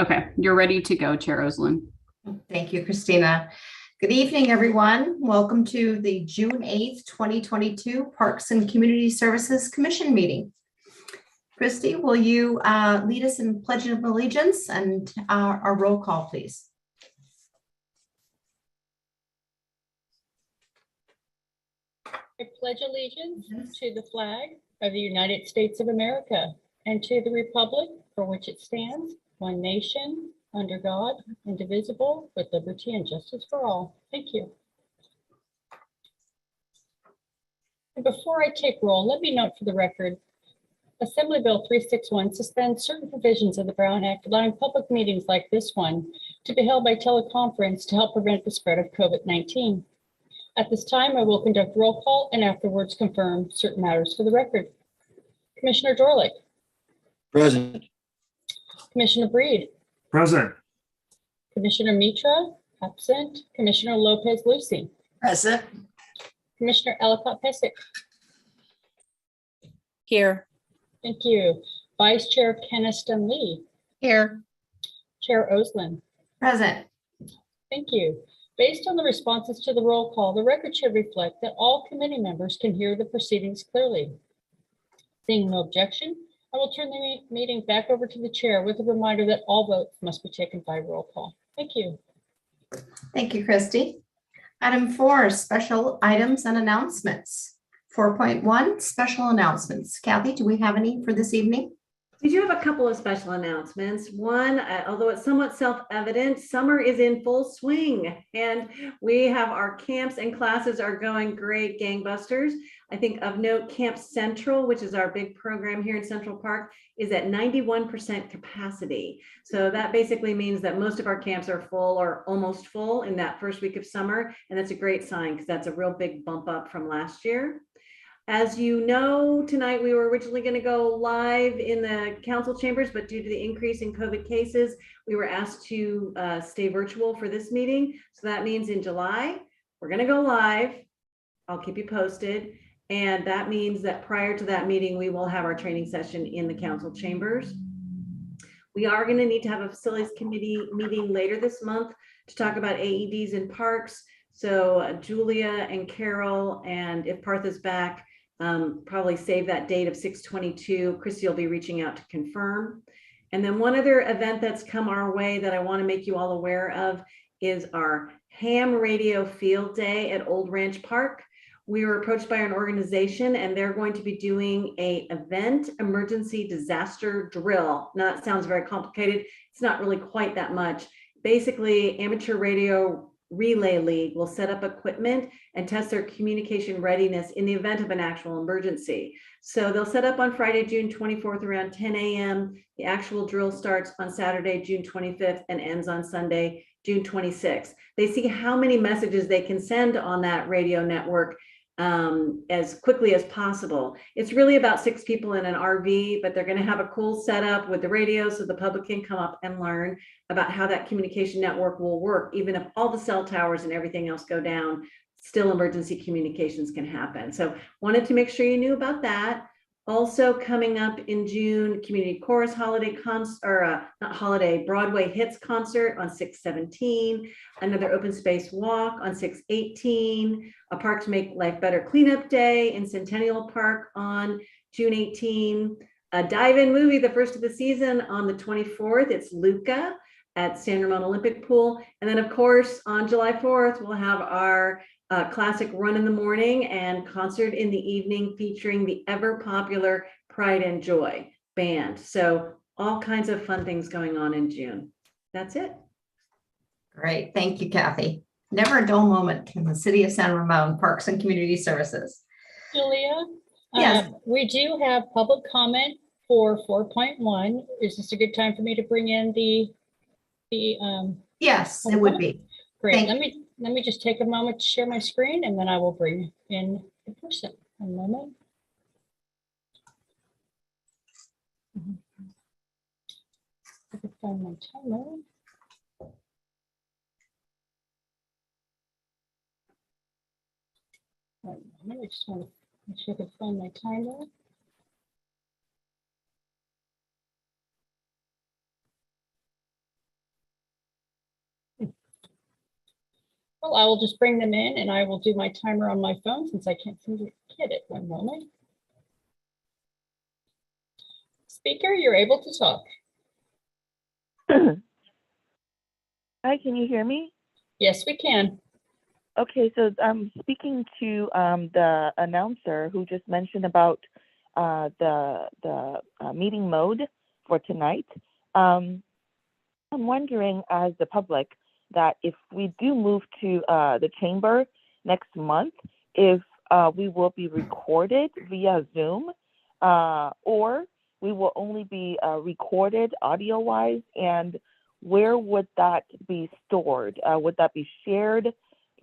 Okay, you're ready to go, Chair Oslin. Thank you, Christina. Good evening, everyone. Welcome to the June 8th, 2022 Parks and Community Services Commission meeting. Christy, will you lead us in Pledge of Allegiance and our roll call, please? I pledge allegiance to the flag of the United States of America and to the republic for which it stands, one nation, under God, indivisible, with liberty and justice for all. Thank you. And before I take roll, let me note for the record, Assembly Bill 361 suspends certain provisions of the Brown Act, allowing public meetings like this one to be held by teleconference to help prevent the spread of COVID-19. At this time, I will conduct roll call and afterwards confirm certain matters for the record. Commissioner Dorlick. Present. Commissioner Breed. Present. Commissioner Mitra, absent. Commissioner Lopez Lucy. Present. Commissioner Ellicott Pesic. Here. Thank you. Vice Chair Keniston Lee. Here. Chair Oslin. Present. Thank you. Based on the responses to the roll call, the record should reflect that all committee members can hear the proceedings clearly. Seeing no objection, I will turn the meeting back over to the chair with a reminder that all votes must be taken by roll call. Thank you. Thank you, Christy. Item 4, special items and announcements. 4.1, special announcements. Kathy, do we have any for this evening? We do have a couple of special announcements. One, although it's somewhat self-evident, summer is in full swing and we have our camps and classes are going great, gangbusters. I think of note, Camp Central, which is our big program here in Central Park, is at 91% capacity. So that basically means that most of our camps are full or almost full in that first week of summer. And that's a great sign because that's a real big bump up from last year. As you know, tonight we were originally going to go live in the council chambers, but due to the increase in COVID cases, we were asked to stay virtual for this meeting. So that means in July, we're going to go live. I'll keep you posted. And that means that prior to that meeting, we will have our training session in the council chambers. We are going to need to have a facilities committee meeting later this month to talk about AEDs in parks. So Julia and Carol, and if Parth is back, probably save that date of 6/22. Christy will be reaching out to confirm. And then one other event that's come our way that I want to make you all aware of is our ham radio field day at Old Ranch Park. We were approached by an organization and they're going to be doing a event emergency disaster drill. Now that sounds very complicated. It's not really quite that much. Basically, amateur radio relay league will set up equipment and test their communication readiness in the event of an actual emergency. So they'll set up on Friday, June 24th around 10 a.m. The actual drill starts on Saturday, June 25th and ends on Sunday, June 26th. They see how many messages they can send on that radio network as quickly as possible. It's really about 6 people in an RV, but they're going to have a cool setup with the radio so the public can come up and learn about how that communication network will work. Even if all the cell towers and everything else go down, still emergency communications can happen. So wanted to make sure you knew about that. Also coming up in June, Community Chorus Holiday concert, not holiday, Broadway Hits concert on 6/17, another open space walk on 6/18, a Park to Make Life Better cleanup day in Centennial Park on June 18, a dive-in movie, the first of the season on the 24th, it's Luca at San Ramon Olympic Pool. And then of course, on July 4th, we'll have our classic run in the morning and concert in the evening featuring the ever popular Pride and Joy band. So all kinds of fun things going on in June. That's it. Great. Thank you, Kathy. Never a dull moment in the city of San Ramon Parks and Community Services. Julia, yes, we do have public comment for 4.1. Is this a good time for me to bring in the yes, it would be. Great. Let me just take a moment to share my screen and then I will bring in the person. One moment. I can find my timer. One moment. I just want to make sure I can find my timer. Well, I will just bring them in and I will do my timer on my phone since I can't seem to get it. One moment. Speaker, you're able to talk. Hi, can you hear me? Yes, we can. Okay, so I'm speaking to the announcer who just mentioned about the meeting mode for tonight. I'm wondering, as the public, that if we do move to the chamber next month, if we will be recorded via Zoom, or we will only be recorded audio-wise, and where would that be stored? Would that be shared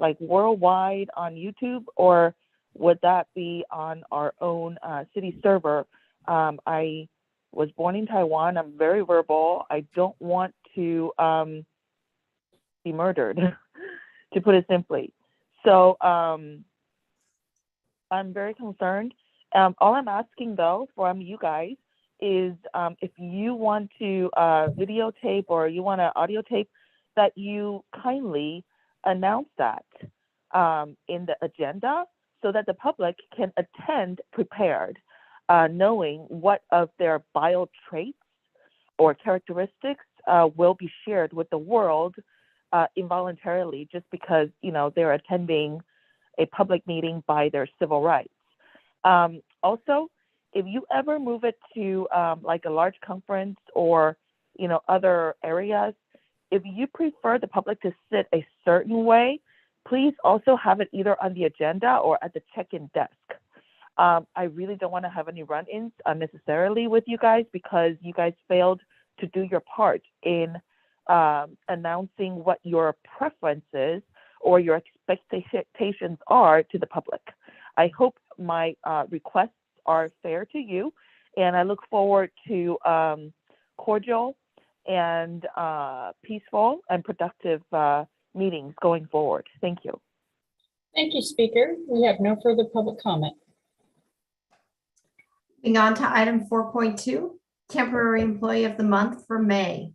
like worldwide on YouTube, or would that be on our own city server? I was born in Taiwan. I'm very verbal. I don't want to be murdered, to put it simply. So I'm very concerned. All I'm asking though from you guys is if you want to videotape or you want to audio tape, that you kindly announce that in the agenda so that the public can attend prepared, knowing what of their bio traits or characteristics will be shared with the world involuntarily, just because they're attending a public meeting by their civil rights. Also, if you ever move it to like a large conference or other areas, if you prefer the public to sit a certain way, please also have it either on the agenda or at the check-in desk. I really don't want to have any run-ins unnecessarily with you guys, because you guys failed to do your part in announcing what your preferences or your expectations are to the public. I hope my requests are fair to you, and I look forward to cordial and peaceful and productive meetings going forward. Thank you. Thank you, Speaker. We have no further public comment. Moving on to item 4.2, temporary employee of the month for May.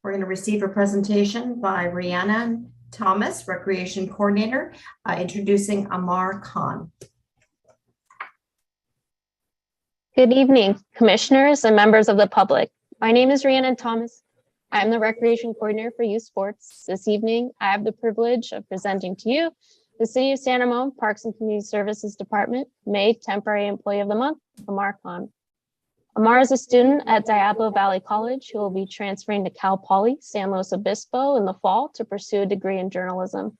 We're going to receive a presentation by Rhiannon Thomas, Recreation Coordinator, introducing Amar Khan. Good evening, commissioners and members of the public. My name is Rhiannon Thomas. I'm the Recreation Coordinator for Youth Sports. This evening, I have the privilege of presenting to you the City of San Ramon Parks and Community Services Department May Temporary Employee of the Month, Amar Khan. Amar is a student at Diablo Valley College who will be transferring to Cal Poly San Luis Obispo in the fall to pursue a degree in journalism.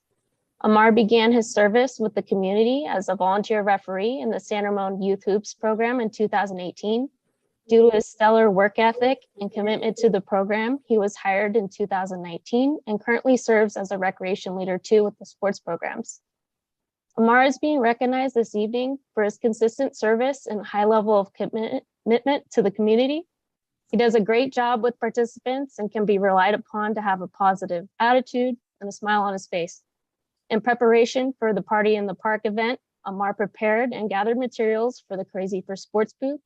Amar began his service with the community as a volunteer referee in the San Ramon Youth Hoops program in 2018. Due to his stellar work ethic and commitment to the program, he was hired in 2019 and currently serves as a recreation leader too with the sports programs. Amar is being recognized this evening for his consistent service and high level of commitment to the community. He does a great job with participants and can be relied upon to have a positive attitude and a smile on his face. In preparation for the Party in the Park event, Amar prepared and gathered materials for the Crazy for Sports booth.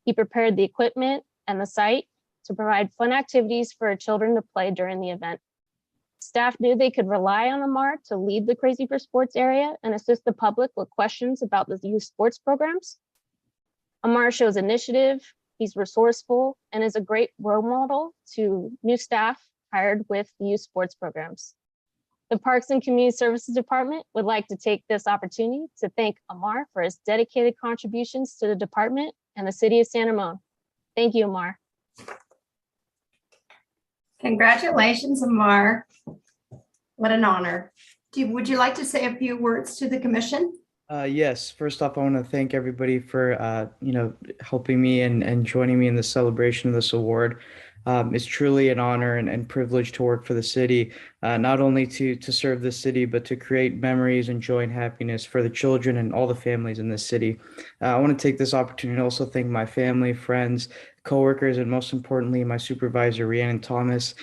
He prepared the equipment and the site to provide fun activities for children to play during the event. Staff knew they could rely on Amar to lead the Crazy for Sports area and assist the public with questions about the youth sports programs. Amar shows initiative, he's resourceful, and is a great role model to new staff hired with youth sports programs. The Parks and Community Services Department would like to take this opportunity to thank Amar for his dedicated contributions to the department and the City of San Ramon. Thank you, Amar. Congratulations, Amar. What an honor. Would you like to say a few words to the commission? Yes. First off, I want to thank everybody for helping me and joining me in the celebration of this award. It's truly an honor and privilege to work for the city, not only to serve the city, but to create memories and joy and happiness for the children and all the families in this city. I want to take this opportunity to also thank my family, friends, coworkers, and most importantly, my supervisor, Rhiannon Thomas.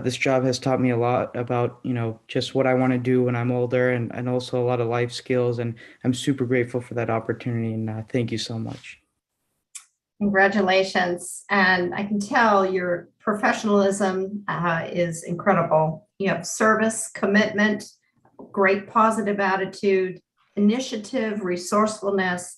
This job has taught me a lot about, just what I want to do when I'm older, and also a lot of life skills. And I'm super grateful for that opportunity. And thank you so much. Congratulations. And I can tell your professionalism is incredible. You have service, commitment, great positive attitude, initiative, resourcefulness,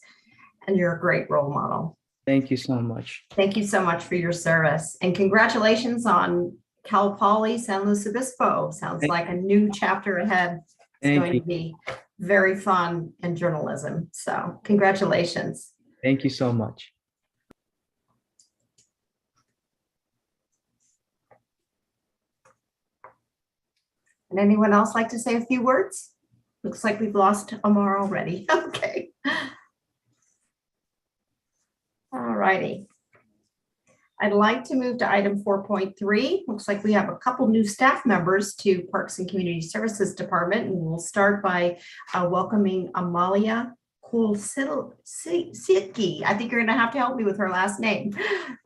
and you're a great role model. Thank you so much. Thank you so much for your service, and congratulations on Cal Poly San Luis Obispo. Sounds Thank like a new chapter ahead. It's Thank going you. to be very fun in journalism. So congratulations. Thank you so much. And anyone else like to say a few words? Looks like we've lost Amar already. Okay. All righty. I'd like to move to item 4.3. Looks like we have a couple new staff members to Parks and Community Services Department, and we'll start by welcoming Amalia Kulsitki. I think you're going to have to help me with her last name,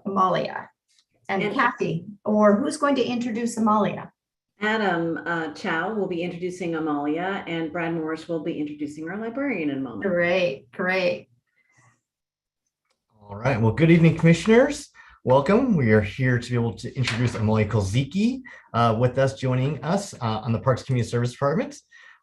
Amalia. And Kathy, or who's going to introduce Amalia? Adam Chow will be introducing Amalia, and Brad Morris will be introducing our librarian in a moment. Great, great. All right. Well, good evening, commissioners. Welcome. We are here to be able to introduce Amalia Kulsitki with us, joining us on the Parks Community Service Department.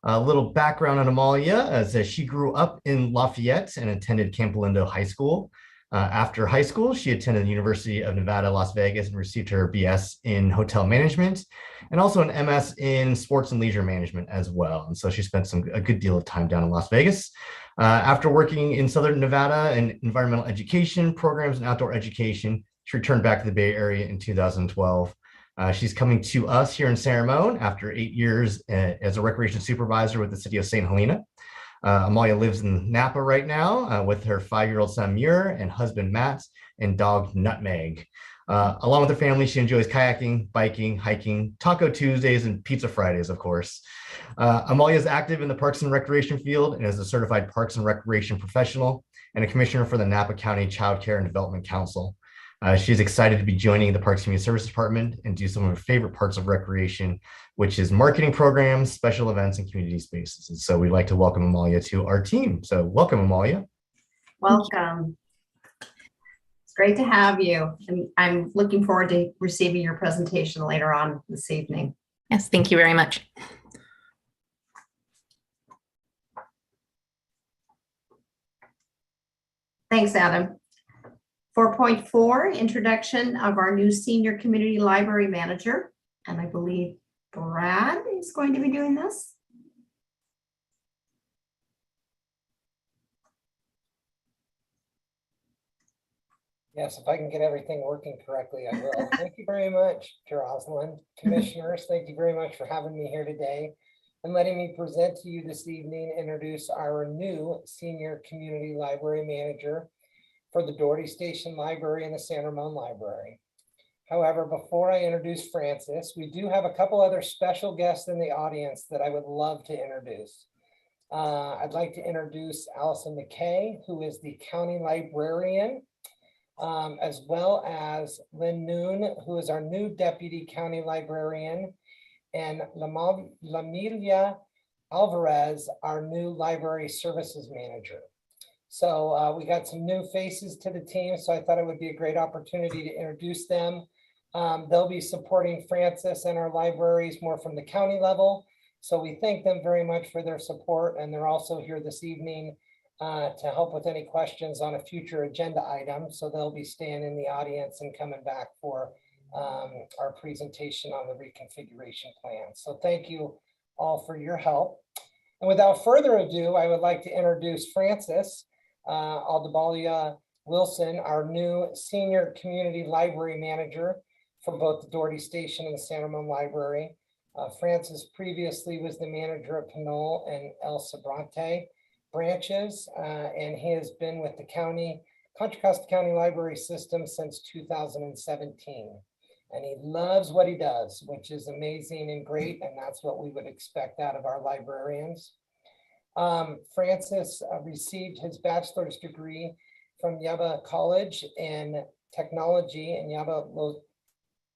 A little background on Amalia, as she grew up in Lafayette and attended Camp Lindo High School. After high school, she attended the University of Nevada, Las Vegas, and received her BS in hotel management and also an MS in sports and leisure management as well. And so she spent a good deal of time down in Las Vegas. After working in Southern Nevada in environmental education programs and outdoor education, she returned back to the Bay Area in 2012. She's coming to us here in San Ramon after 8 years as a recreation supervisor with the city of St. Helena. Amalia lives in Napa right now with her 5-year-old son Muir and husband Matt and dog Nutmeg. Along with her family, she enjoys kayaking, biking, hiking, Taco Tuesdays, and Pizza Fridays, of course. Amalia is active in the Parks and Recreation field and is a certified Parks and Recreation professional and a commissioner for the Napa County Child Care and Development Council. She's excited to be joining the Parks Community Service Department and do some of her favorite parts of recreation, which is marketing programs, special events, and community spaces. And so we'd like to welcome Amalia to our team. So welcome, Amalia. Welcome. It's great to have you. And I'm looking forward to receiving your presentation later on this evening. Yes, thank you very much. Thanks, Adam. 4.4, introduction of our new senior community library manager. And I believe Brad is going to be doing this. Yes, if I can get everything working correctly, I will. Thank you very much, Jocelyn. Commissioners, thank you very much for having me here today and letting me present to you this evening, introduce our new senior community library manager for the Doherty Station Library and the San Ramon Library. However, before I introduce Francis, we do have a couple other special guests in the audience that I would love to introduce. I'd like to introduce Allison McKay, who is the county librarian, as well as Lynn Noon, who is our new deputy county librarian, and Lamilia Alvarez, our new library services manager. So we got some new faces to the team, so I thought it would be a great opportunity to introduce them. They'll be supporting Francis and our libraries more from the county level. So we thank them very much for their support, and they're also here this evening to help with any questions on a future agenda item. So they'll be staying in the audience and coming back for our presentation on the reconfiguration plan. So thank you all for your help. And without further ado, I would like to introduce Francis Aldabalia Wilson, our new senior community library manager for both the Doherty Station and the San Ramon Library. Francis previously was the manager of Pinole and El Sobrante branches, and he has been with the Contra Costa County Library System since 2017. And he loves what he does, which is amazing and great, and that's what we would expect out of our librarians. Francis received his bachelor's degree from Yaba College in Technology in Yaba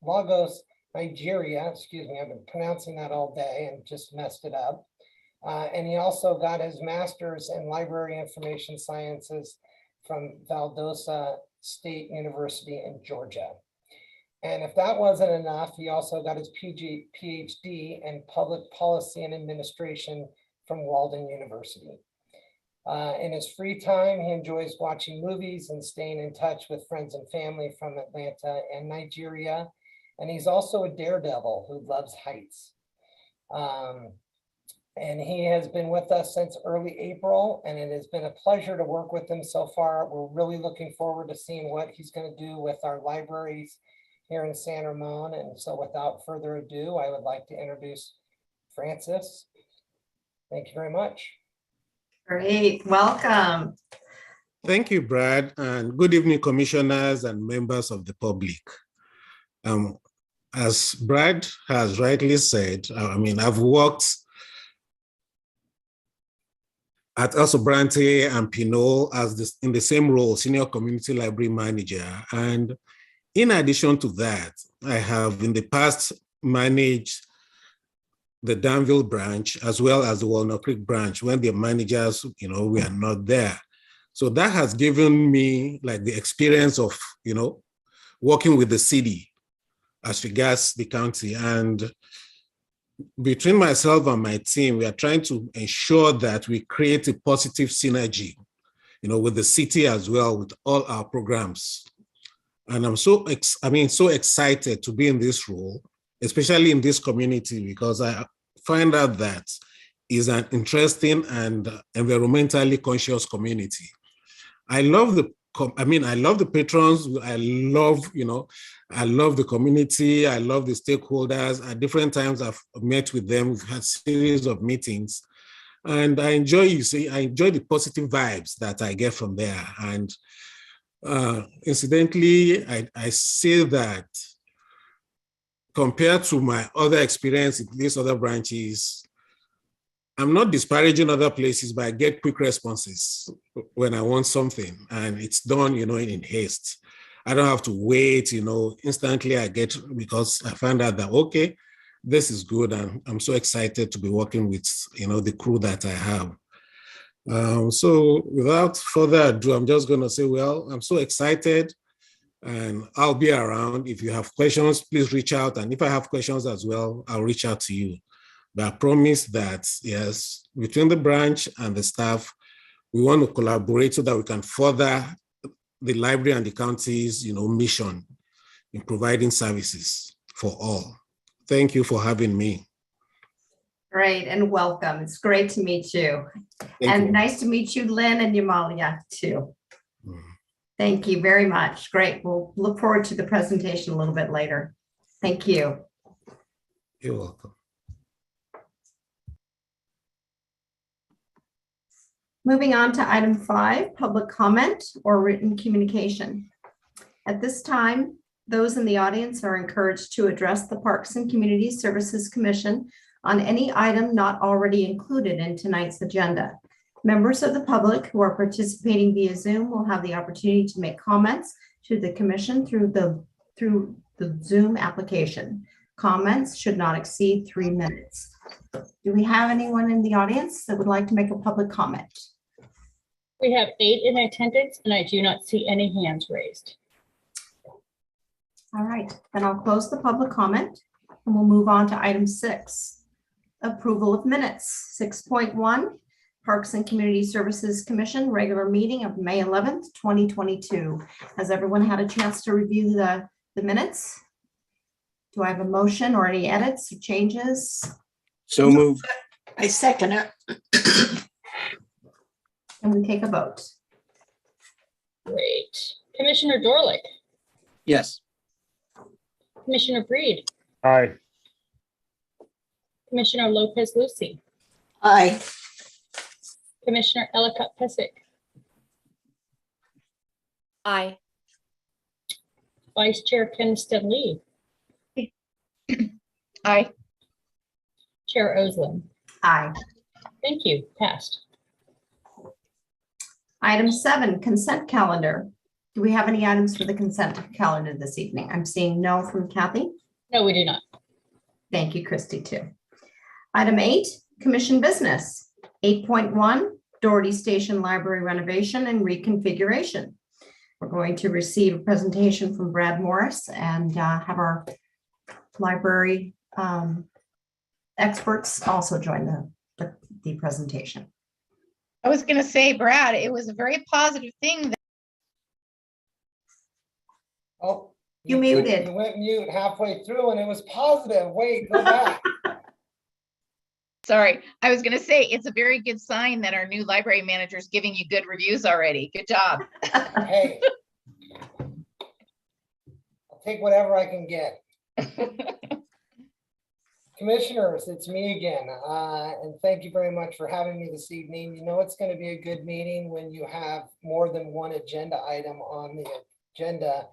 Lagos, Nigeria. Excuse me, I've been pronouncing that all day and just messed it up. And he also got his master's in library information sciences from Valdosta State University in Georgia. And if that wasn't enough, he also got his PhD in Public Policy and Administration from Walden University. In his free time, he enjoys watching movies and staying in touch with friends and family from Atlanta and Nigeria. And he's also a daredevil who loves heights. And he has been with us since early April, and it has been a pleasure to work with him so far. We're really looking forward to seeing what he's going to do with our libraries here in San Ramon. And so without further ado, I would like to introduce Francis. Thank you very much. Great, welcome. Thank you, Brad, and good evening, commissioners and members of the public. As Brad has rightly said, I've worked at also Bronte and Pinot in the same role, senior community library manager. And in addition to that, I have in the past managed the Danville branch as well as the Walnut Creek branch when the managers, were not there. So that has given me like the experience of, working with the city as regards the county. And between myself and my team, we are trying to ensure that we create a positive synergy, with the city as well, with all our programs. And I'm so excited to be in this role, especially in this community, because I find out that is an interesting and environmentally conscious community. I love the patrons. I love the community. I love the stakeholders. At different times, I've met with them. We've had series of meetings, and I enjoy the positive vibes that I get from there. And incidentally, I say that compared to my other experience in these other branches, I'm not disparaging other places, but I get quick responses when I want something, and it's done, in haste. I don't have to wait, instantly I get, because I find out that, okay, this is good. And I'm so excited to be working with, the crew that I have. So without further ado, I'm just going to say, well, I'm so excited and I'll be around. If you have questions, please reach out. And if I have questions as well, I'll reach out to you. But I promise that, yes, between the branch and the staff, we want to collaborate so that we can further the library and the county's, mission in providing services for all. Thank you for having me. Great, and welcome. It's great to meet you. Thank you. Nice to meet you, Lynn and Yamalia, too. Thank you very much. Great. We'll look forward to the presentation a little bit later. Thank you. You're welcome. Moving on to item 5, public comment or written communication. At this time, those in the audience are encouraged to address the Parks and Community Services Commission on any item not already included in tonight's agenda. Members of the public who are participating via Zoom will have the opportunity to make comments to the commission through the Zoom application. Comments should not exceed 3 minutes. Do we have anyone in the audience that would like to make a public comment? We have 8 in attendance, and I do not see any hands raised. All right, then I'll close the public comment and we'll move on to item 6, approval of minutes. 6.1, Parks and Community Services Commission regular meeting of May 11th, 2022. Has everyone had a chance to review the minutes? Do I have a motion or any edits or changes? So moved. I second it. And we take a vote. Great. Commissioner Dorlick, Yes. Commissioner Breed, Aye. Commissioner Lopez Lucy, Aye. Commissioner Ellicott Pesic, Aye. Vice Chair Kenston Lee, Aye. Chair Oslin. Aye. Thank you. Passed. Item 7, consent calendar. Do we have any items for the consent calendar this evening? I'm seeing no from Kathy. No, we do not. Thank you, Christy, too. Item 8, commission business. 8.1, Doherty Station Library renovation and reconfiguration. We're going to receive a presentation from Brad Morris and have our library experts also join the presentation. I was going to say, Brad, it was a very positive thing. Oh, You muted. You went mute halfway through and it was positive. Wait, go back. Sorry, I was going to say it's a very good sign that our new library manager is giving you good reviews already. Good job. Hey, I'll take whatever I can get. Commissioners, it's me again, and thank you very much for having me this evening. You know it's going to be a good meeting when you have more than one agenda item on the agenda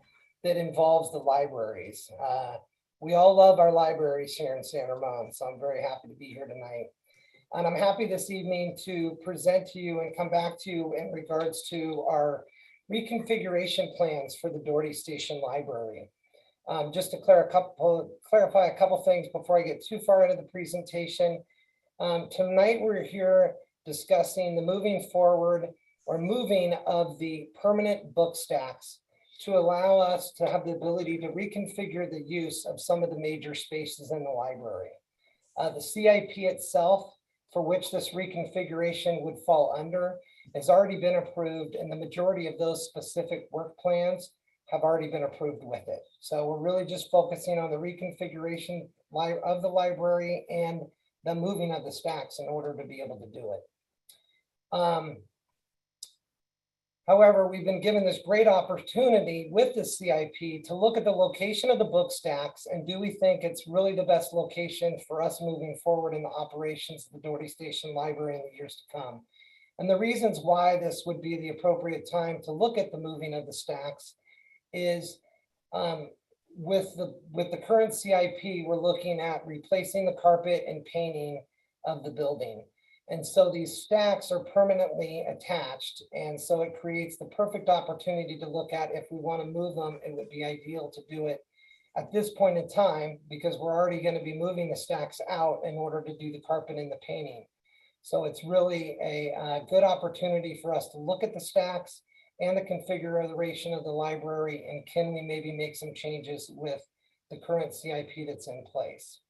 that involves the libraries. We all love our libraries here in San Ramon, so I'm very happy to be here tonight. And I'm happy this evening to present to you and come back to you in regards to our reconfiguration plans for the Doherty Station Library. Just to clarify a couple things before I get too far into the presentation. Tonight we're here discussing the moving forward or moving of the permanent book stacks to allow us to have the ability to reconfigure the use of some of the major spaces in the library. The CIP itself, for which this reconfiguration would fall under, has already been approved, and the majority of those specific work plans have already been approved with it. So we're really just focusing on the reconfiguration of the library and the moving of the stacks in order to be able to do it. However, we've been given this great opportunity with the CIP to look at the location of the book stacks and do we think it's really the best location for us moving forward in the operations of the Doherty Station Library in the years to come. And the reasons why this would be the appropriate time to look at the moving of the stacks is with the current CIP, we're looking at replacing the carpet and painting of the building. And so these stacks are permanently attached. And so it creates the perfect opportunity to look at if we want to move them, it would be ideal to do it at this point in time because we're already going to be moving the stacks out in order to do the carpet and the painting. So it's really a good opportunity for us to look at the stacks and the configuration of the library, and can we maybe make some changes with the current CIP that's in place.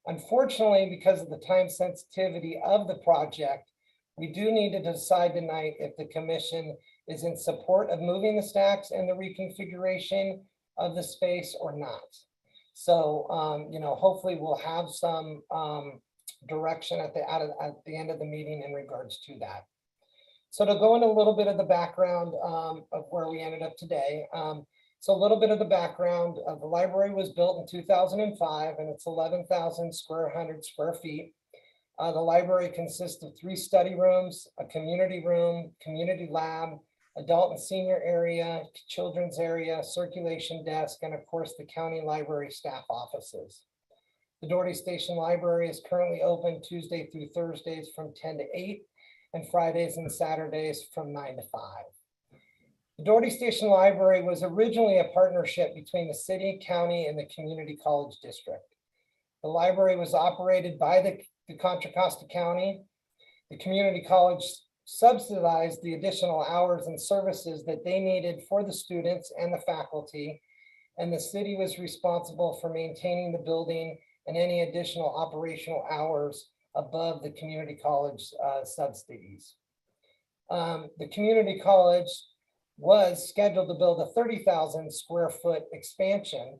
Unfortunately, because of the time sensitivity of the project, we do need to decide tonight if the commission is in support of moving the stacks and the reconfiguration of the space or not. So, you know, hopefully we'll have some direction at the end of the meeting in regards to that. So to go into a little bit of the background of where we ended up today. So a little bit of the background of the library was built in 2005 and it's 11,000 square feet. The library consists of 3 study rooms, a community room, community lab, adult and senior area, children's area, circulation desk, and of course the county library staff offices. The Doherty Station Library is currently open Tuesday through Thursdays from 10 to 8 and Fridays and Saturdays from 9 to 5. The Doherty Station Library was originally a partnership between the city, county, and the community college district. The library was operated by the Contra Costa County. The community college subsidized the additional hours and services that they needed for the students and the faculty, and the city was responsible for maintaining the building and any additional operational hours above the community college subsidies. The community college was scheduled to build a 30,000 square foot expansion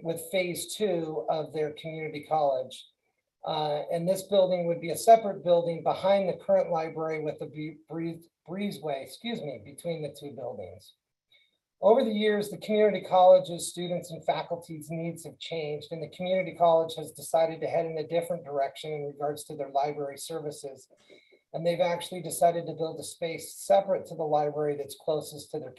with phase 2 of their community college. And this building would be a separate building behind the current library with a breezeway, between the 2 buildings. Over the years, the community college's students and faculty's needs have changed, and the community college has decided to head in a different direction in regards to their library services. And they've actually decided to build a space separate to the library that's closest to their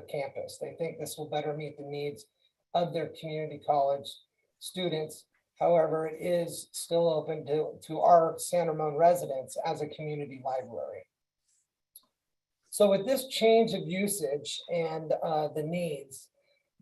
campus. They think this will better meet the needs of their community college students. However, it is still open to our San Ramon residents as a community library. So with this change of usage and the needs,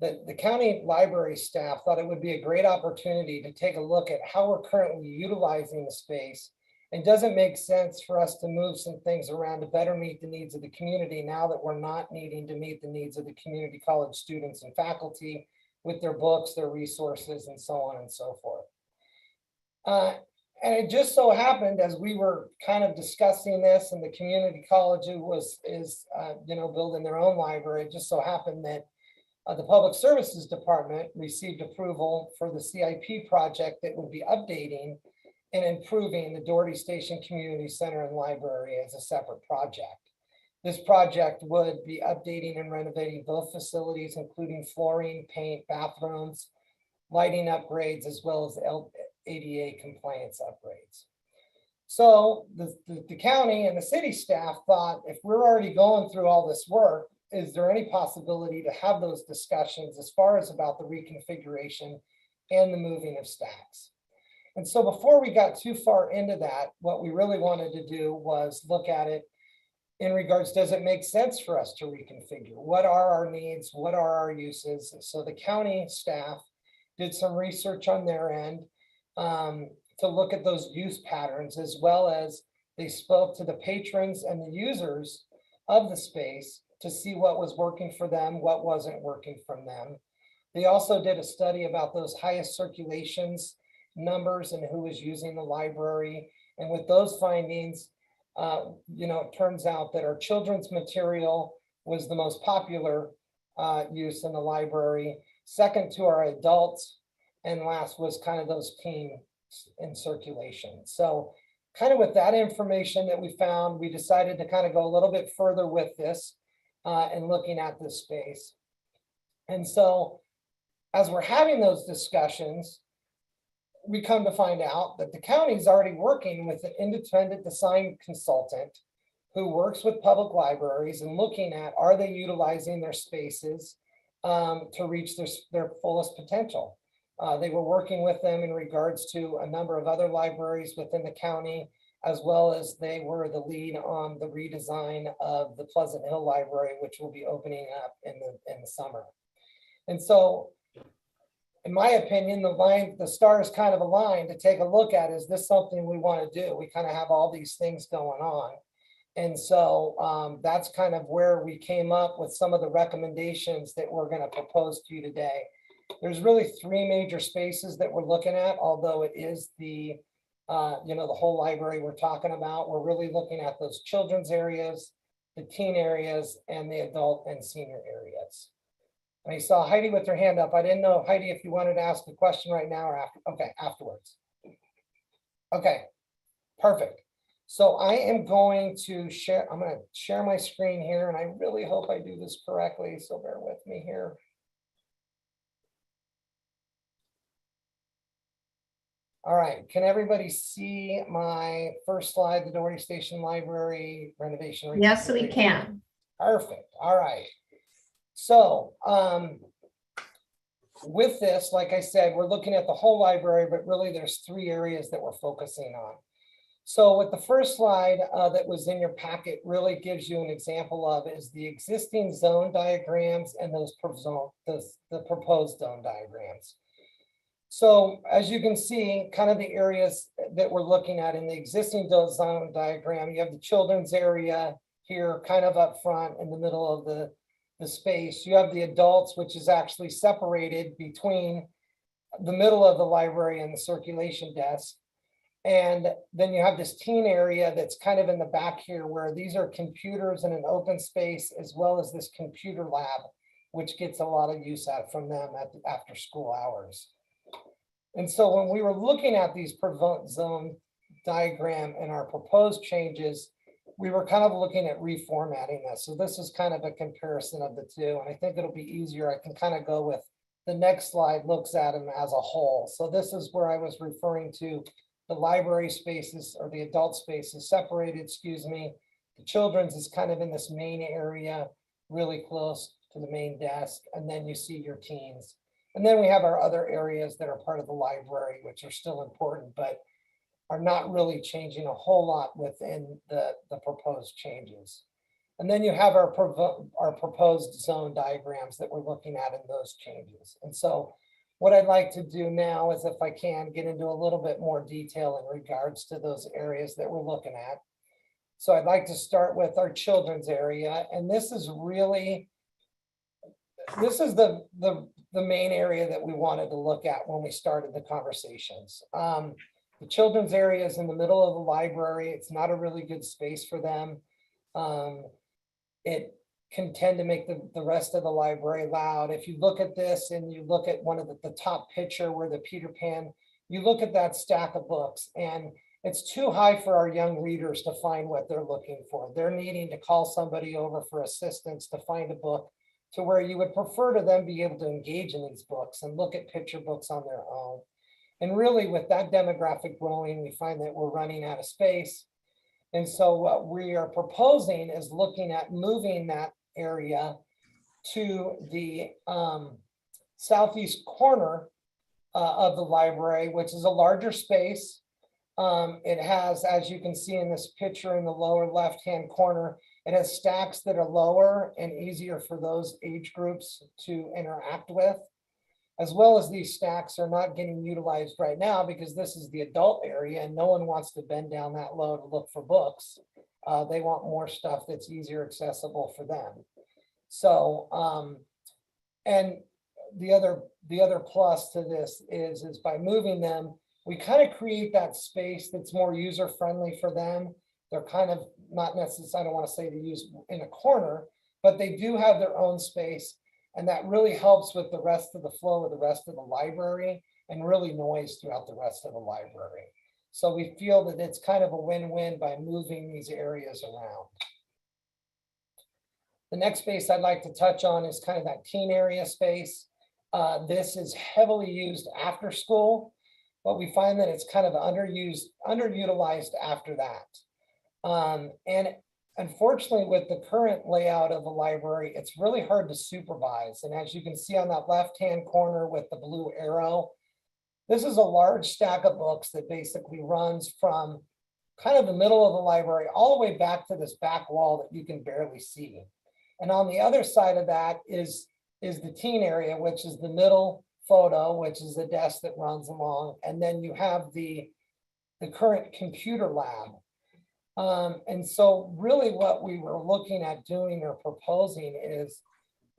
the county library staff thought it would be a great opportunity to take a look at how we're currently utilizing the space It doesn't make sense for us to move some things around to better meet the needs of the community now that we're not needing to meet the needs of the community college students and faculty with their books, their resources, and so on and so forth. And it just so happened, as we were kind of discussing this, and the community college is building their own library, it just so happened that the Public Services Department received approval for the CIP project that would be updating and improving the Doherty Station Community Center and Library as a separate project. This project would be updating and renovating both facilities, including flooring, paint, bathrooms, lighting upgrades, as well as ADA compliance upgrades. So the county and the city staff thought, if we're already going through all this work, is there any possibility to have those discussions as far as about the reconfiguration and the moving of stacks? And so before we got too far into that, what we really wanted to do was look at it in regards, does it make sense for us to reconfigure? What are our needs? What are our uses? So the county staff did some research on their end to look at those use patterns, as well as they spoke to the patrons and the users of the space to see what was working for them, what wasn't working from them. They also did a study about those highest circulations numbers and who was using the library. And with those findings, it turns out that our children's material was the most popular use in the library, second to our adults, and last was kind of those teen in circulation. So kind of with that information that we found, we decided to kind of go a little bit further with this and looking at this space. And so as we're having those discussions, we come to find out that the county is already working with an independent design consultant who works with public libraries and looking at, are they utilizing their spaces to reach their fullest potential? They were working with them in regards to a number of other libraries within the county, as well as they were the lead on the redesign of the Pleasant Hill Library, which will be opening up in the summer. And so, in my opinion, the stars kind of aligned to take a look at, is this something we want to do? We kind of have all these things going on. And so that's kind of where we came up with some of the recommendations that we're going to propose to you today. There's really three major spaces that we're looking at, although it is the whole library we're talking about. We're really looking at those children's areas, the teen areas, and the adult and senior areas. I saw Heidi with her hand up. I didn't know, Heidi, if you wanted to ask a question right now or after. Okay, afterwards. Okay, perfect. So I am going to share, I'm going to share my screen here, and I really hope I do this correctly, so bear with me here. All right, can everybody see my first slide, the Doherty Station Library renovation? Yes, we can. Perfect, all right. So with this, like I said, we're looking at the whole library, but really there's three areas that we're focusing on. So with the first slide that was in your packet really gives you an example of is the existing zone diagrams and those the proposed zone diagrams. So as you can see, kind of the areas that we're looking at in the existing zone diagram, you have the children's area here kind of up front in the middle of the space. You have the adults, which is actually separated between the middle of the library and the circulation desk. And then you have this teen area that's kind of in the back here, where these are computers in an open space, as well as this computer lab, which gets a lot of use out from them at the after school hours. And so when we were looking at these zone diagram and our proposed changes, we were kind of looking at reformatting this. So this is kind of a comparison of the two. And I think it'll be easier. I can kind of go with the next slide looks at them as a whole. So this is where I was referring to the library spaces, or the adult spaces separated, The children's is kind of in this main area, really close to the main desk. And then you see your teens. And then we have our other areas that are part of the library, which are still important, but are not really changing a whole lot within the proposed changes. And then you have our proposed zone diagrams that we're looking at in those changes. And so what I'd like to do now is, if I can, get into a little bit more detail in regards to those areas that we're looking at. So I'd like to start with our children's area, and this is really, this is the main area that we wanted to look at when we started the conversations. The children's area is in the middle of the library. It's not a really good space for them. It can tend to make the rest of the library loud. If you look at this and you look at one of the top picture where the Peter Pan, you look at that stack of books, and it's too high for our young readers to find what they're looking for. They're needing to call somebody over for assistance to find a book to where you would prefer to them be able to engage in these books and look at picture books on their own. And really, with that demographic growing, we find that we're running out of space. And so what we are proposing is looking at moving that area to the southeast corner of the library, which is a larger space. It has, as you can see in this picture in the lower left-hand corner, it has stacks that are lower and easier for those age groups to interact with, as well as these stacks are not getting utilized right now because this is the adult area and no one wants to bend down that low to look for books. They want more stuff that's easier accessible for them. So, and the other plus to this is by moving them, we kind of create that space that's more user-friendly for them. They're kind of not necessarily, I don't want to say to use in a corner, but they do have their own space. And that really helps with the rest of the flow of the rest of the library and really noise throughout the rest of the library. So we feel that it's kind of a win-win by moving these areas around. The next space I'd like to touch on is kind of that teen area space. This is heavily used after school, but we find that it's kind of underutilized after that. And unfortunately, with the current layout of the library, it's really hard to supervise. And as you can see on that left-hand corner with the blue arrow, this is a large stack of books that basically runs from kind of the middle of the library all the way back to this back wall that you can barely see. And on the other side of that is the teen area, which is the middle photo, which is the desk that runs along. And then you have the current computer lab. And so really what we were looking at doing or proposing is,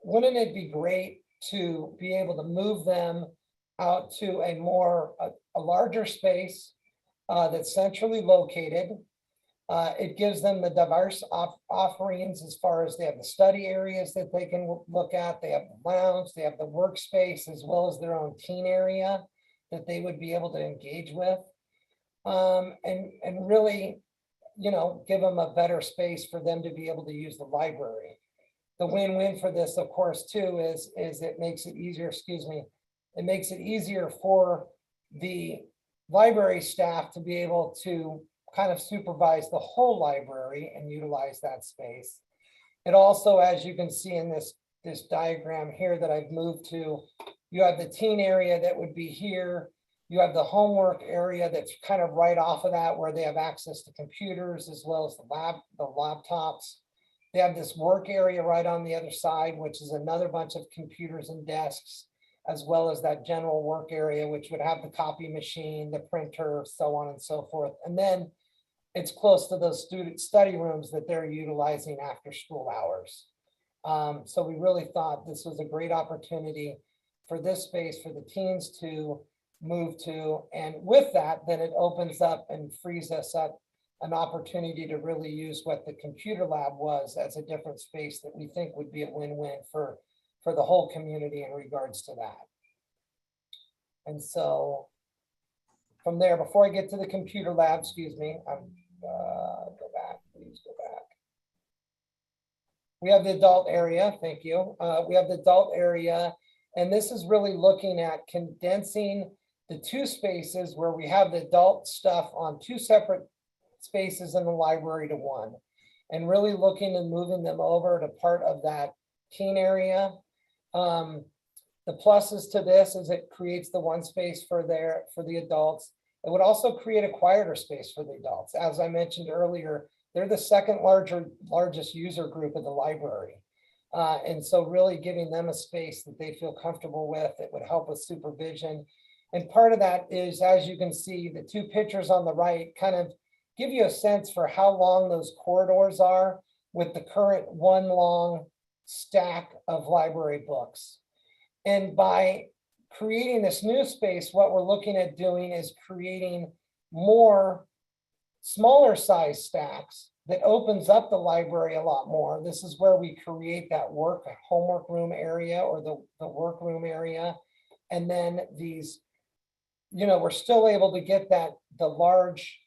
wouldn't it be great to be able to move them out to a larger space that's centrally located. It gives them the diverse offerings as far as they have the study areas that they can look at, they have the lounge, they have the workspace, as well as their own teen area that they would be able to engage with. And really, you know, give them a better space for them to be able to use the library. The win-win for this, of course, too, is it makes it easier, it makes it easier for the library staff to be able to kind of supervise the whole library and utilize that space. It also, as you can see in this diagram here that I've moved to, you have the teen area that would be here. You have the homework area that's kind of right off of that, where they have access to computers as well as the laptops. They have this work area right on the other side, which is another bunch of computers and desks, as well as that general work area, which would have the copy machine, the printer, so on and so forth. And then it's close to those student study rooms that they're utilizing after school hours. So we really thought this was a great opportunity for this space for the teens to move to. And with that, then it opens up and frees us up an opportunity to really use what the computer lab was as a different space that we think would be a win-win for the whole community in regards to that. And so from there, before I get to the computer lab, excuse me, go back, please go back. We have the adult area, thank you. We have the adult area, and this is really looking at condensing the two spaces where we have the adult stuff on two separate spaces in the library to one, and really looking and moving them over to part of that teen area. The pluses to this is it creates the one space for the adults. It would also create a quieter space for the adults. As I mentioned earlier, they're the second largest user group of the library. And so really giving them a space that they feel comfortable with, it would help with supervision. And part of that is, as you can see, the two pictures on the right kind of give you a sense for how long those corridors are with the current one long stack of library books. And by creating this new space, what we're looking at doing is creating more smaller size stacks that opens up the library a lot more. This is where we create that homework room area or the workroom area. And then these, we're still able to get the large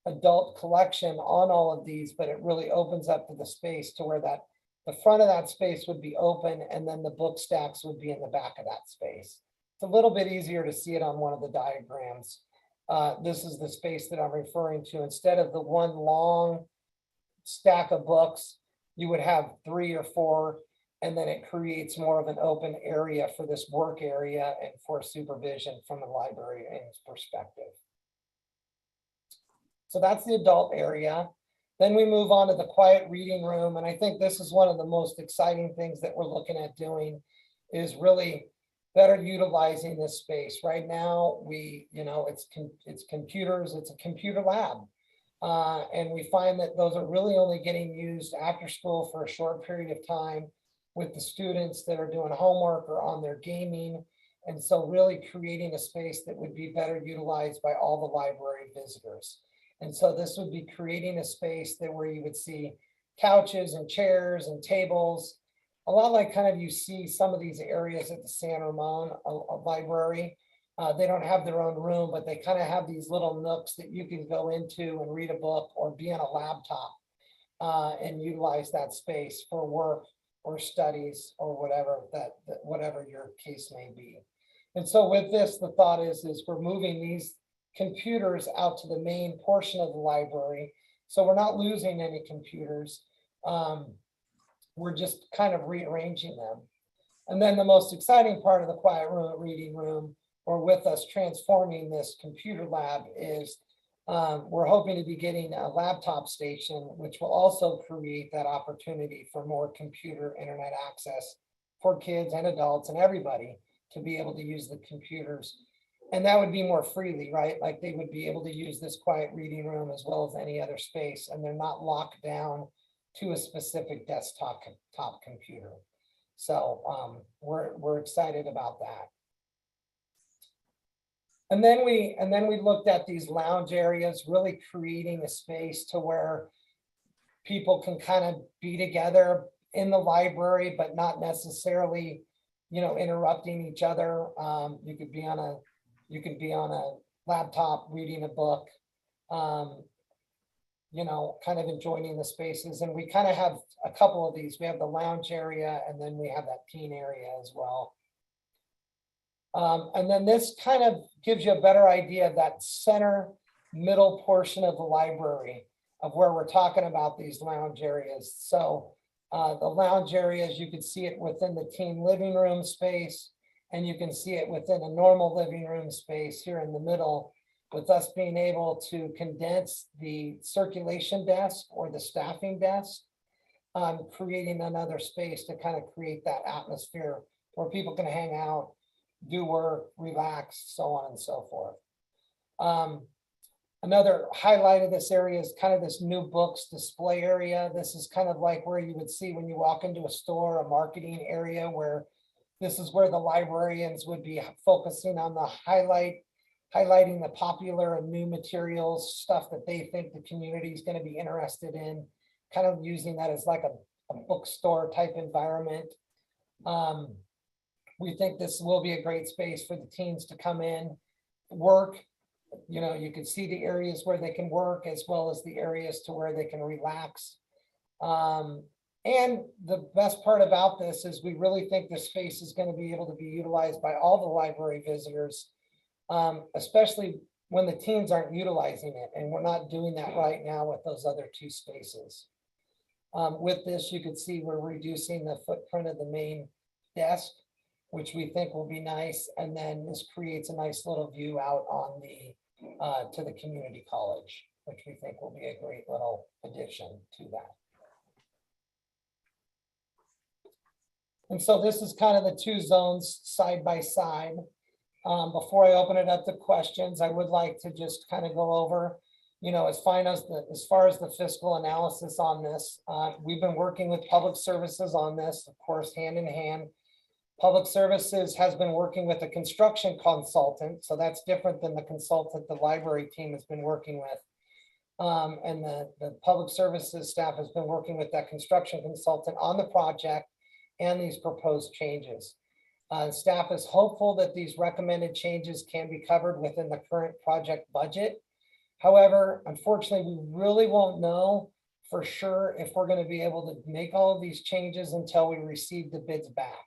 adult collection on all of these, but it really opens up to the space to where the front of that space would be open and then the book stacks would be in the back of that space. It's a little bit easier to see it on one of the diagrams. This is the space that I'm referring to. Instead of the one long stack of books, you would have 3 or 4, and then it creates more of an open area for this work area and for supervision from the librarian's perspective. So that's the adult area. Then we move on to the quiet reading room. And I think this is one of the most exciting things that we're looking at doing is really better utilizing this space. Right now, it's computers, it's a computer lab. And we find that those are really only getting used after school for a short period of time with the students that are doing homework or on their gaming. And so really creating a space that would be better utilized by all the library visitors. And so this would be creating a space where you would see couches and chairs and tables, a lot like kind of you see some of these areas at the San Ramon library. They don't have their own room, but they kind of have these little nooks that you can go into and read a book or be on a laptop and utilize that space for work or studies or whatever your case may be. And so with this, the thought is we're moving these computers out to the main portion of the library. So we're not losing any computers. We're just kind of rearranging them. And then the most exciting part of the quiet reading room, or with us transforming this computer lab, is we're hoping to be getting a laptop station, which will also create that opportunity for more computer internet access for kids and adults and everybody to be able to use the computers. And that would be more freely, right? Like they would be able to use this quiet reading room as well as any other space, and they're not locked down to a specific desktop computer. So we're excited about that. And then we looked at these lounge areas, really creating a space to where people can kind of be together in the library, but not necessarily, interrupting each other. You could be on a laptop reading a book, kind of enjoying the spaces. And we kind of have a couple of these. We have the lounge area, and then we have that teen area as well. And then this kind of gives you a better idea of that center middle portion of the library of where we're talking about these lounge areas. So the lounge areas, you can see it within the teen living room space, and you can see it within a normal living room space here in the middle, with us being able to condense the circulation desk or the staffing desk, creating another space to kind of create that atmosphere where people can hang out, do work, relax, so on and so forth. Another highlight of this area is kind of this new books display area. This is kind of like where you would see when you walk into a store, a marketing area, where this is where the librarians would be focusing on the highlighting the popular and new materials, stuff that they think the community is going to be interested in, kind of using that as like a bookstore type environment. We think this will be a great space for the teens to come in, work. You can see the areas where they can work as well as the areas to where they can relax. And the best part about this is we really think this space is going to be able to be utilized by all the library visitors, especially when the teens aren't utilizing it. And we're not doing that right now with those other two spaces. With this, you can see we're reducing the footprint of the main desk, which we think will be nice. And then this creates a nice little view out on to the community college, which we think will be a great little addition to that. And so this is kind of the two zones side by side. Before I open it up to questions, I would like to just kind of go over, as far as the fiscal analysis on this. We've been working with public services on this, of course, hand in hand. Public services has been working with a construction consultant, so that's different than the consultant the library team has been working with. And the public services staff has been working with that construction consultant on the project and these proposed changes. Staff is hopeful that these recommended changes can be covered within the current project budget. However, unfortunately, we really won't know for sure if we're going to be able to make all of these changes until we receive the bids back.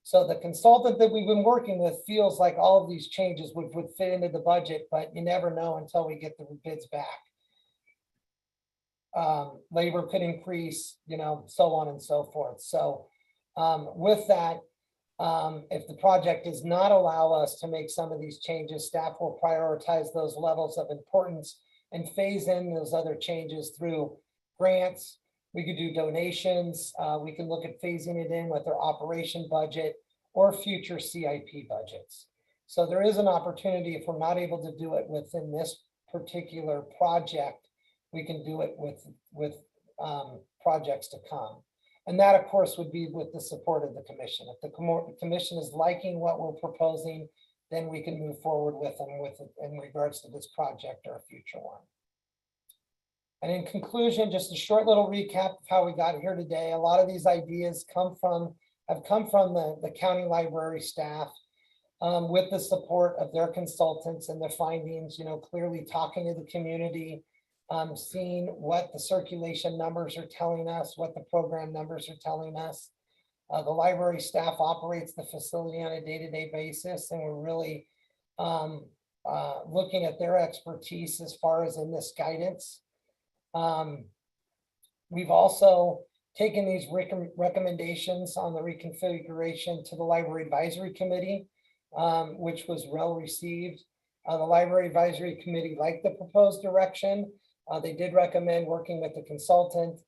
So the consultant that we've been working with feels like all of these changes would fit into the budget, but you never know until we get the bids back. Labor could increase, so on and so forth. So with that, if the project does not allow us to make some of these changes, staff will prioritize those levels of importance and phase in those other changes through grants. We could do donations. We can look at phasing it in with our operation budget or future CIP budgets. So there is an opportunity, if we're not able to do it within this particular project, we can do it with projects to come. And that, of course, would be with the support of the commission. If the commission is liking what we're proposing, then we can move forward with them in regards to this project or a future one. And in conclusion, just a short little recap of how we got here today. A lot of these ideas have come from the county library staff with the support of their consultants and their findings, clearly talking to the community, seeing what the circulation numbers are telling us, what the program numbers are telling us. The library staff operates the facility on a day-to-day basis, and we're really looking at their expertise as far as in this guidance. We've also taken these recommendations on the reconfiguration to the Library Advisory Committee, which was well received. The Library Advisory Committee liked the proposed direction. They did recommend working with the consultant.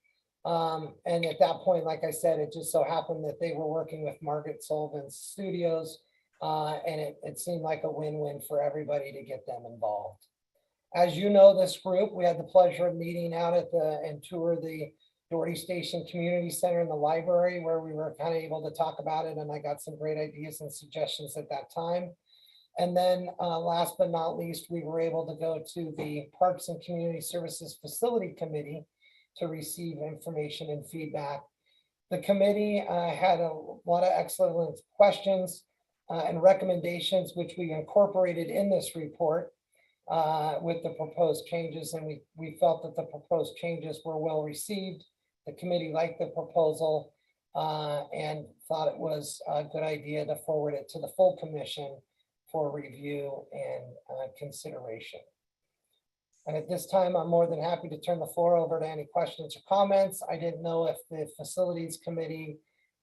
And at that point, like I said, it just so happened that they were working with Margaret Sullivan's studios, and it seemed like a win-win for everybody to get them involved. As you know, this group, we had the pleasure of meeting out and tour the Doherty Station Community Center in the library, where we were kind of able to talk about it, and I got some great ideas and suggestions at that time. And then last but not least, we were able to go to the Parks and Community Services Facility Committee to receive information and feedback. The committee had a lot of excellent questions and recommendations, which we incorporated in this report with the proposed changes. And we felt that the proposed changes were well received. The committee liked the proposal and thought it was a good idea to forward it to the full commission for review and consideration. And at this time, I'm more than happy to turn the floor over to any questions or comments. I didn't know if the facilities committee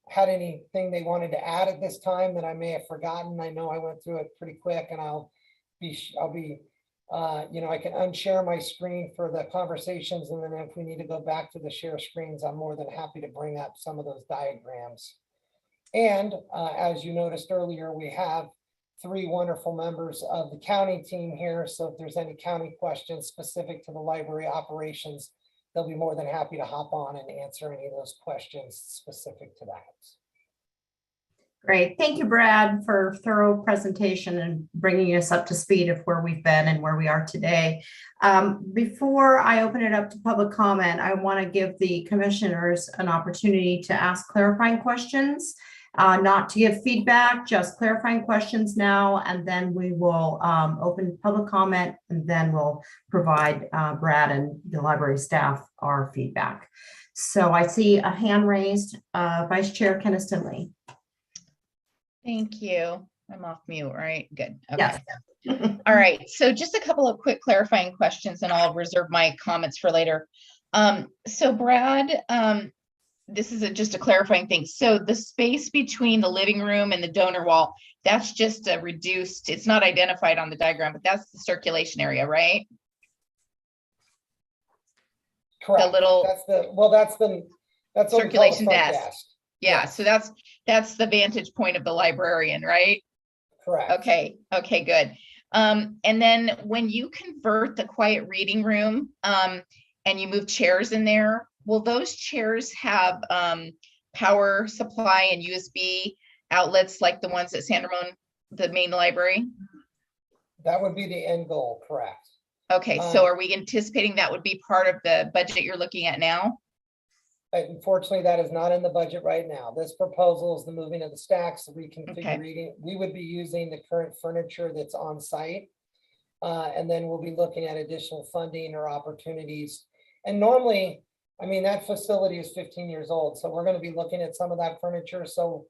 had anything they wanted to add at this time that I may have forgotten. I know I went through it pretty quick, and I can unshare my screen for the conversations. And then if we need to go back to the share screens, I'm more than happy to bring up some of those diagrams. And as you noticed earlier, we have 3 wonderful members of the county team here. So if there's any county questions specific to the library operations, they'll be more than happy to hop on and answer any of those questions specific to that. Great. Thank you, Brad, for thorough presentation and bringing us up to speed of where we've been and where we are today. Before I open it up to public comment, I want to give the commissioners an opportunity to ask clarifying questions. Not to give feedback, just clarifying questions now, and then we will open public comment, and then we'll provide Brad and the library staff our feedback. So I see a hand raised, Vice Chair Kenniston-Lee. Thank you. I'm off mute, right? Good. Okay. Yes. All right. So just a couple of quick clarifying questions, and I'll reserve my comments for later. So Brad, this is just a clarifying thing. So the space between the living room and the donor wall, that's just a reduced, it's not identified on the diagram, but that's the circulation area, right? Correct. The little that's what we call the circulation front desk. Yeah, so that's the vantage point of the librarian, right? Correct. Okay, good. And then when you convert the quiet reading room, and you move chairs in there, will those chairs have power supply and USB outlets like the ones at San Ramon, the main library? That would be the end goal, correct. Okay, so are we anticipating that would be part of the budget you're looking at now? Unfortunately, that is not in the budget right now. This proposal is the moving of the stacks, the reconfiguring. We would be using the current furniture that's on site. And then we'll be looking at additional funding or opportunities. And normally, I mean, that facility is 15 years old. So we're going to be looking at some of that furniture. So,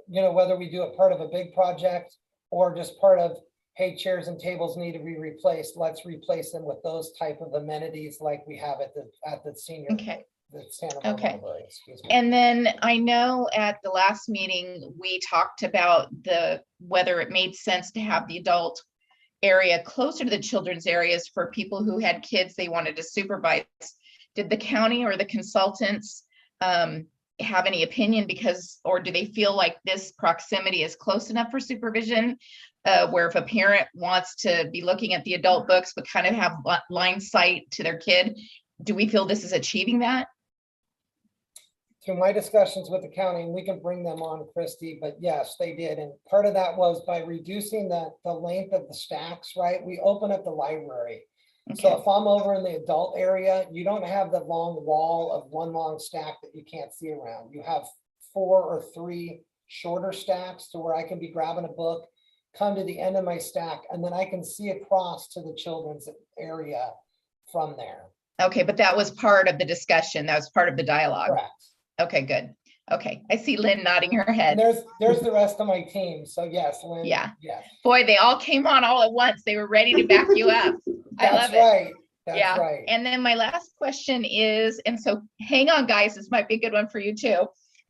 you know, whether we do it part of a big project or just part of, hey, chairs and tables need to be replaced, let's replace them with those type of amenities like we have at the senior. Okay. The Santa Barbara Okay. Library, excuse me. And then I know at the last meeting, we talked about whether it made sense to have the adult area closer to the children's areas for people who had kids they wanted to supervise. Did the county or the consultants have any opinion or do they feel like this proximity is close enough for supervision? Where if a parent wants to be looking at the adult books, but kind of have line sight to their kid, do we feel this is achieving that? Through my discussions with the county, and we can bring them on, Christy, but yes, they did. And part of that was by reducing the length of the stacks, right? We open up the library. Okay. So if I'm over in the adult area, you don't have the long wall of one long stack that you can't see around. You have 4 or 3 shorter stacks to where I can be grabbing a book, come to the end of my stack, and then I can see across to the children's area from there. Okay, but that was part of the discussion. That was part of the dialogue. Correct. Okay, good. Okay, I see Lynn nodding her head. And there's the rest of my team. So yes, Lynn. Yeah. Yes. Boy, they all came on all at once. They were ready to back you up. I love it. Right. That's Yeah. right. And then my last question is, and so hang on, guys, this might be a good one for you too.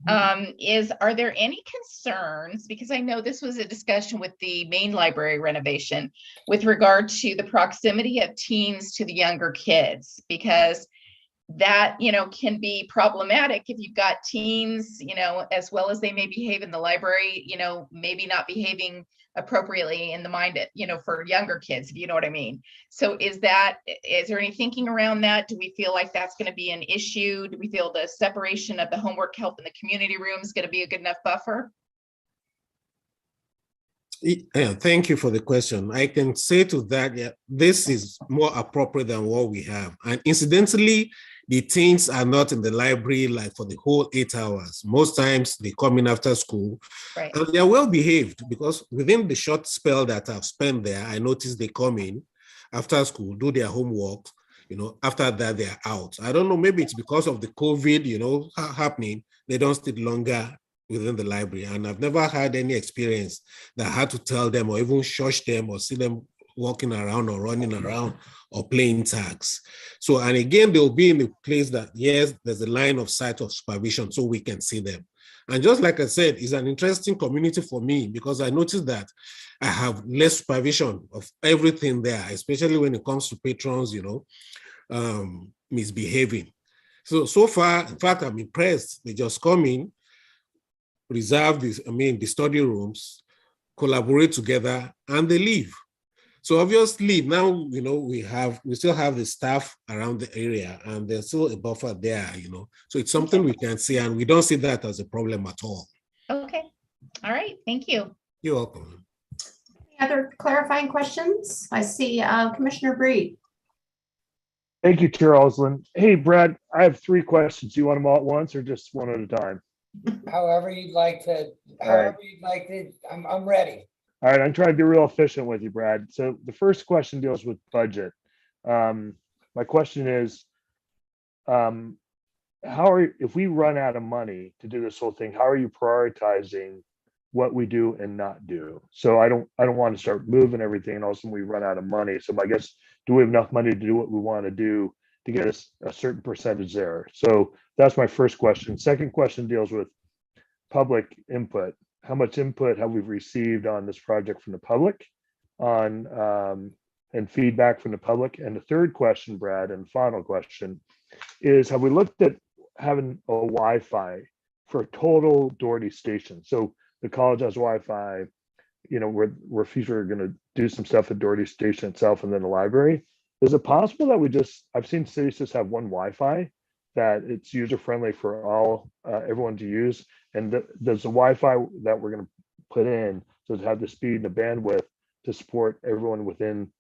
Are there any concerns, because I know this was a discussion with the main library renovation with regard to the proximity of teens to the younger kids, because that, you know, can be problematic if you've got teens, you know, as well as they may behave in the library, you know, maybe not behaving appropriately in the mind, you know, for younger kids, if you know what I mean. So is there any thinking around that? Do we feel like that's going to be an issue? Do we feel the separation of the homework help in the community room is going to be a good enough buffer? Yeah, thank you for the question. I can say to that, yeah, this is more appropriate than what we have. And incidentally, the teens are not in the library like for the whole 8 hours. Most times they come in after school, right, and they're well behaved, because within the short spell that I've spent there, I noticed they come in after school, do their homework, you know, after that they're out. I don't know, maybe it's because of the COVID, you know, happening, they don't stay longer within the library. And I've never had any experience that I had to tell them or even shush them or see them walking around or running around or playing tags. So, and again, they'll be in a place that, yes, there's a line of sight of supervision so we can see them. And just like I said, it's an interesting community for me because I noticed that I have less supervision of everything there, especially when it comes to patrons, you know, misbehaving. So far, in fact, I'm impressed. They just come in, reserve this, the study rooms, collaborate together, and they leave. So obviously now, you know, we still have the staff around the area and there's still a buffer there, you know. So it's something we can see, and we don't see that as a problem at all. Okay. All right. Thank you. You're welcome. Any other clarifying questions? I see Commissioner Breed. Thank you, Chair Oslin. Hey, Brad, I have 3 questions. Do you want them all at once or just one at a time? However you'd like to, I'm ready. All right, I'm trying to be real efficient with you, Brad. So the first question deals with budget. My question is, if we run out of money to do this whole thing, how are you prioritizing what we do and not do? So I don't want to start moving everything and all of a sudden we run out of money. So I guess, do we have enough money to do what we want to do to get us a certain percentage there? So that's my first question. Second question deals with public input. How much input have we received on this project from the public and feedback from the public? And the third question, Brad, and final question is, have we looked at having a Wi-Fi for a total Doherty station. So the college has Wi-Fi, you know, we're future going to do some stuff at Doherty station itself and then the library. Is it possible that I've seen cities just have one Wi-Fi, that it's user-friendly for all, everyone to use? And does the Wi-Fi that we're going to put in, does it have the speed and the bandwidth to support everyone within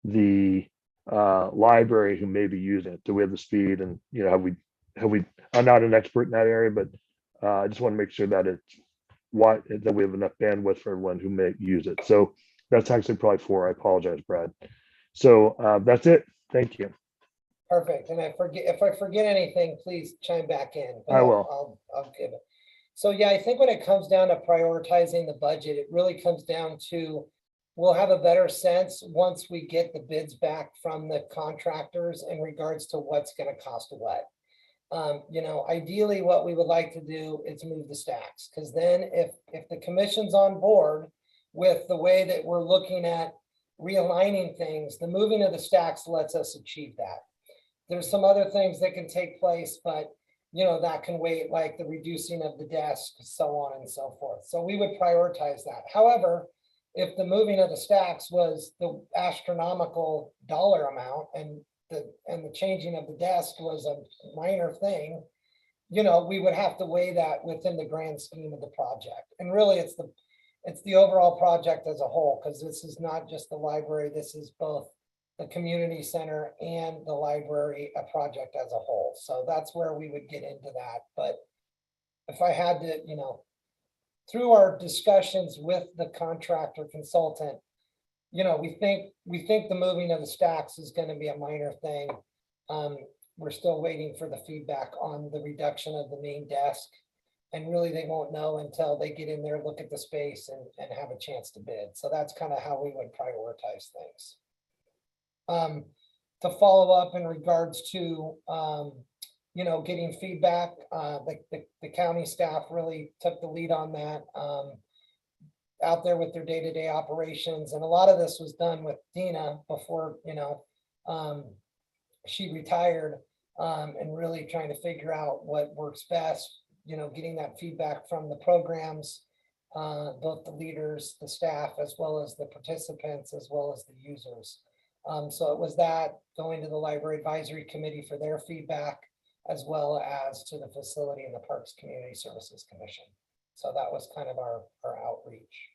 the library who may be using it? Do we have the speed? And, you know, have we, I'm not an expert in that area, but I just want to make sure that that we have enough bandwidth for everyone who may use it. So that's actually probably 4. I apologize, Brad. So that's it. Thank you. Perfect. And if I forget anything, please chime back in. I will. I'll give it. So yeah, I think when it comes down to prioritizing the budget, it really comes down to, we'll have a better sense once we get the bids back from the contractors in regards to what's going to cost what. You know, ideally what we would like to do is move the stacks, because then if the commission's on board with the way that we're looking at realigning things, the moving of the stacks lets us achieve that. There's some other things that can take place, but you know, that can wait, like the reducing of the desk, so on and so forth. So we would prioritize that. However, if the moving of the stacks was the astronomical dollar amount and the changing of the desk was a minor thing, you know, we would have to weigh that within the grand scheme of the project. And really it's the overall project as a whole, because this is not just the library, this is both the community center and the library, a project as a whole. So that's where we would get into that. But if I had to, you know, through our discussions with the contractor consultant, you know, we think the moving of the stacks is going to be a minor thing. We're still waiting for the feedback on the reduction of the main desk. And really they won't know until they get in there, look at the space and have a chance to bid. So that's kind of how we would prioritize things. To follow up in regards to, you know, getting feedback, the county staff really took the lead on that, out there with their day-to-day operations. And a lot of this was done with Dina before, you know, she retired, and really trying to figure out what works best, you know, getting that feedback from the programs, both the leaders, the staff, as well as the participants, as well as the users. So it was that, going to the Library Advisory Committee for their feedback, as well as to the Facility and the Parks Community Services Commission. So that was kind of our outreach.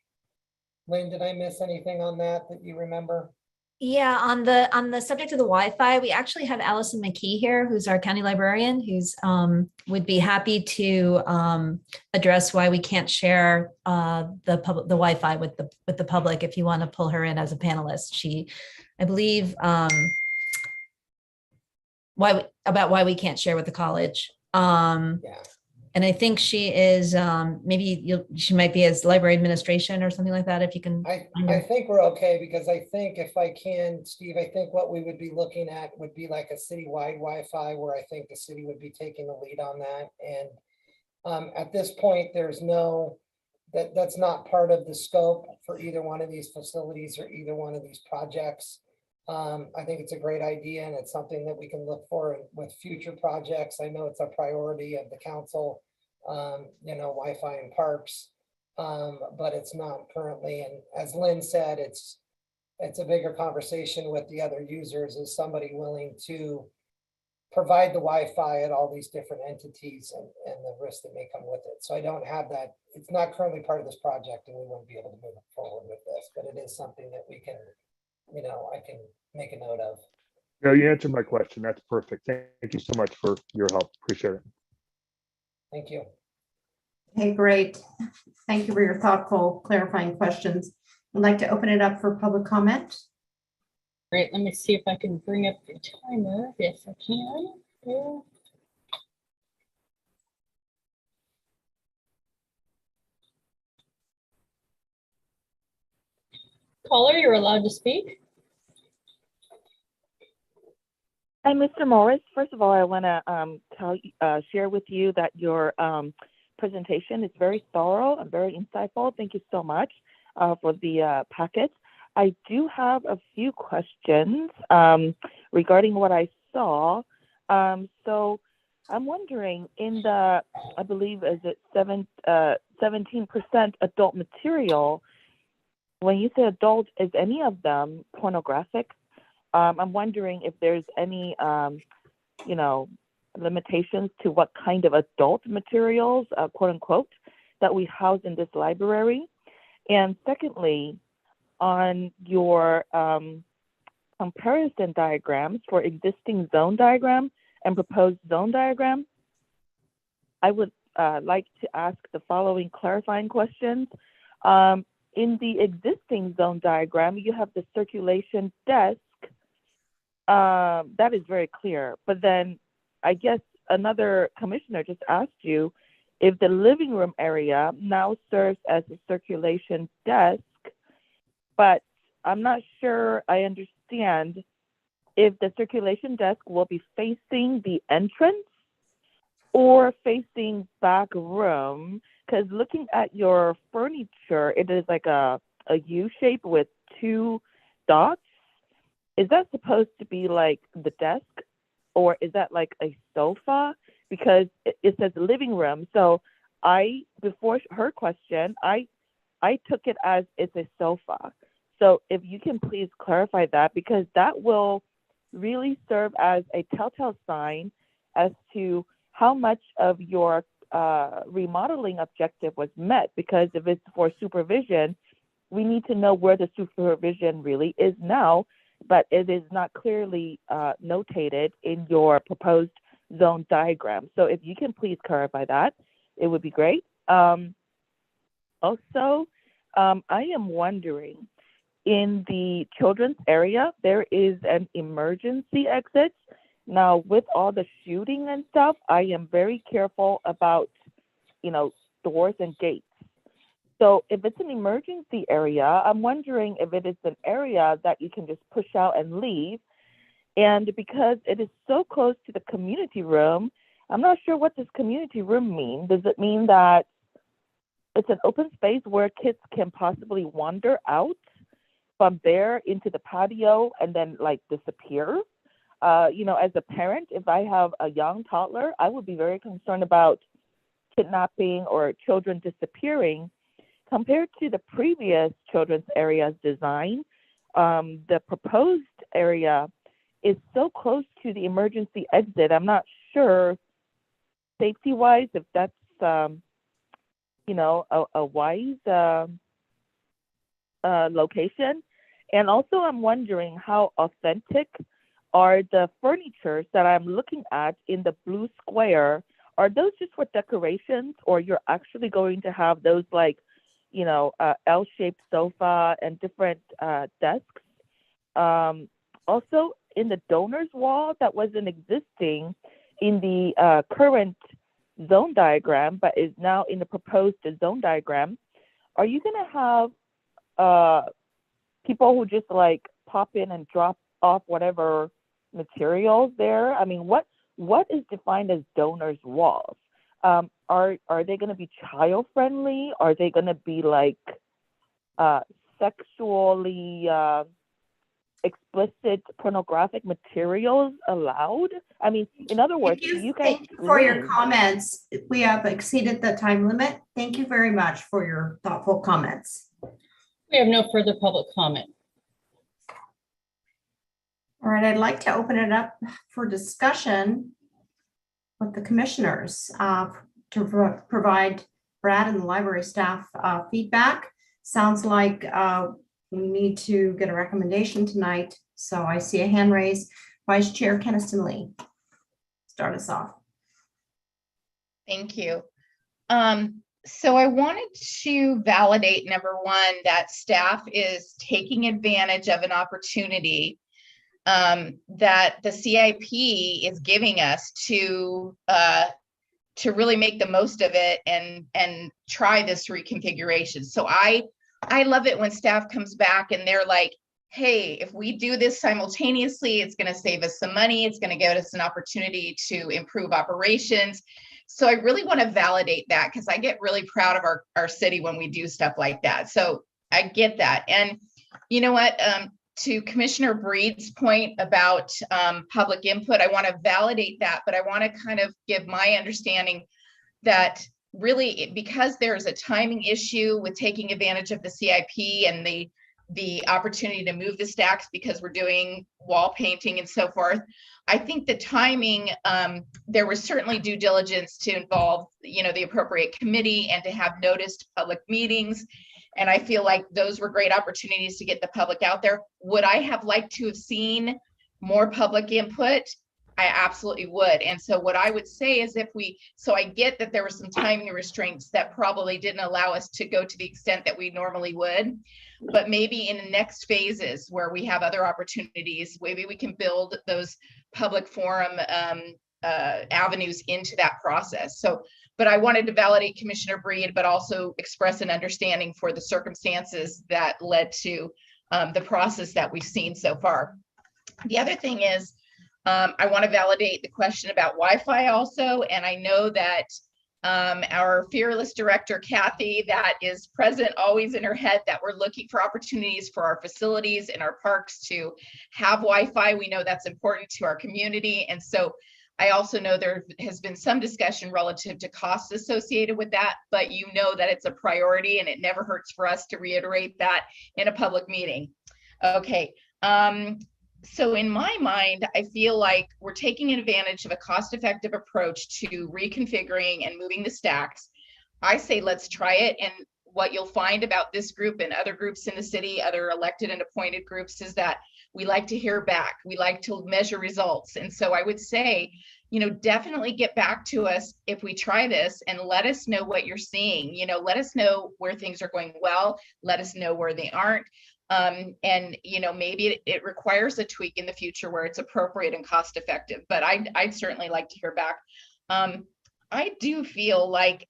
Lynn, did I miss anything on that you remember? Yeah, on the subject of the Wi-Fi, we actually have Allison McKee here, who's our county librarian, who's would be happy to address why we can't share the Wi-Fi with the public. If you want to pull her in as a panelist, she, I believe, why we can't share with the college. Yeah. And I think she is she might be as library administration or something like that. If you can, I think we're okay, because I think if I can, Steve, I think what we would be looking at would be like a citywide Wi-Fi, where I think the city would be taking the lead on that. And at this point, there's that's not part of the scope for either one of these facilities or either one of these projects. I think it's a great idea, and it's something that we can look for with future projects. I know it's a priority of the council, you know, Wi-Fi in parks, but it's not currently. And as Lynn said, it's a bigger conversation with the other users. Is somebody willing to provide the Wi-Fi at all these different entities and the risk that may come with it? So I don't have that. It's not currently part of this project, and we won't be able to move forward with this, but it is something that we can, you know, I can make a note of. No, you answered my question. That's perfect. Thank you so much for your help. Appreciate it. Thank you. Okay, great. Thank you for your thoughtful, clarifying questions. I'd like to open it up for public comment. Great, let me see if I can bring up the timer. Yes, I can. Yeah. Caller, you're allowed to speak. Hi, Mr. Morris. First of all, I want to share with you that your presentation is very thorough and very insightful. Thank you so much for the packet. I do have a few questions regarding what I saw. So I'm wondering in the, I believe, is it 17% adult material? When you say adult, is any of them pornographic? I'm wondering if there's any, you know, limitations to what kind of adult materials, quote unquote, that we house in this library. And secondly, on your comparison diagrams for existing zone diagram and proposed zone diagram, I would like to ask the following clarifying questions. In the existing zone diagram, you have the circulation desk. That is very clear. But then I guess another commissioner just asked you if the living room area now serves as a circulation desk, but I'm not sure I understand if the circulation desk will be facing the entrance or facing back room, because looking at your furniture, it is like a U shape with two dots. Is that supposed to be like the desk, or is that like a sofa? Because it says living room. So before her question, I took it as it's a sofa. So if you can please clarify that, because that will really serve as a telltale sign as to how much of your remodeling objective was met. Because if it's for supervision, we need to know where the supervision really is now, but it is not clearly notated in your proposed zone diagram. So if you can please clarify that, it would be great. Also, I am wondering, in the children's area, there is an emergency exit. Now, with all the shooting and stuff, I am very careful about, you know, doors and gates. So if it's an emergency area, I'm wondering if it is an area that you can just push out and leave. And because it is so close to the community room, I'm not sure what this community room means. Does it mean that it's an open space where kids can possibly wander out from there into the patio and then like disappear? You know, as a parent, if I have a young toddler, I would be very concerned about kidnapping or children disappearing. Compared to the previous children's area's design, the proposed area is so close to the emergency exit. I'm not sure safety-wise if that's, you know, a wise location. And also I'm wondering how authentic are the furnitures that I'm looking at in the blue square. Are those just for decorations, or you're actually going to have those like, you know, L-shaped sofa and different desks? Also, in the donor's wall that wasn't existing in the current zone diagram, but is now in the proposed zone diagram, are you going to have people who just like pop in and drop off whatever materials there? I mean, what is defined as donor's walls? Are they going to be child friendly? Are they going to be like sexually explicit pornographic materials allowed? I mean, in other words, Thank you for your comments. We have exceeded the time limit. Thank you very much for your thoughtful comments. We have no further public comment. All right, I'd like to open it up for discussion with the commissioners to provide Brad and the library staff feedback. Sounds like we need to get a recommendation tonight. So I see a hand raised. Vice Chair Keniston Lee, start us off. Thank you. So I wanted to validate, number one, that staff is taking advantage of an opportunity that the CIP is giving us to really make the most of it and try this reconfiguration. So I love it when staff comes back and they're like, hey, if we do this simultaneously, it's going to save us some money. It's going to give us an opportunity to improve operations. So I really want to validate that, because I get really proud of our city when we do stuff like that. So I get that. And you know what? to Commissioner Breed's point about public input, I want to validate that, but I want to kind of give my understanding that really, because there's a timing issue with taking advantage of the CIP and the opportunity to move the stacks because we're doing wall painting and so forth. I think the timing, there was certainly due diligence to involve, the appropriate committee and to have noticed public meetings. And I feel like those were great opportunities to get the public out there. Would I have liked to have seen more public input? I absolutely would. And so what I would say is so I get that there were some timing restraints that probably didn't allow us to go to the extent that we normally would, but maybe in the next phases where we have other opportunities, maybe we can build those public forum avenues into that process. So, but I wanted to validate Commissioner Breed, but also express an understanding for the circumstances that led to the process that we've seen so far. The other thing is, I want to validate the question about Wi-Fi also, and I know that our fearless director, Kathy, that is present always in her head, that we're looking for opportunities for our facilities and our parks to have Wi-Fi. We know that's important to our community. And so I also know there has been some discussion relative to costs associated with that, but you know that it's a priority and it never hurts for us to reiterate that in a public meeting. Okay. So in my mind, I feel like we're taking advantage of a cost-effective approach to reconfiguring and moving the stacks. I say, let's try it. And what you'll find about this group and other groups in the city, other elected and appointed groups, is that we like to hear back. We like to measure results. And so I would say, definitely get back to us if we try this and let us know what you're seeing. Let us know where things are going well. Let us know where they aren't. And maybe it requires a tweak in the future where it's appropriate and cost effective, but I'd certainly like to hear back. I do feel like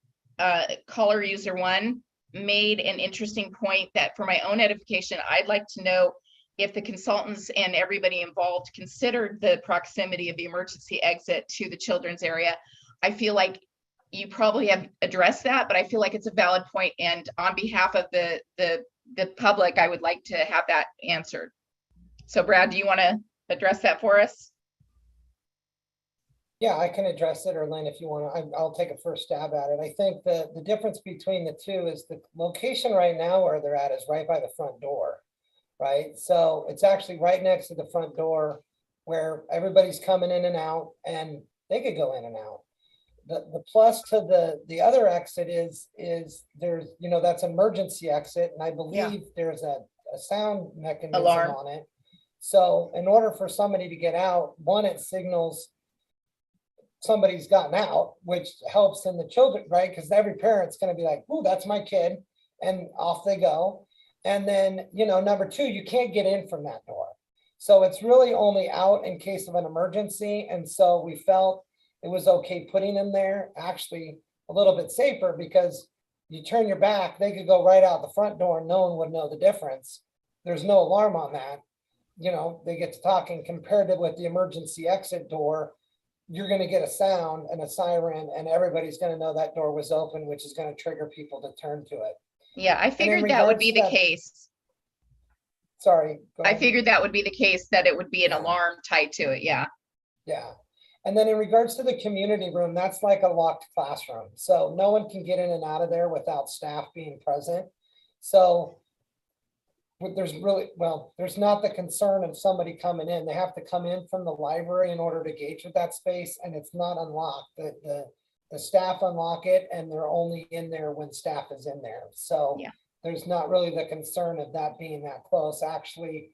caller user 1 made an interesting point that for my own edification, I'd like to know if the consultants and everybody involved considered the proximity of the emergency exit to the children's area. I feel like you probably have addressed that, but I feel like it's a valid point. And on behalf of the public, I would like to have that answered. So Brad, do you want to address that for us? Yeah, I can address it, or Lynn, if you want to, I'll take a first stab at it. I think the difference between the two is the location right now where they're at is right by the front door, right? So it's actually right next to the front door where everybody's coming in and out, and they could go in and out. The plus to the other exit is there's, that's emergency exit. And I believe there's a sound mechanism Alarm on it. So in order for somebody to get out, one, it signals somebody's gotten out, which helps in the children, right? Because every parent's going to be like, "Ooh, that's my kid," and off they go. And then, number 2, you can't get in from that door. So it's really only out in case of an emergency. And so we felt it was okay putting them there, actually a little bit safer, because you turn your back, they could go right out the front door and no one would know the difference. There's no alarm on that. They get to talking compared to with the emergency exit door, you're going to get a sound and a siren and everybody's going to know that door was open, which is going to trigger people to turn to it. Yeah, I figured that would be the case. Sorry. I figured that would be the case, that it would be an alarm tied to it. Yeah. Yeah. And then in regards to the community room, that's like a locked classroom. So no one can get in and out of there without staff being present. So there's not the concern of somebody coming in. They have to come in from the library in order to engage with that space, and it's not unlocked. The staff unlock it, and they're only in there when staff is in there. So there's not really the concern of that being that close. Actually,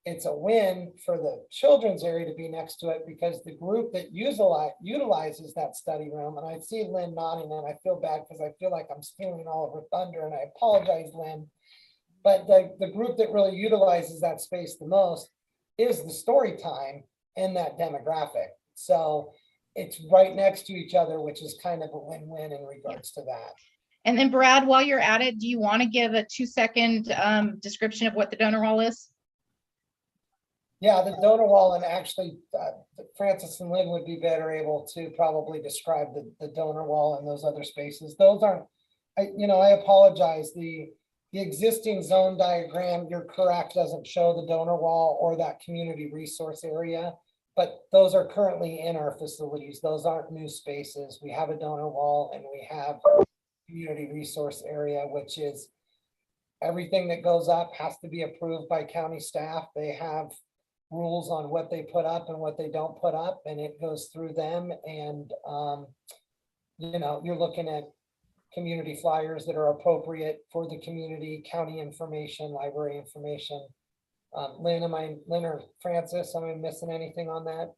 it's a win for the children's area to be next to it, because the group that utilizes that study room, and I see Lynn nodding, and I feel bad because I feel like I'm stealing all of her thunder, and I apologize, Lynn. But the group that really utilizes that space the most is the story time in that demographic. So it's right next to each other, which is kind of a win-win in regards to that. And then Brad, while you're at it, do you want to give a 2-second description of what the donor wall is? Yeah, the donor wall, and actually Francis and Lynn would be better able to probably describe the donor wall and those other spaces. Those aren't, I apologize. The existing zone diagram, you're correct, doesn't show the donor wall or that community resource area, but those are currently in our facilities. Those aren't new spaces. We have a donor wall and we have community resource area, which is everything that goes up has to be approved by county staff. They have rules on what they put up and what they don't put up, and it goes through them. And, you know, you're looking at community flyers that are appropriate for the community, county information, library information. Lynn or Francis, am I missing anything on that?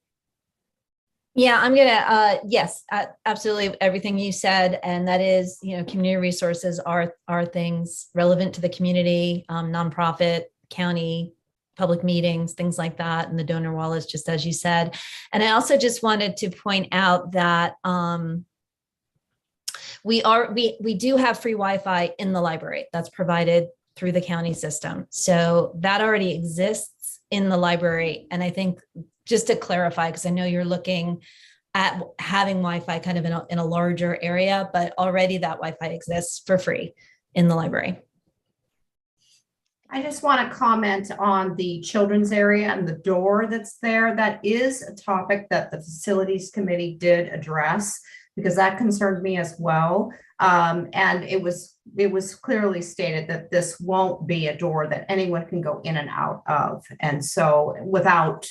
Yeah, I'm gonna, yes, absolutely, everything you said, and that is, you know, community resources are things relevant to the community, nonprofit, county, public meetings, things like that, and the donor wall is just as you said. And I also just wanted to point out that we do have free Wi-Fi in the library that's provided through the county system, so that already exists in the library. And I think, just to clarify, because I know you're looking at having Wi-Fi kind of in a larger area, but already that Wi-Fi exists for free in the library. I just want to comment on the children's area and the door that's there. That is a topic that the facilities committee did address, because that concerned me as well. And it was clearly stated that this won't be a door that anyone can go in and out of, and so without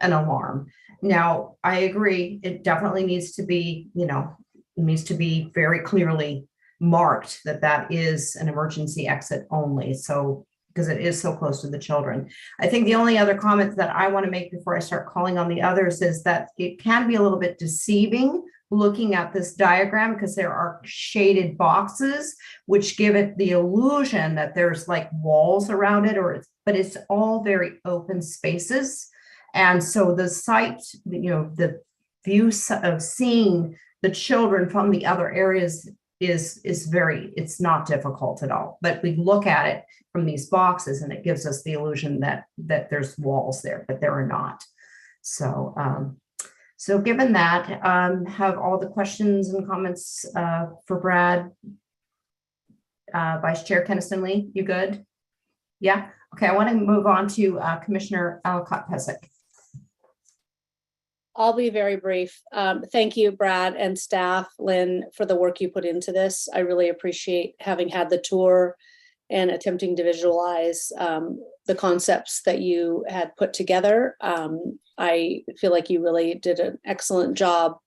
an alarm. Now, I agree, it definitely needs to be, you know, it needs to be very clearly marked that that is an emergency exit only. So, because it is so close to the children. I think the only other comment that I want to make before I start calling on the others is that it can be a little bit deceiving looking at this diagram, because there are shaded boxes which give it the illusion that there's like walls around it, but it's all very open spaces. And so the site, you know, the view of seeing the children from the other areas it's not difficult at all. But we look at it from these boxes and it gives us the illusion that there's walls there, but there are not. So, so given that, have all the questions and comments for Brad? Vice Chair Keniston Lee, you good? Yeah. Okay, I want to move on to Commissioner Alcott-Pesek. I'll be very brief. Thank you, Brad and staff, Lynn, for the work you put into this. I really appreciate having had the tour and attempting to visualize the concepts that you had put together. I feel like you really did an excellent job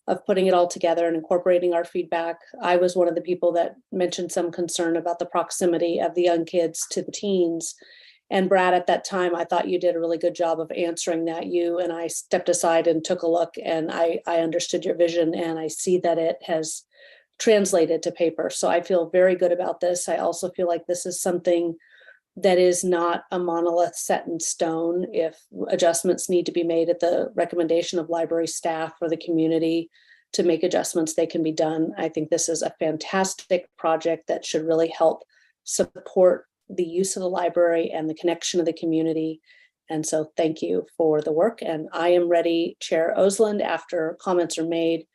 of putting it all together and incorporating our feedback. I was one of the people that mentioned some concern about the proximity of the young kids to the teens. And Brad, at that time, I thought you did a really good job of answering that. You and I stepped aside and took a look, and I understood your vision, and I see that it has translated to paper. So I feel very good about this. I also feel like this is something that is not a monolith set in stone. If adjustments need to be made at the recommendation of library staff or the community to make adjustments, they can be done. I think this is a fantastic project that should really help support the use of the library and the connection of the community. And so thank you for the work. And I am ready, Chair Osland, after comments are made,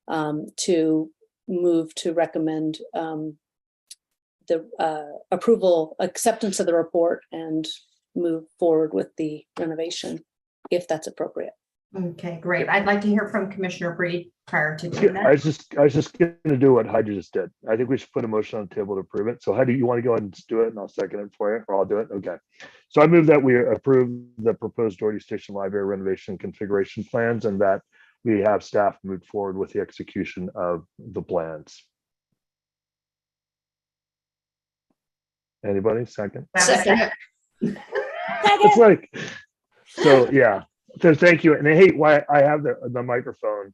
to move to recommend the acceptance of the report and move forward with the renovation, if that's appropriate. Okay, great. I'd like to hear from Commissioner Breed prior to doing that. I was just going to do what Heidi just did. I think we should put a motion on the table to approve it. So Heidi, you want to go ahead and do it, and I'll second it for you, or I'll do it. Okay. So I move that we approve the proposed Doherty Station Library renovation configuration plans, and that we have staff move forward with the execution of the plans. Anybody? Second. Second. It's like, so yeah. So thank you. And hey, why I have the microphone.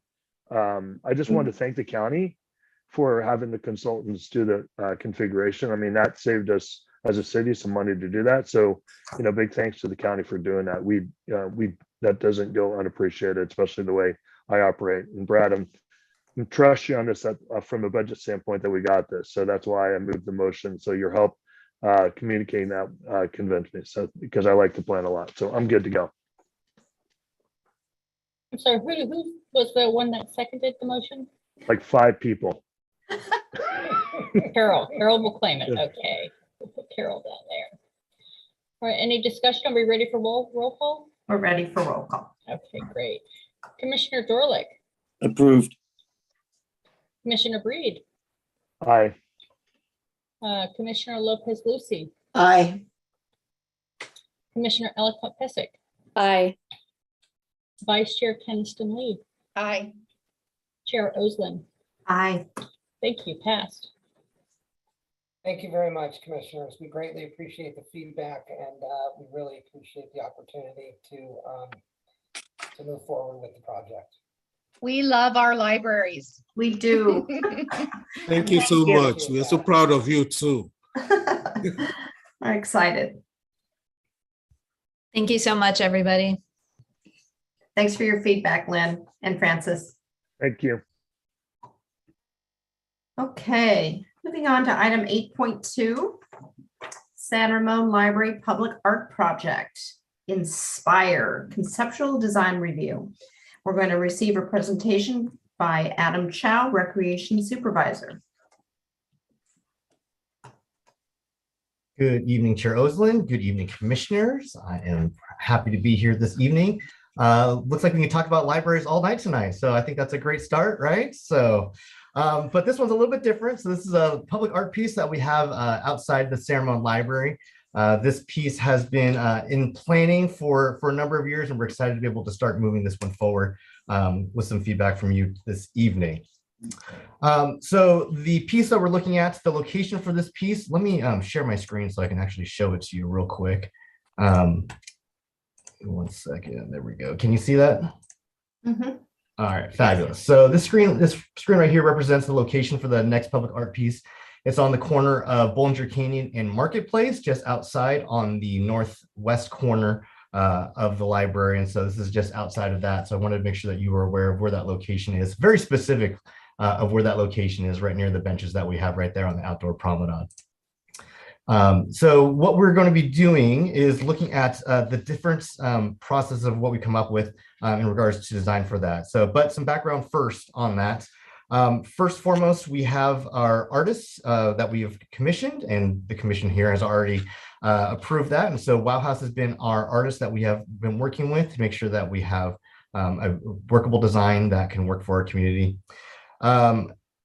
I just wanted to thank the county for having the consultants do the configuration. I mean, that saved us as a city some money to do that. So, you know, big thanks to the county for doing that. We that doesn't go unappreciated, especially the way I operate. And Brad, I'm trust you on this from a budget standpoint that we got this. So that's why I moved the motion. So your help communicating that convinced me. So because I like the plan a lot. So I'm good to go. I'm sorry, who was the one that seconded the motion? Like 5 people. Carol will claim it. Okay. Carol down there. All right, any discussion? Are we ready for roll call? We're ready for roll call. Okay, great. Commissioner Dorlick, Approved. Commissioner Breed, Aye. Commissioner Lopez Lucy, Aye. Commissioner Ellicott Pesic, Aye. Vice Chair Keniston Lee, Aye. Chair Oslin. Aye. Thank you, passed. Thank you very much, commissioners. We greatly appreciate the feedback and we really appreciate the opportunity to move forward with the project. We love our libraries. We do. Thank you so much. We're so proud of you too. I'm excited. Thank you so much, everybody. Thanks for your feedback, Lynn and Francis. Thank you. Okay, moving on to item 8.2, San Ramon Library Public Art Project, Inspire, Conceptual Design Review. We're going to receive a presentation by Adam Chow, Recreation Supervisor. Good evening, Chair Oslin. Good evening, commissioners. I am happy to be here this evening. Looks like we can talk about libraries all night tonight. So I think that's a great start, right? So, but this one's a little bit different. So this is a public art piece that we have outside the San Ramon Library. This piece has been in planning for a number of years, and we're excited to be able to start moving this one forward with some feedback from you this evening. So the piece that we're looking at, the location for this piece, let me share my screen so I can actually show it to you real quick. 1 second, there we go. Can you see that? Mm-hmm. All right, fabulous. So this screen right here represents the location for the next public art piece. It's on the corner of Bollinger Canyon and Marketplace, just outside on the northwest corner of the library. And so this is just outside of that. So I wanted to make sure that you were aware of where that location is. Very specific of where that location is, right near the benches that we have right there on the outdoor promenade. So what we're going to be doing is looking at the different process of what we come up with in regards to design for that. So, but some background first on that. First foremost, we have our artists that we have commissioned, and the commission here has already approved that. And so Wow House has been our artist that we have been working with to make sure that we have a workable design that can work for our community.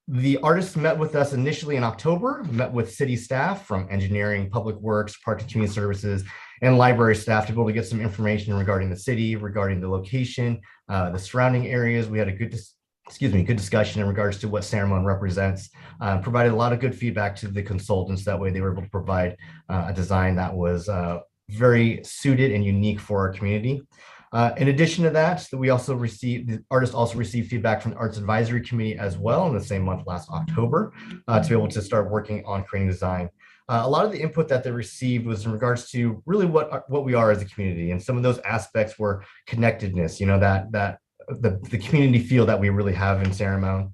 The artists met with us initially in October, met with city staff from engineering, public works, parks and community services, and library staff to be able to get some information regarding the city, regarding the location, the surrounding areas. We had a good discussion in regards to what San Ramon represents, provided a lot of good feedback to the consultants. That way they were able to provide a design that was very suited and unique for our community. In addition to that, the artists also received feedback from the Arts Advisory Committee as well in the same month, last October, to be able to start working on creating design. A lot of the input that they received was in regards to really what we are as a community, and some of those aspects were connectedness, that the community feel that we really have in San Ramon.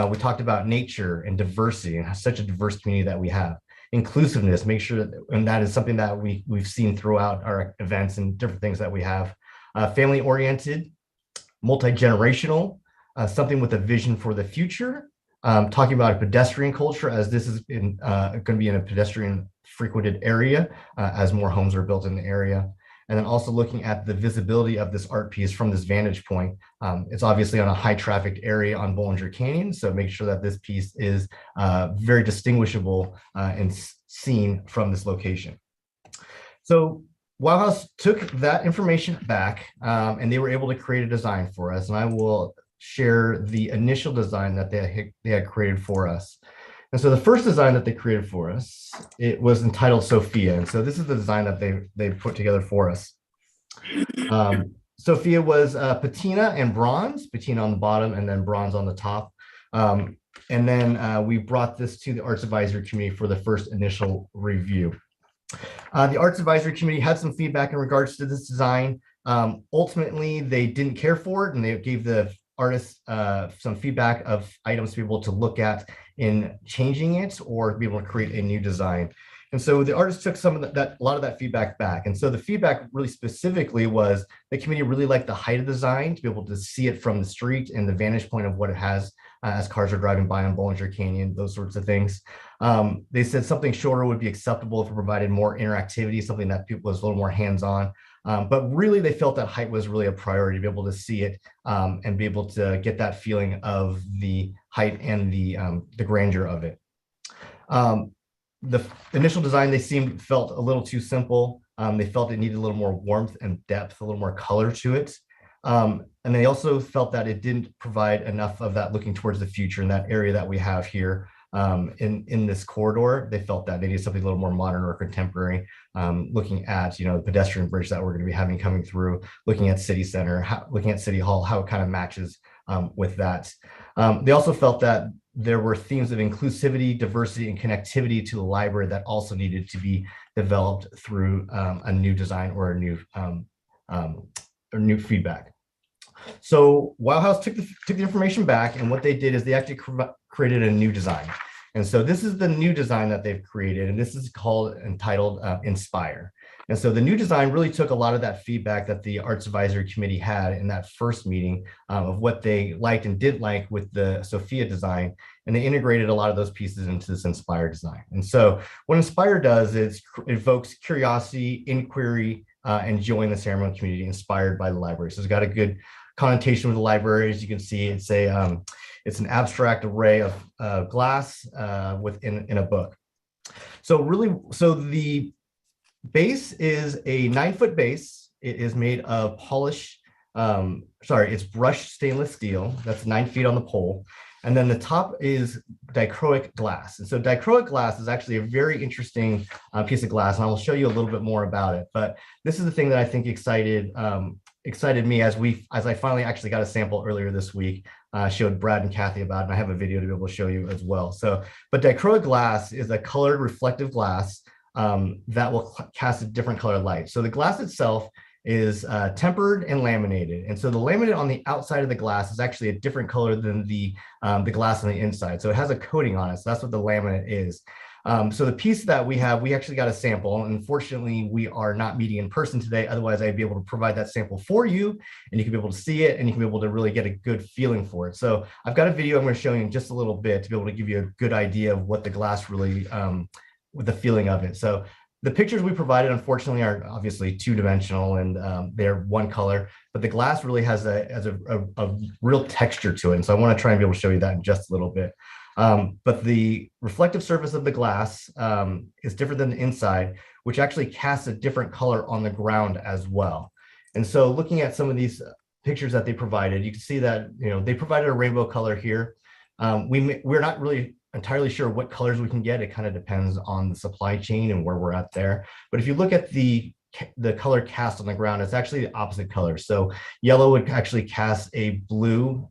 We talked about nature and diversity, and such a diverse community that we have. Inclusiveness, make sure that, and that is something that we've seen throughout our events and different things that we have. Family-oriented, multi-generational, something with a vision for the future. Talking about a pedestrian culture, as this is going to be in a pedestrian frequented area as more homes are built in the area. And then also looking at the visibility of this art piece from this vantage point. It's obviously on a high trafficked area on Bollinger Canyon, so make sure that this piece is very distinguishable and seen from this location. So Wow House took that information back and they were able to create a design for us, and I will share the initial design that they had created for us. And so the first design that they created for us, it was entitled Sophia. And so this is the design that they put together for us. Sophia was patina and bronze, patina on the bottom and then bronze on the top. And then we brought this to the Arts Advisory Committee for the first initial review. The Arts Advisory Committee had some feedback in regards to this design. Ultimately, they didn't care for it, and they gave the artists some feedback of items to be able to look at in changing it or be able to create a new design. And so the artists took some of a lot of that feedback back. And so the feedback really specifically was the committee really liked the height of the design, to be able to see it from the street and the vantage point of what it has as cars are driving by on Bollinger Canyon, those sorts of things. They said something shorter would be acceptable if it provided more interactivity, something that people was a little more hands-on. But really, they felt that height was really a priority to be able to see it and be able to get that feeling of the height and the grandeur of it. The initial design they felt a little too simple. They felt it needed a little more warmth and depth, a little more color to it. And they also felt that it didn't provide enough of that looking towards the future in that area that we have here in this corridor. They felt that they needed something a little more modern or contemporary, looking at, the pedestrian bridge that we're going to be having coming through, looking at City Center, looking at City Hall, how it kind of matches with that. They also felt that there were themes of inclusivity, diversity, and connectivity to the library that also needed to be developed through a new design or a new feedback. So Wow House took the information back, and what they did is they actually created a new design. And so this is the new design that they've created, and this is entitled Inspire. And so the new design really took a lot of that feedback that the Arts Advisory Committee had in that first meeting of what they liked and didn't like with the Sophia design, and they integrated a lot of those pieces into this Inspire design. And so what Inspire does is evokes curiosity, inquiry, and joy in the ceremonial community inspired by the library. So it's got a good connotation with the library. As you can see, it's an abstract array of glass in a book. So the base is a 9-foot base. It is made of it's brushed stainless steel. That's 9 feet on the pole. And then the top is dichroic glass. And so dichroic glass is actually a very interesting piece of glass, and I will show you a little bit more about it. But this is the thing that I think excited me as I finally actually got a sample earlier this week. Showed Brad and Kathy about it, and I have a video to be able to show you as well. But dichroic glass is a colored reflective glass that will cast a different colored light. So the glass itself is tempered and laminated. And so the laminate on the outside of the glass is actually a different color than the glass on the inside. So it has a coating on it. So that's what the laminate is. So the piece that we actually got a sample. Unfortunately, we are not meeting in person today. Otherwise, I'd be able to provide that sample for you, and you can be able to see it, and you can be able to really get a good feeling for it. So I've got a video I'm going to show you in just a little bit to be able to give you a good idea of what the glass really, with the feeling of it. So the pictures we provided, unfortunately, are obviously two-dimensional, and they're one color, but the glass really has a real texture to it. And so I want to try and be able to show you that in just a little bit. But the reflective surface of the glass is different than the inside, which actually casts a different color on the ground as well. And so looking at some of these pictures that they provided, you can see that, they provided a rainbow color here. We're not really entirely sure what colors we can get. It kind of depends on the supply chain and where we're at there. But if you look at the color cast on the ground, it's actually the opposite color. So yellow would actually cast a blue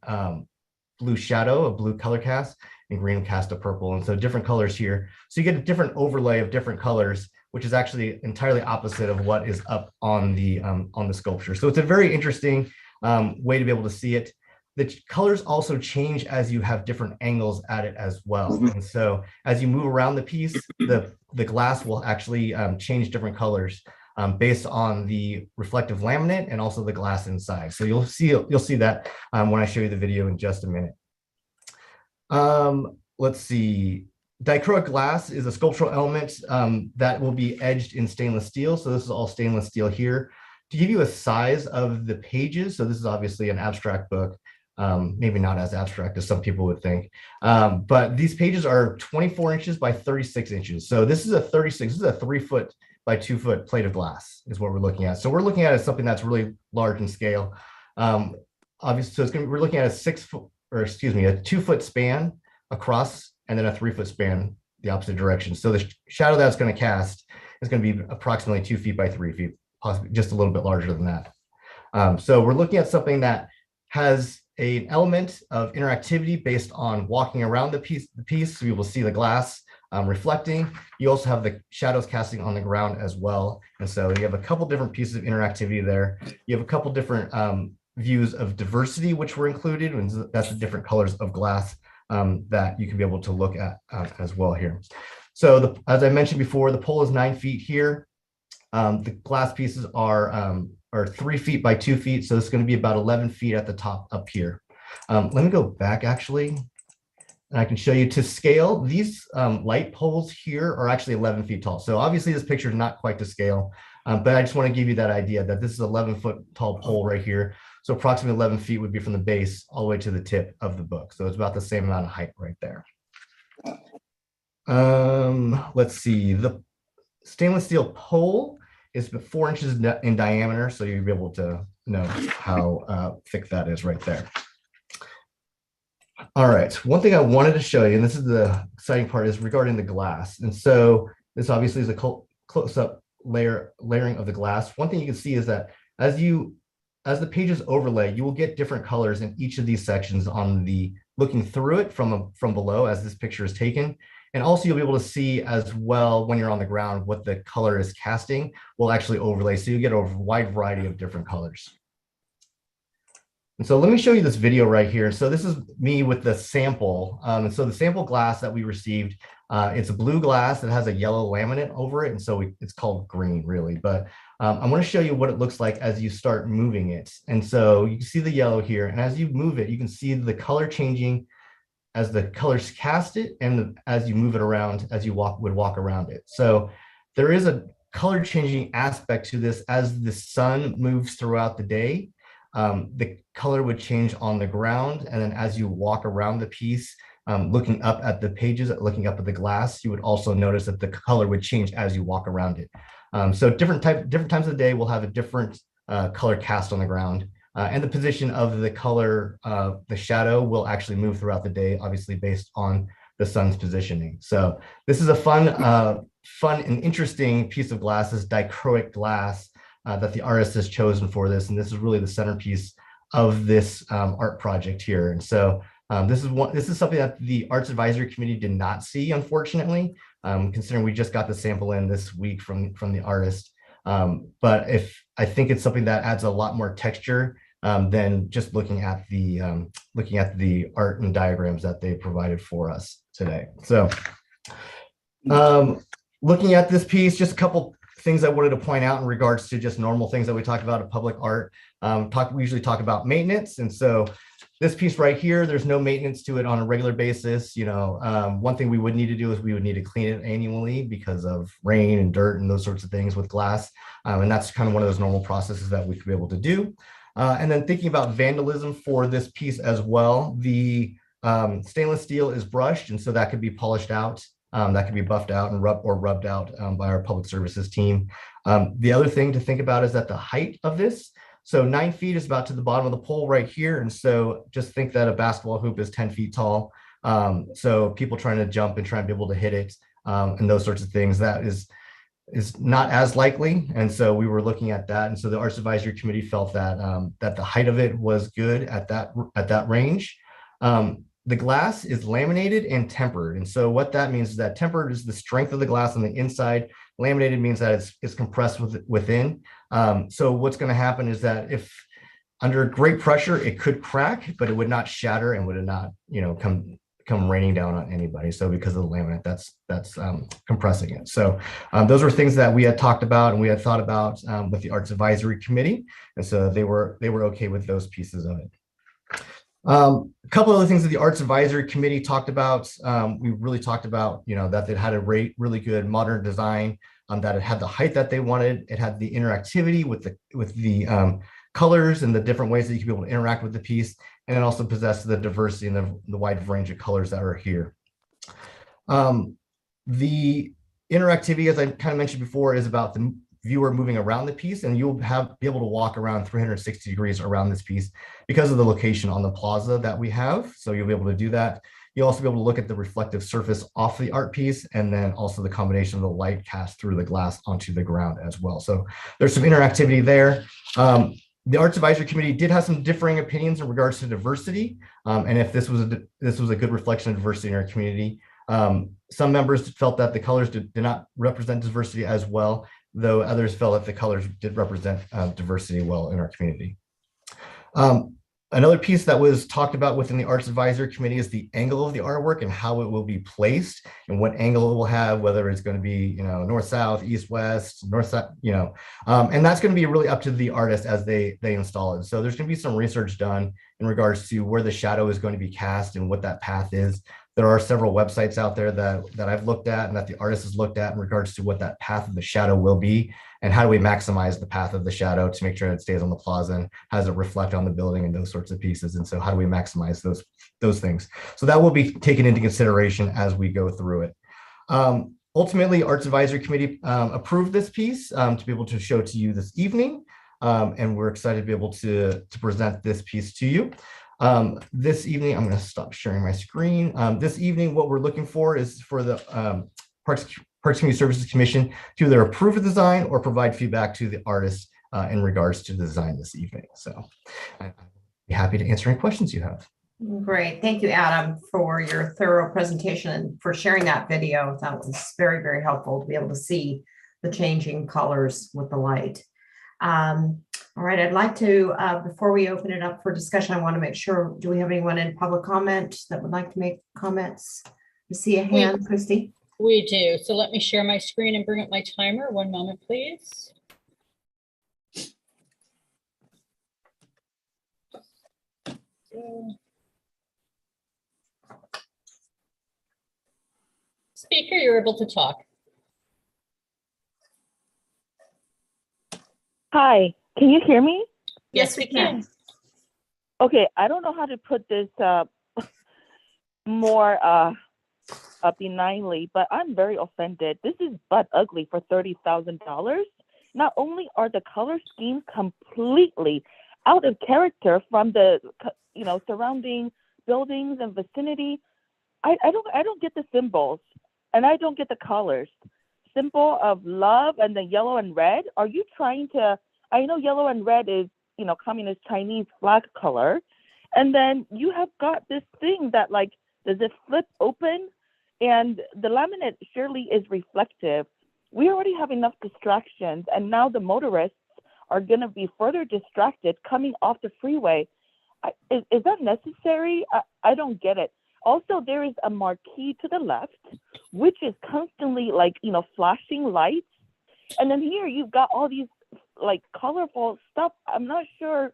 shadow, a blue color cast, and green would cast a purple. And so different colors here. So you get a different overlay of different colors, which is actually entirely opposite of what is up on the sculpture. So it's a very interesting way to be able to see it. The colors also change as you have different angles at it as well. And so as you move around the piece, the glass will actually change different colors based on the reflective laminate and also the glass inside. So you'll see that when I show you the video in just a minute. Let's see. Dichroic glass is a sculptural element that will be edged in stainless steel. So this is all stainless steel here. To give you a size of the pages, so this is obviously an abstract book. Maybe not as abstract as some people would think, but these pages are 24 inches by 36 inches. So this is a 3-foot by 2-foot plate of glass is what we're looking at. So we're looking at something that's really large in scale. Obviously, so we're looking at a 2-foot span across, and then a 3-foot span the opposite direction. So the shadow that's going to cast is going to be approximately 2 feet by 3 feet, possibly just a little bit larger than that. So we're looking at something that has an element of interactivity based on walking around the piece. So you will see the glass reflecting. You also have the shadows casting on the ground as well. And so you have a couple different pieces of interactivity there. You have a couple different views of diversity, which were included, and that's the different colors of glass that you can be able to look at as well here. So as I mentioned before, the pole is 9 feet here. The glass pieces are 3 feet by 2 feet. So it's going to be about 11 feet at the top up here. Let me go back actually. And I can show you to scale. These light poles here are actually 11 feet tall. So obviously this picture is not quite to scale, but I just want to give you that idea that this is 11-foot tall pole right here. So approximately 11 feet would be from the base all the way to the tip of the book. So it's about the same amount of height right there. Let's see, the stainless steel pole is 4 inches in diameter. So you'll be able to know how thick that is right there. All right, one thing I wanted to show you, and this is the exciting part, is regarding the glass. And so this obviously is a close-up layering of the glass. One thing you can see is that as the pages overlay, you will get different colors in each of these sections on the looking through it from below as this picture is taken. And also you'll be able to see as well when you're on the ground what the color is casting will actually overlay. So you get a wide variety of different colors. And so let me show you this video right here. So this is me with the sample. And so the sample glass that we received, it's a blue glass that has a yellow laminate over it. And so it's called green really, but I want to show you what it looks like as you start moving it. And so you can see the yellow here. And as you move it, you can see the color changing as the colors cast it and as you move it around, as you would walk around it. So there is a color changing aspect to this as the sun moves throughout the day. The color would change on the ground. And then as you walk around the piece, looking up at the pages, looking up at the glass, you would also notice that the color would change as you walk around it. So different times of the day will have a different color cast on the ground. And the position of the color, the shadow will actually move throughout the day, obviously based on the sun's positioning. So this is a fun and interesting piece of glass, this dichroic glass that the artist has chosen for this. And this is really the centerpiece of this art project here. And so this is something that the Arts Advisory Committee did not see, unfortunately, considering we just got the sample in this week from the artist. But I think it's something that adds a lot more texture than just looking at the art and diagrams that they provided for us today. So looking at this piece, just a couple things I wanted to point out in regards to just normal things that we talk about in public art. We usually talk about maintenance. And so this piece right here, there's no maintenance to it on a regular basis. One thing we would need to do is we would need to clean it annually because of rain and dirt and those sorts of things with glass. And that's kind of one of those normal processes that we could be able to do. And then thinking about vandalism for this piece as well, the stainless steel is brushed, and so that could be polished out. That could be buffed out and rubbed out by our public services team. The other thing to think about is that the height of this, so 9 feet is about to the bottom of the pole right here. And so just think that a basketball hoop is 10 feet tall. So people trying to jump and trying to be able to hit it and those sorts of things, that is not as likely. And so we were looking at that. And so the Arts Advisory Committee felt that that the height of it was good at that range. The glass is laminated and tempered. And so what that means is that tempered is the strength of the glass on the inside. Laminated means that it's compressed within. So what's going to happen is that if under great pressure, it could crack, but it would not shatter and would not, come raining down on anybody. So because of the laminate, that's compressing it. So those were things that we had talked about and we had thought about with the Arts Advisory Committee. And so they were okay with those pieces of it. A couple of other things that the Arts Advisory Committee talked about. We really talked about, that it had a really good modern design, that it had the height that they wanted. It had the interactivity with the colors and the different ways that you could be able to interact with the piece. And it also possessed the diversity and the wide range of colors that are here. The interactivity, as I kind of mentioned before, is about the viewer moving around the piece, and you'll be able to walk around 360 degrees around this piece because of the location on the plaza that we have. So you'll be able to do that. You'll also be able to look at the reflective surface off the art piece, and then also the combination of the light cast through the glass onto the ground as well. So there's some interactivity there. The Arts Advisory Committee did have some differing opinions in regards to diversity, and if this was a good reflection of diversity in our community. Some members felt that the colors did not represent diversity as well, though others felt that the colors did represent diversity well in our community. Another piece that was talked about within the Arts Advisory Committee is the angle of the artwork and how it will be placed and what angle it will have, whether it's going to be, north, south, east, west, north, south, and that's going to be really up to the artist as they install it. So there's going to be some research done in regards to where the shadow is going to be cast and what that path is There are several websites out there that I've looked at and that the artist has looked at in regards to what that path of the shadow will be and how do we maximize the path of the shadow to make sure it stays on the plaza and has it reflect on the building and those sorts of pieces. And so how do we maximize those things? So that will be taken into consideration as we go through it. Ultimately, Arts Advisory Committee approved this piece to be able to show to you this evening. And we're excited to be able to present this piece to you. This evening, I'm going to stop sharing my screen. This evening, what we're looking for is for the Parks Community Services Commission to either approve the design or provide feedback to the artist in regards to the design this evening. So I'd be happy to answer any questions you have. Great. Thank you, Adam, for your thorough presentation and for sharing that video. That was very, very helpful to be able to see the changing colors with the light. All right, I'd like to, before we open it up for discussion, I want to make sure, do we have anyone in public comment that would like to make comments? I see a hand, Christy. We do. So let me share my screen and bring up my timer. One moment, please. Speaker, you're able to talk. Hi, can you hear me? Yes, we can. Okay, I don't know how to put this more benignly, but I'm very offended. This is butt ugly for $30,000. Not only are the color schemes completely out of character from the surrounding buildings and vicinity, I don't get the symbols and I don't get the colors. Symbol of love and the yellow and red. Are you trying to? I know yellow and red is communist Chinese flag color, and then you have got this thing that does it flip open? And the laminate surely is reflective. We already have enough distractions, and now the motorists are going to be further distracted coming off the freeway. Is that necessary? I don't get it. Also, there is a marquee to the left, which is constantly flashing lights. And then here you've got all these colorful stuff. I'm not sure.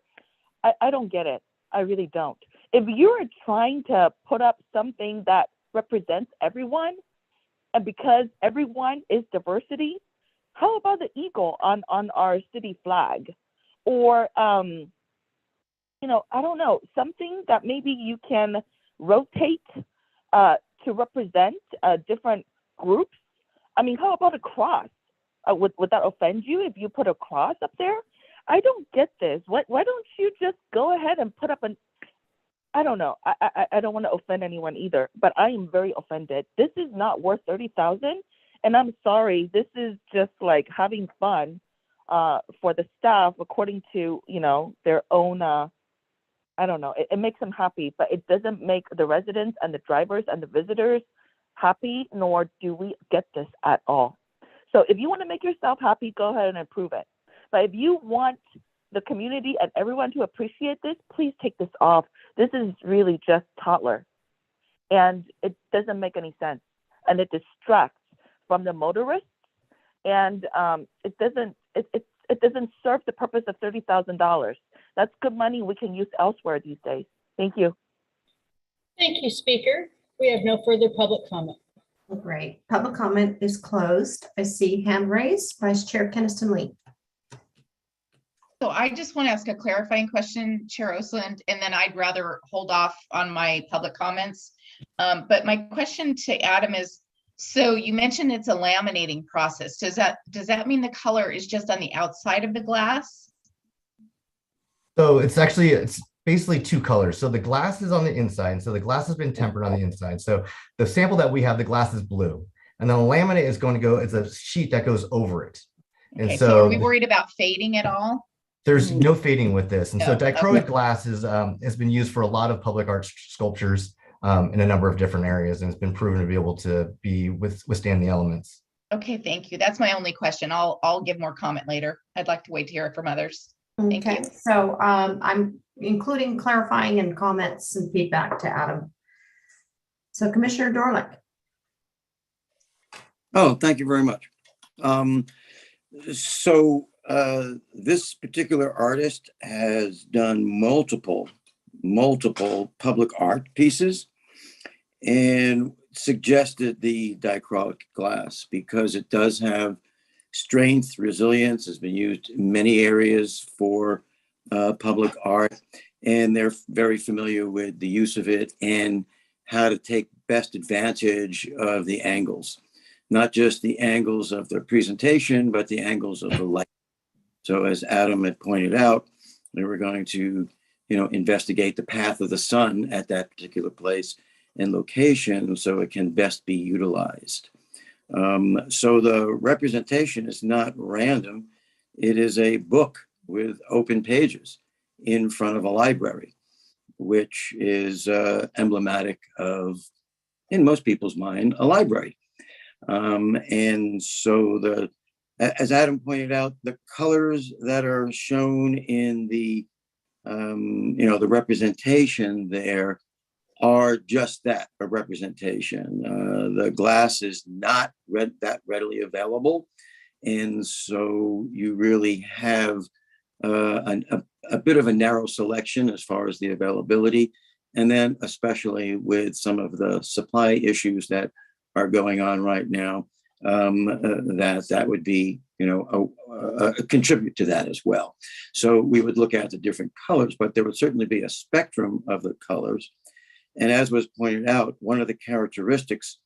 I don't get it. I really don't. If you're trying to put up something that represents everyone, and because everyone is diversity, how about the eagle on our city flag? Or, I don't know, something that maybe you can rotate to represent different groups. I mean, how about a cross? Would that offend you if you put a cross up there? I don't get this. Why don't you just go ahead and put up I don't know. I don't want to offend anyone either, but I am very offended. This is not worth $30,000, and I'm sorry. This is just having fun for the staff according to their own. I don't know. It makes them happy, but it doesn't make the residents and the drivers and the visitors happy, nor do we get this at all. So if you want to make yourself happy, go ahead and approve it. But if you want the community and everyone to appreciate this, please take this off. This is really just toddler, and it doesn't make any sense, and it distracts from the motorists, and it doesn't serve the purpose of $30,000. That's good money we can use elsewhere these days. Thank you. Thank you, Speaker. We have no further public comment. Great. Public comment is closed. I see hand raised. Vice Chair Keniston Lee. So I just want to ask a clarifying question, Chair Osland, and then I'd rather hold off on my public comments. But my question to Adam is, so you mentioned it's a laminating process. Does that mean the color is just on the outside of the glass? So it's basically two colors. So the glass is on the inside. So the glass has been tempered on the inside. So the sample that we have, the glass is blue. And then the laminate is going to go, it's a sheet that goes over it. And Okay, so are we worried about fading at all? There's no fading with this. And so No, dichroic okay. glass has been used for a lot of public art sculptures in a number of different areas. And it's been proven to be able to withstand the elements. Okay, thank you. That's my only question. I'll give more comment later. I'd like to wait to hear it from others. Thank Okay, you. so I'm including clarifying and comments and feedback to Adam. So Commissioner Dorlick. Oh, thank you very much. This particular artist has done multiple public art pieces. and suggested the dichroic glass because it does have strength, resilience, has been used in many areas for public art, and they're very familiar with the use of it and how to take best advantage of the angles, not just the angles of the presentation, but the angles of the light. So as Adam had pointed out, we were going to, investigate the path of the sun at that particular place and location so it can best be utilized. So the representation is not random. It is a book with open pages in front of a library, which is emblematic of, in most people's mind, a library. And so as Adam pointed out, the colors that are shown in the representation there are just that, a representation. The glass is not that readily available. And so you really have a bit of a narrow selection as far as the availability. And then especially with some of the supply issues that are going on right now, that would be, contribute to that as well. So we would look at the different colors, but there would certainly be a spectrum of the colors. And as was pointed out, one of the characteristics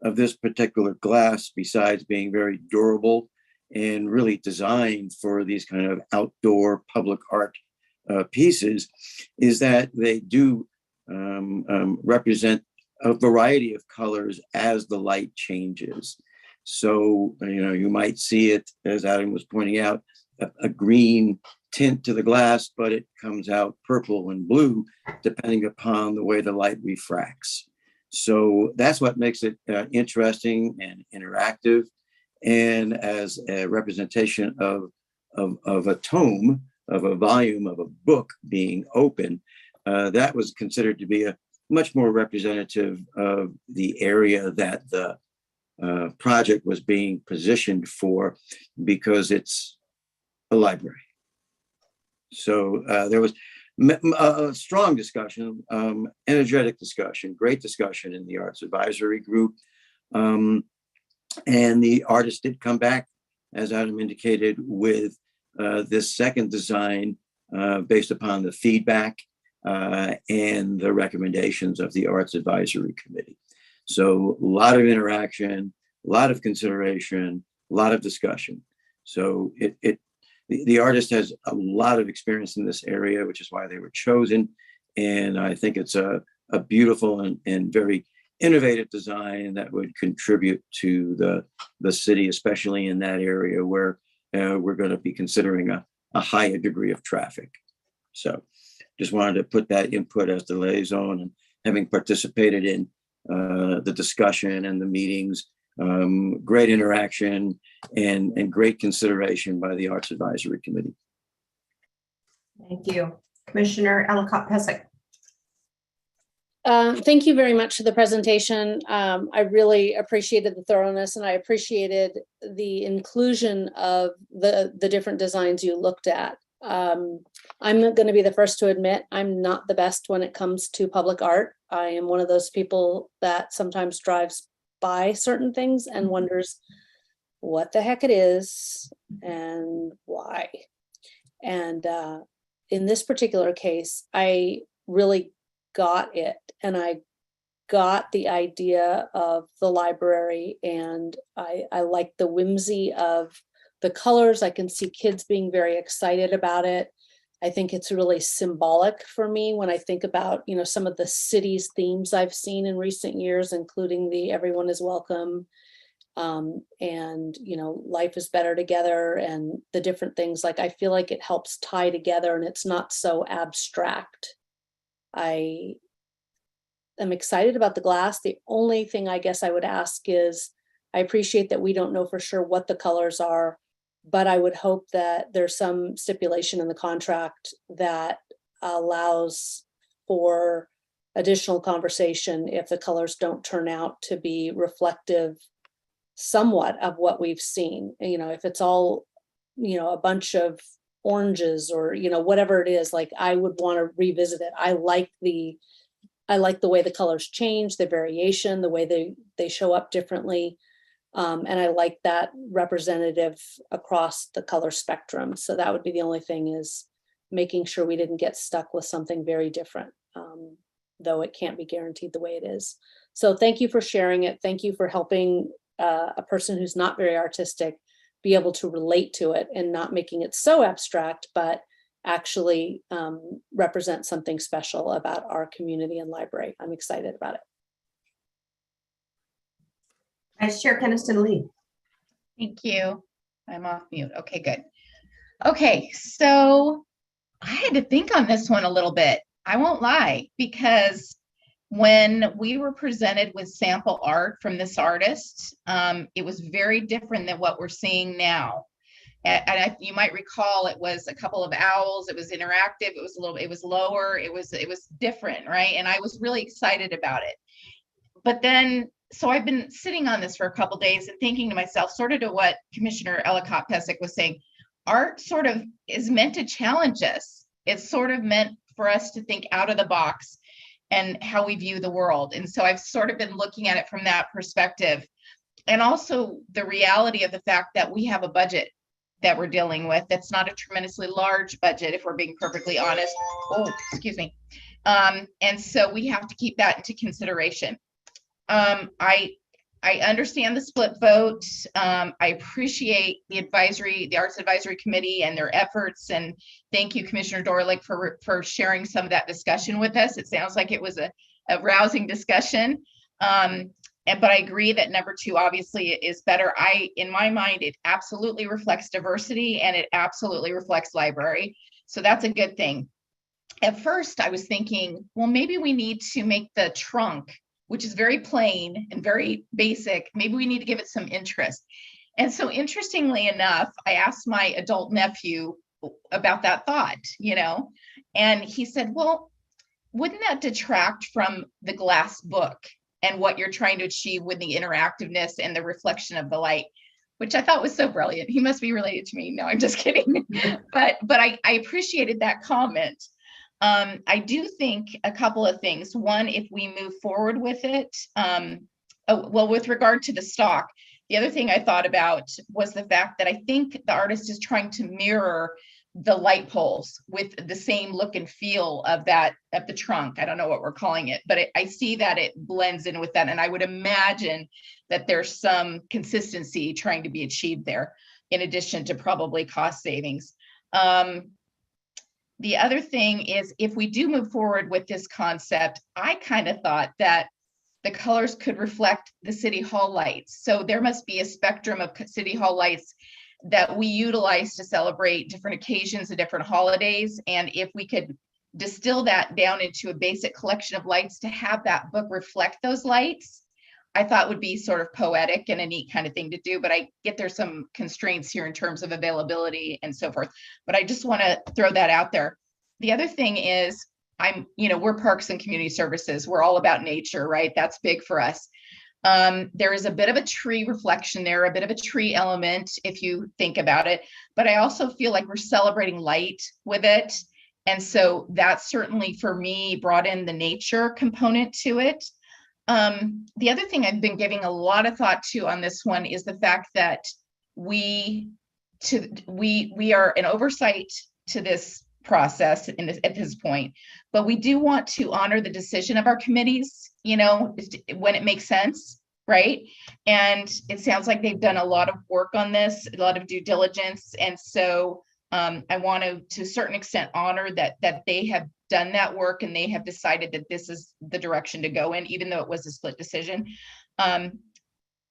of this particular glass, besides being very durable and really designed for these kind of outdoor public art pieces, is that they do represent a variety of colors as the light changes. So, you might see it, as Adam was pointing out, a green tint to the glass, but it comes out purple and blue, depending upon the way the light refracts. So that's what makes it interesting and interactive. And as a representation of a tome, of a volume of a book being open, that was considered to be a much more representative of the area that the project was being positioned for, because it's a library. So there was a strong discussion, energetic discussion, great discussion in the Arts Advisory Group. And the artist did come back, as Adam indicated, with this second design based upon the feedback and the recommendations of the Arts Advisory Committee. So a lot of interaction, a lot of consideration, a lot of discussion. So the artist has a lot of experience in this area, which is why they were chosen. And I think it's a beautiful and very innovative design that would contribute to the city, especially in that area where we're going to be considering a higher degree of traffic. So just wanted to put that input as the liaison, and having participated in the discussion and the meetings, great interaction and great consideration by the Arts Advisory Committee. Thank you. Commissioner Ellicott-Pesek. Thank you very much for the presentation. I really appreciated the thoroughness, and I appreciated the inclusion of the different designs you looked at. I'm going to be the first to admit I'm not the best when it comes to public art. I am one of those people that sometimes drives by certain things and wonders what the heck it is and why. And in this particular case, I really got it, and I got the idea of the library, and I like the whimsy of the colors. I can see kids being very excited about it. I think it's really symbolic for me when I think about, some of the city's themes I've seen in recent years, including the everyone is welcome, and life is better together, and the different things. Like, I feel like it helps tie together, and it's not so abstract. I am excited about the glass. The only thing I guess I would ask is, I appreciate that we don't know for sure what the colors are, but I would hope that there's some stipulation in the contract that allows for additional conversation if the colors don't turn out to be reflective somewhat of what we've seen. If it's all, a bunch of oranges or, whatever it is, like, I would want to revisit it. I like the I like the way the colors change, the variation, the way they show up differently. And I like that representative across the color spectrum. So that would be the only thing, is making sure we didn't get stuck with something very different, though it can't be guaranteed the way it is. So thank you for sharing it. Thank you for helping a person who's not very artistic be able to relate to it and not making it so abstract, but actually represent something special about our community and library. I'm excited about it. Vice Chair Keniston Lee. Thank you. I'm off mute. Okay, good. Okay, so I had to think on this one a little bit. I won't lie, because when we were presented with sample art from this artist, it was very different than what we're seeing now. And you might recall it was a couple of owls. It was interactive. It was it was lower. It was different, right? And I was really excited about it. But then, so I've been sitting on this for a couple of days and thinking to myself, sort of to what Commissioner Ellicott-Pesic was saying, art sort of is meant to challenge us. It's sort of meant for us to think out of the box and how we view the world. And so I've sort of been looking at it from that perspective. And also the reality of the fact that we have a budget that we're dealing with. That's not a tremendously large budget, if we're being perfectly honest. Oh, excuse me. And so we have to keep that into consideration. I understand the split vote. I appreciate the Arts Advisory Committee and their efforts. And thank you, Commissioner Dorlick, for sharing some of that discussion with us. It sounds like it was a rousing discussion. But I agree that number 2 obviously is better. In my mind, it absolutely reflects diversity and it absolutely reflects library. So that's a good thing. At first, I was thinking, well, maybe we need to make the trunk, which is very plain and very basic, maybe we need to give it some interest. And so interestingly enough, I asked my adult nephew about that thought, and he said, well, wouldn't that detract from the glass book and what you're trying to achieve with the interactiveness and the reflection of the light, which I thought was so brilliant. He must be related to me. No, I'm just kidding. But I appreciated that comment. I do think a couple of things. One, if we move forward with it, with regard to the stock, the other thing I thought about was the fact that I think the artist is trying to mirror the light poles with the same look and feel of the trunk. I don't know what we're calling it, but I see that it blends in with that. And I would imagine that there's some consistency trying to be achieved there, in addition to probably cost savings. The other thing is, if we do move forward with this concept, I kind of thought that the colors could reflect the City Hall lights. So there must be a spectrum of City Hall lights that we utilize to celebrate different occasions and different holidays. And if we could distill that down into a basic collection of lights to have that book reflect those lights, I thought would be sort of poetic and a neat kind of thing to do, but I get there's some constraints here in terms of availability and so forth. But I just want to throw that out there. The other thing is, we're Parks and Community Services. We're all about nature, right? That's big for us. There is a bit of a tree reflection there, a bit of a tree element, if you think about it. But I also feel like we're celebrating light with it. And so that certainly for me brought in the nature component to it. The other thing I've been giving a lot of thought to on this one is the fact that we are an oversight to this process at this point, but we do want to honor the decision of our committees, when it makes sense, right? And it sounds like they've done a lot of work on this, a lot of due diligence. And so I want to a certain extent honor that they have done that work and they have decided that this is the direction to go in, even though it was a split decision.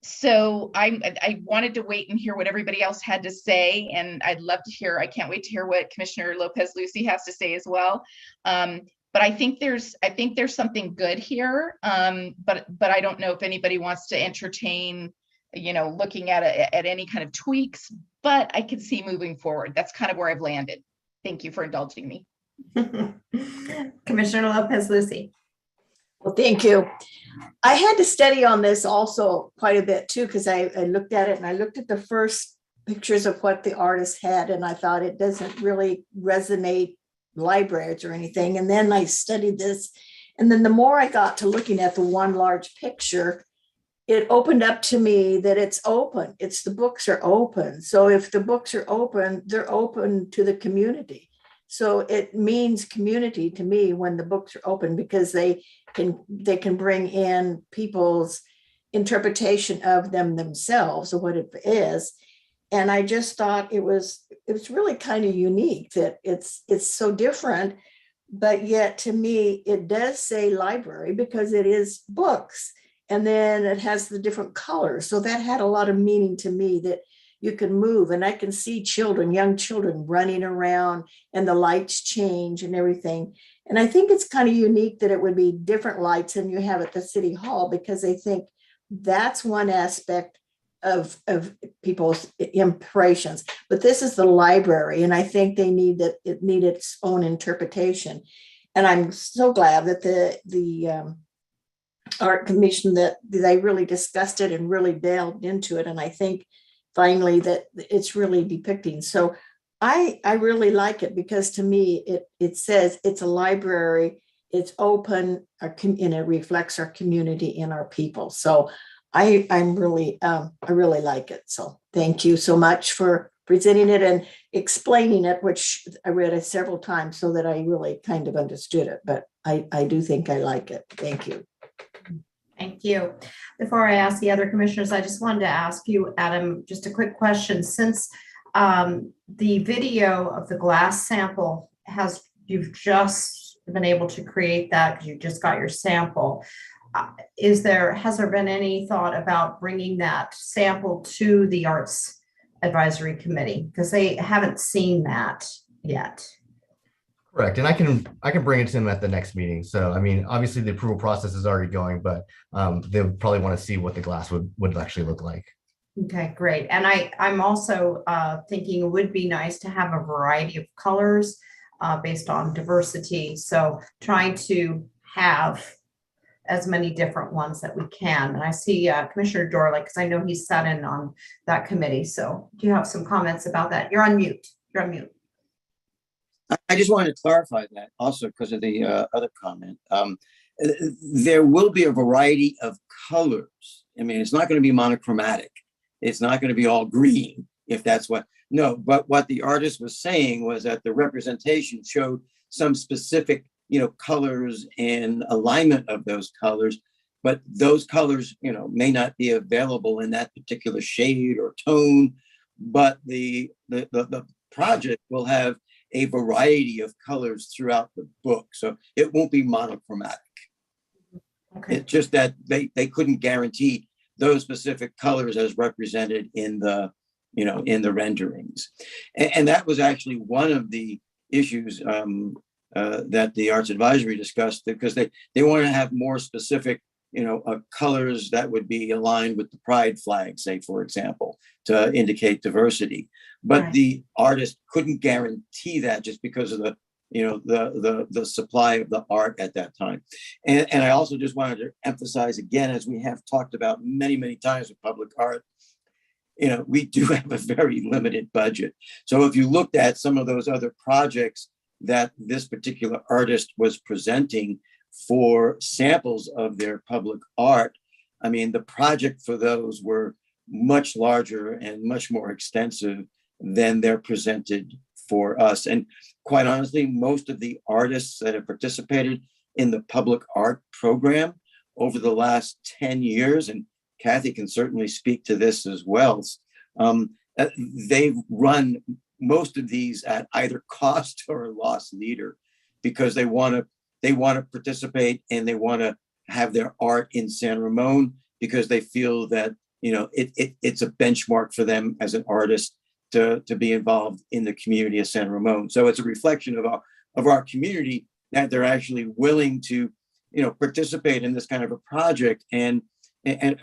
So I wanted to wait and hear what everybody else had to say, and I can't wait to hear what Commissioner Lopez-Lucy has to say as well. But I think there's something good here, but I don't know if anybody wants to entertain, looking at any kind of tweaks, but I can see moving forward. That's kind of where I've landed. Thank you for indulging me. Commissioner Lopez-Lucy. Well, thank you. I had to study on this also quite a bit too, because I looked at it and I looked at the first pictures of what the artist had, and I thought it doesn't really resonate libraries or anything. And then I studied this And then the more I got to looking at the one large picture, it opened up to me that it's open. It's the books are open. So if the books are open, they're open to the community. So it means community to me when the books are open, because they can bring in people's interpretation of them themselves or what it is. And I just thought it was really kind of unique that it's so different, but yet to me it does say library because it is books, and then it has the different colors. So that had a lot of meaning to me, that you can move, and I can see children, young children running around, and the lights change and everything. And I think it's kind of unique that it would be different lights than you have at the city hall, because I think that's one aspect of people's impressions. But this is the library, and I think it need its own interpretation. And I'm so glad that the art commission, that they really discussed it and really delved into it. And I think finally that it's really depicting. So I really like it, because to me it says it's a library, it's open, and it reflects our community and our people. So I really like it. So thank you so much for presenting it and explaining it, which I read it several times so that I really kind of understood it. But I do think I like it. Thank you. Thank you. Before I ask the other commissioners, I just wanted to ask you, Adam, just a quick question. Since the video of the glass sample you've just been able to create that because you just got your sample, has there been any thought about bringing that sample to the Arts Advisory Committee? Because they haven't seen that yet. Correct. And I can bring it to them at the next meeting. So, I mean, obviously the approval process is already going, but they would probably want to see what the glass would actually look like. Okay, great. And I'm also thinking it would be nice to have a variety of colors based on diversity. So trying to have as many different ones that we can. And I see Commissioner Doherty, because I know he's sat in on that committee. So do you have some comments about that? You're on mute. You're on mute. I just wanted to clarify that also because of the other comment. There will be a variety of colors. I mean, it's not going to be monochromatic. It's not going to be all green, if that's what, no, but what the artist was saying was that the representation showed some specific, colors and alignment of those colors, but those colors, may not be available in that particular shade or tone, but the project will have a variety of colors throughout the book. So it won't be monochromatic. Okay. It's just that they couldn't guarantee those specific colors as represented in the, in the renderings. And that was actually one of the issues that the Arts Advisory discussed, because they want to have more specific, colors that would be aligned with the pride flag, say, for example, to indicate diversity. But right. The artist couldn't guarantee that just because of the supply of the art at that time. And I also just wanted to emphasize again, as we have talked about many, many times with public art, we do have a very limited budget. So if you looked at some of those other projects that this particular artist was presenting for samples of their public art, I mean, the project for those were much larger and much more extensive than they're presented for us. And quite honestly, most of the artists that have participated in the public art program over the last 10 years, and Kathy can certainly speak to this as well, they've run most of these at either cost or loss leader, because they want to participate and they want to have their art in San Ramon, because they feel that it's a benchmark for them as an artist to be involved in the community of San Ramon. So it's a reflection of our community that they're actually willing to participate in this kind of a project and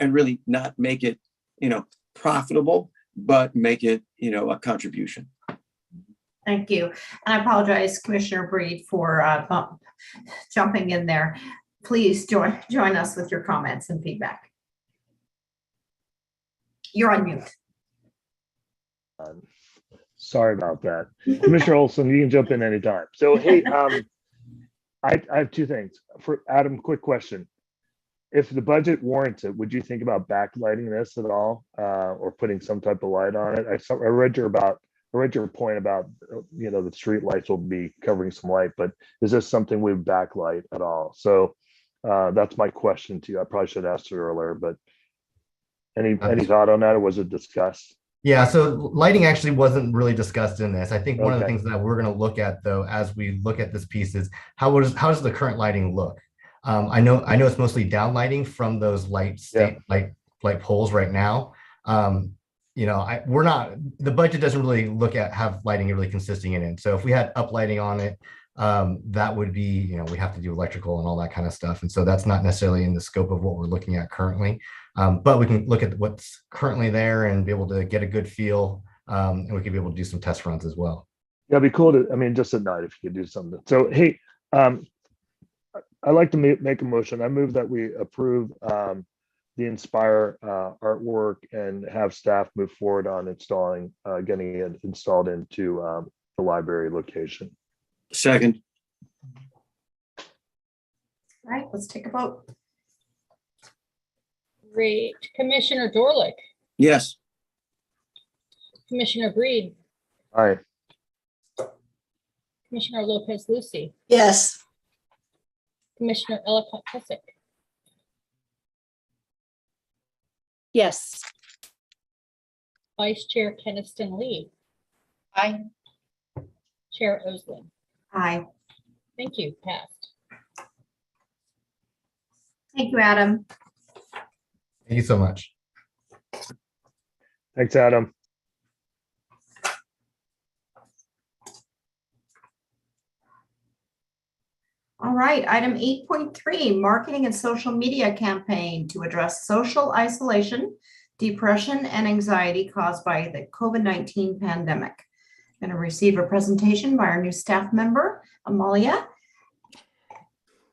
really not make it profitable, but make it a contribution. Thank you. And I apologize, Commissioner Breed, for jumping in there. Please join us with your comments and feedback. You're on mute. Sorry about that. Commissioner Olson, you can jump in anytime. So, hey, I have two things. For Adam, quick question. If the budget warrants it, would you think about backlighting this at all, or putting some type of light on it? I read your point about, the street lights will be covering some light, but is this something we backlight at all? So that's my question to you. I probably should have asked it earlier, but any thought on that, or was it discussed? Yeah, so lighting actually wasn't really discussed in this. I think one of the Okay. things that we're going to look at, though, as we look at this piece is how does the current lighting look? I know it's mostly down lighting from those light poles right now. We're not, the budget doesn't really look at have lighting really consisting in it. So if we had up lighting on it, that would be, we have to do electrical and all that kind of stuff. And so that's not necessarily in the scope of what we're looking at currently. But we can look at what's currently there and be able to get a good feel. And we could be able to do some test runs as well. Yeah, it'd be cool to, just at night if you could do something. So, hey, I'd like to make a motion. I move that we approve the Inspire artwork and have staff move forward on getting it installed into the library location. Second. All right, let's take a vote. Great. Commissioner Dorlick, Yes. Commissioner Breed, Aye. Commissioner Lopez Lucy, Yes. Commissioner Ellicott Pissick, Yes. Vice Chair Keniston Lee, Aye. Chair Oslin. Aye. Thank you. Passed. Thank you, Adam. Thank you so much. Thanks, Adam. All right, item 8.3, marketing and social media campaign to address social isolation, depression, and anxiety caused by the COVID-19 pandemic. Going to receive a presentation by our new staff member, Amalia.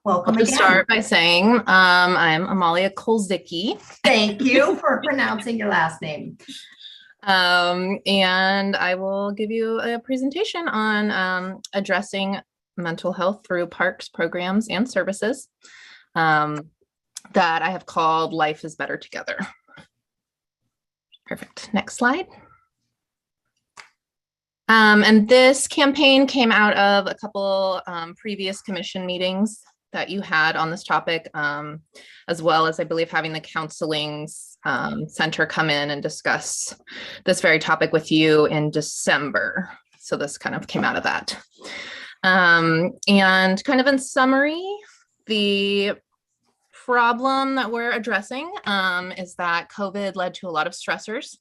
Welcome I'll just again. start by saying I'm Amalia Kolzicki. Thank you for pronouncing your last name. And I will give you a presentation on addressing mental health through parks, programs, and services that I have called Life is Better Together. Perfect. Next slide. And this campaign came out of a couple previous commission meetings that you had on this topic, as well as I believe having the counseling center come in and discuss this very topic with you in December. So this kind of came out of that. And kind of in summary, the problem that we're addressing is that COVID led to a lot of stressors,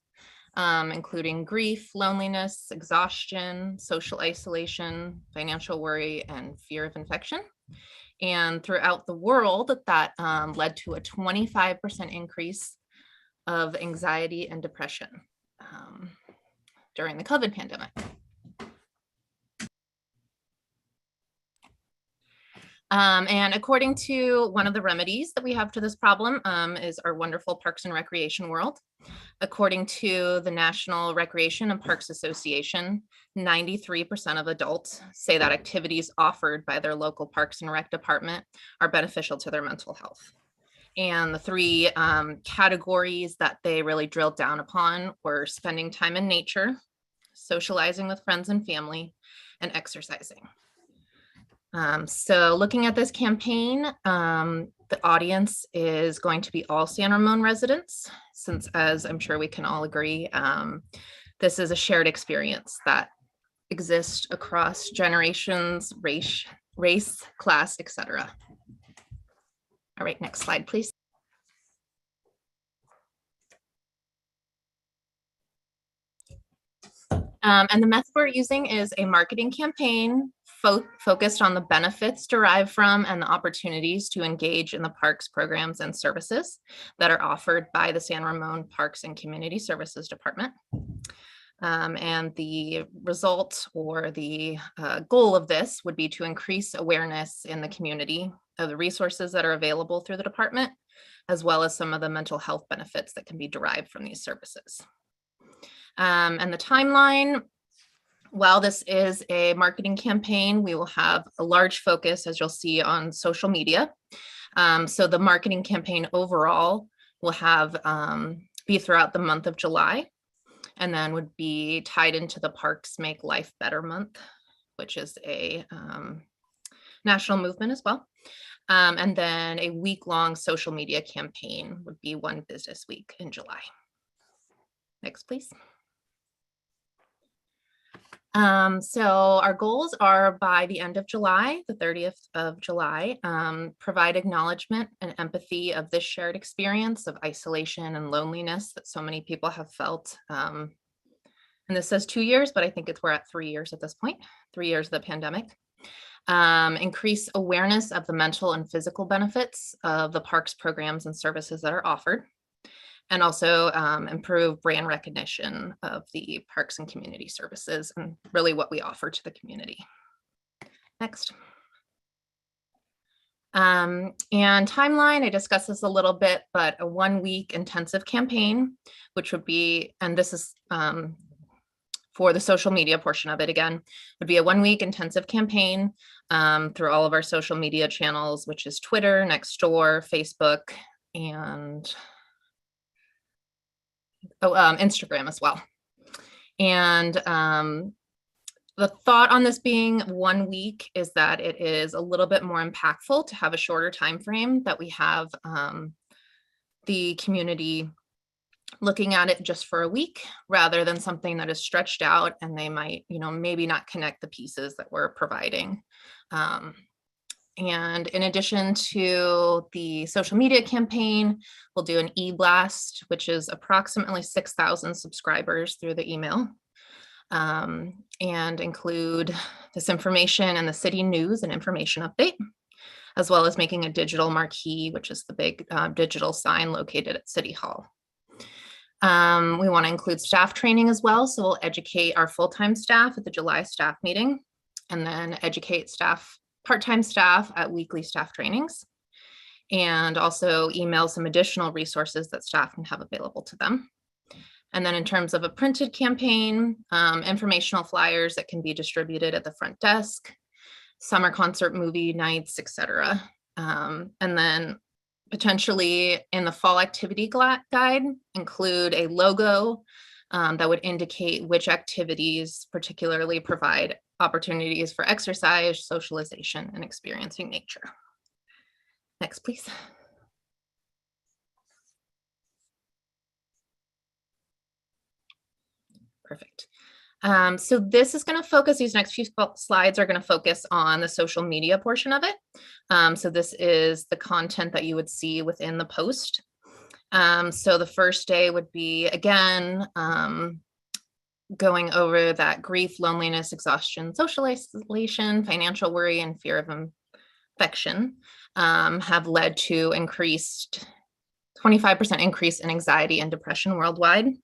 including grief, loneliness, exhaustion, social isolation, financial worry, and fear of infection. And throughout the world, that led to a 25% increase of anxiety and depression during the COVID pandemic. And according to one of the remedies that we have to this problem is our wonderful Parks and Recreation world. According to the National Recreation and Parks Association, 93% of adults say that activities offered by their local Parks and Rec department are beneficial to their mental health. And the three categories that they really drilled down upon were spending time in nature, socializing with friends and family, and exercising. So looking at this campaign, the audience is going to be all San Ramon residents, since as I'm sure we can all agree, this is a shared experience that exists across generations, race, class, etc. All right, next slide, please. And the method we're using is a marketing campaign focused on the benefits derived from and the opportunities to engage in the parks, programs, and services that are offered by the San Ramon Parks and Community Services Department. And the result or the goal of this would be to increase awareness in the community of the resources that are available through the department, as well as some of the mental health benefits that can be derived from these services. And the timeline while this is a marketing campaign, we will have a large focus, as you'll see, on social media. So the marketing campaign overall will have be throughout the month of July, and then would be tied into the Parks Make Life Better Month, which is a national movement as well. And then a week-long social media campaign would be one business week in July. Next, please. So our goals are by the end of July, the 30th of July, provide acknowledgement and empathy of this shared experience of isolation and loneliness that so many people have felt. And this says 2 years, but I think we're at 3 years at this point, 3 years of the pandemic. Increase awareness of the mental and physical benefits of the parks programs and services that are offered. And also improve brand recognition of the parks and community services and really what we offer to the community. Next. And timeline, I discussed this a little bit, but a 1-week intensive campaign, which would be, and this is for the social media portion of it again, would be a 1-week intensive campaign through all of our social media channels, which is Twitter, Nextdoor, Facebook, and Instagram as well. And the thought on this being 1 week is that it is a little bit more impactful to have a shorter time frame, that we have the community looking at it just for a week rather than something that is stretched out and they might, maybe not connect the pieces that we're providing. And in addition to the social media campaign, we'll do an e-blast, which is approximately 6,000 subscribers through the email, and include this information in the city news and information update, as well as making a digital marquee, which is the big digital sign located at City Hall. We want to include staff training as well. So we'll educate our full-time staff at the July staff meeting, and then educate part-time staff at weekly staff trainings, and also email some additional resources that staff can have available to them. And then in terms of a printed campaign, informational flyers that can be distributed at the front desk, summer concert movie nights, etc. And then potentially in the fall activity guide, include a logo that would indicate which activities particularly provide opportunities for exercise, socialization, and experiencing nature. Next, please. Perfect. So this is going to focus, these next few slides are going to focus on the social media portion of it. So this is the content that you would see within the post. So the first day would be, again, going over that grief, loneliness, exhaustion, social isolation, financial worry, and fear of infection have led to 25% increase in anxiety and depression worldwide,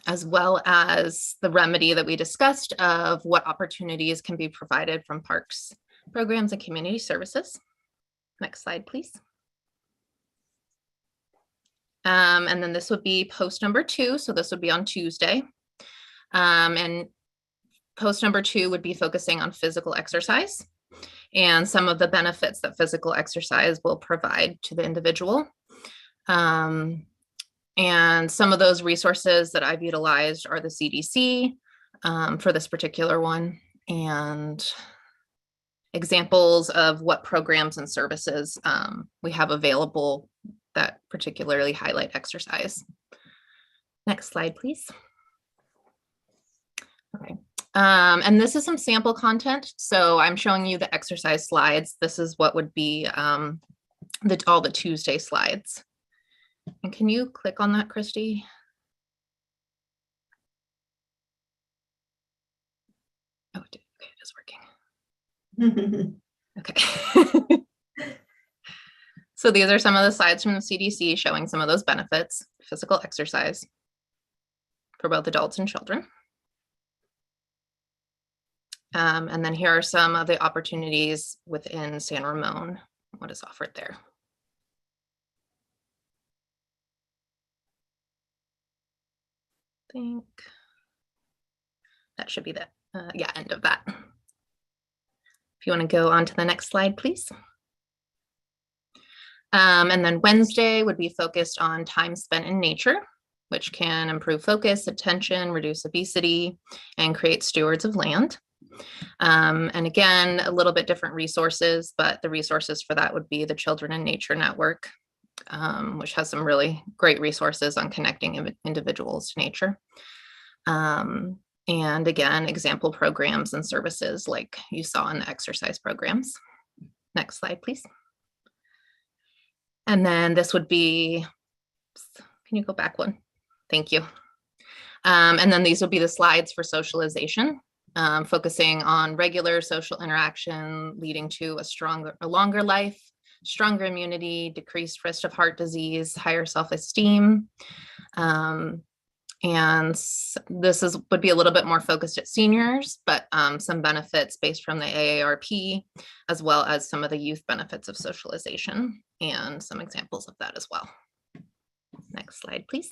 as well as the remedy that we discussed of what opportunities can be provided from parks, programs, and community services. Next slide, please. And then this would be post number 2. So this would be on Tuesday. And post number 2 would be focusing on physical exercise and some of the benefits that physical exercise will provide to the individual. And some of those resources that I've utilized are the CDC for this particular one, and examples of what programs and services we have available that particularly highlight exercise. Next slide, please. Okay. And this is some sample content. So I'm showing you the exercise slides. This is what would be all the Tuesday slides. And can you click on that, Christy? Oh, okay, it is working. Okay. So these are some of the slides from the CDC showing some of those benefits, physical exercise for both adults and children. And then here are some of the opportunities within San Ramon, what is offered there. that should be the end of that. If you want to go on to the next slide, please. And then Wednesday would be focused on time spent in nature, which can improve focus, attention, reduce obesity, and create stewards of land. And again, a little bit different resources, but the resources for that would be the Children in Nature Network, which has some really great resources on connecting individuals to nature. And again, example programs and services like you saw in the exercise programs. Next slide, please. And then this would be, can you go back one? Thank you. And then these would be the slides for socialization, focusing on regular social interaction, leading to a longer life, stronger immunity, decreased risk of heart disease, higher self-esteem. And this would be a little bit more focused at seniors, but some benefits based from the AARP, as well as some of the youth benefits of socialization and some examples of that as well. Next slide, please.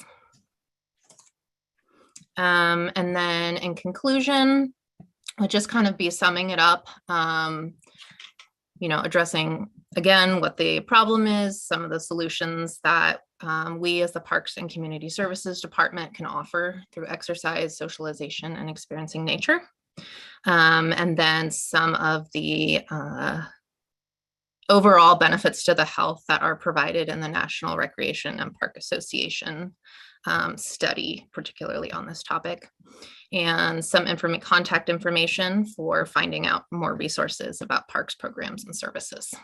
And then in conclusion, I'll just kind of be summing it up, addressing again what the problem is, some of the solutions that we as the Parks and Community Services Department can offer through exercise, socialization, and experiencing nature. And then some of the overall benefits to the health that are provided in the National Recreation and Park Association study, particularly on this topic, and some contact information for finding out more resources about parks programs and services.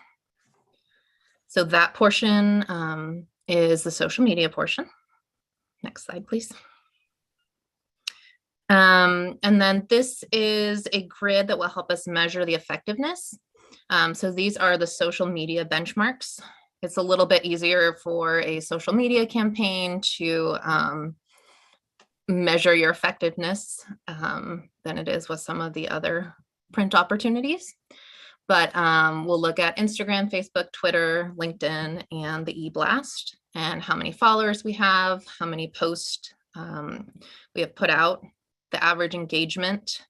So that portion is the social media portion. Next slide, please. And then this is a grid that will help us measure the effectiveness. So these are the social media benchmarks. It's a little bit easier for a social media campaign to measure your effectiveness than it is with some of the other print opportunities. But we'll look at Instagram, Facebook, Twitter, LinkedIn, and the eBlast, and how many followers we have, how many posts we have put out, the average engagement,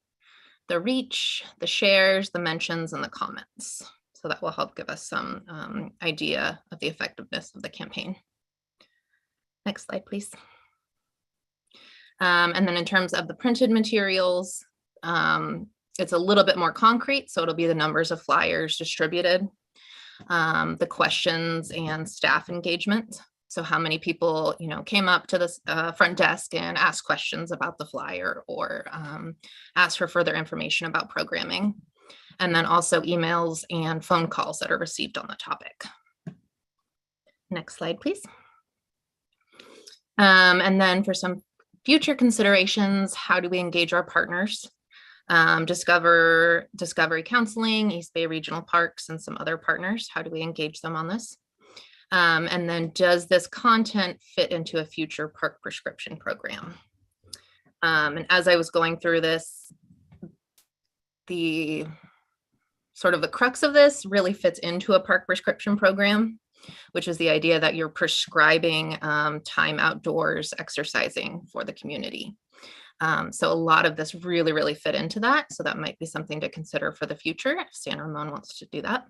the reach, the shares, the mentions, and the comments. So that will help give us some idea of the effectiveness of the campaign. Next slide, please. And then in terms of the printed materials, it's a little bit more concrete. So it'll be the numbers of flyers distributed, the questions and staff engagement. So how many people, came up to the front desk and asked questions about the flyer or asked for further information about programming. And then also emails and phone calls that are received on the topic. Next slide, please. And then for some future considerations, how do we engage our partners? Discovery Counseling, East Bay Regional Parks, and some other partners. How do we engage them on this? And then does this content fit into a future park prescription program? And as I was going through this, the crux of this really fits into a park prescription program, which is the idea that you're prescribing time outdoors exercising for the community. So a lot of this really fit into that. So that might be something to consider for the future if San Ramon wants to do that.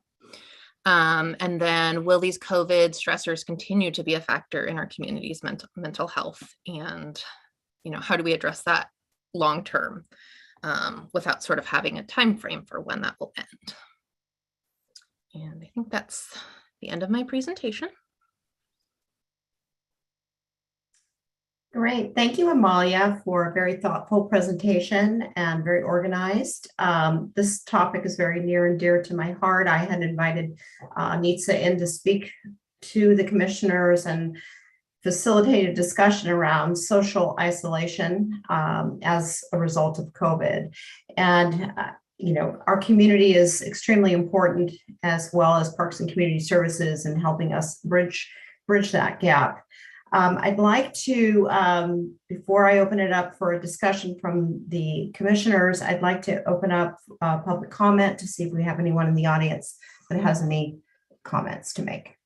And then will these COVID stressors continue to be a factor in our community's mental health? And, how do we address that long term without sort of having a time frame for when that will end? And I think that's the end of my presentation. Great. Thank you, Amalia, for a very thoughtful presentation and very organized. This topic is very near and dear to my heart. I had invited Nitsa in to speak to the commissioners and facilitate a discussion around social isolation as a result of COVID. And our community is extremely important, as well as Parks and Community Services, in helping us bridge that gap. I'd like to, before I open it up for a discussion from the commissioners, I'd like to open up public comment to see if we have anyone in the audience that has any comments to make.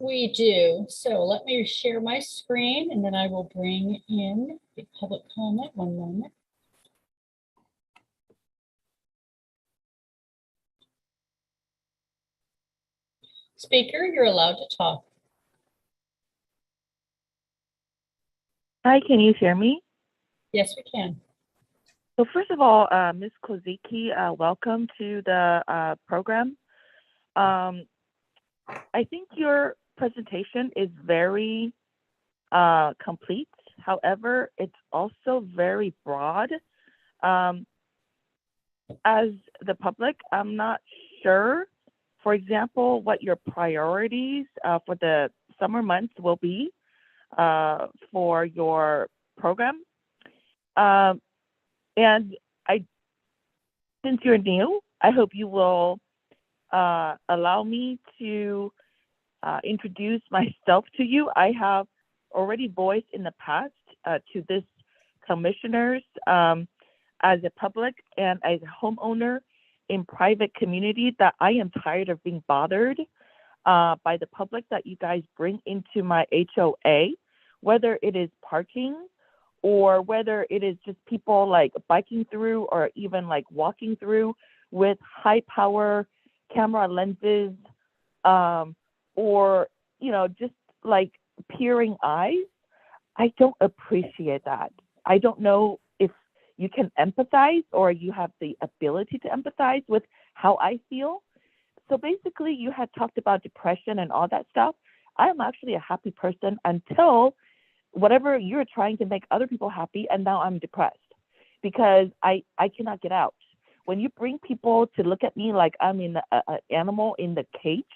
We do. So let me share my screen and then I will bring in the public comment. One moment. Speaker, you're allowed to talk. Hi, can you hear me? Yes, we can. So first of all, Ms. Kozicki, welcome to the program. I think your presentation is very complete. However, it's also very broad. As the public, I'm not sure, for example, what your priorities for the summer months will be for your program. And since you're new, I hope you will allow me to introduce myself to you. I have already voiced in the past to this commissioners as a public and as a homeowner in private community that I am tired of being bothered by the public that you guys bring into my HOA, whether it is parking or whether it is just people like biking through or even like walking through with high power camera lenses, or, you know, just like peering eyes. I don't appreciate that. I don't know if you can empathize or you have the ability to empathize with how I feel. So basically you had talked about depression and all that stuff. I'm actually a happy person until whatever you're trying to make other people happy, and now I'm depressed because I cannot get out. When you bring people to look at me like I'm in an animal in the cage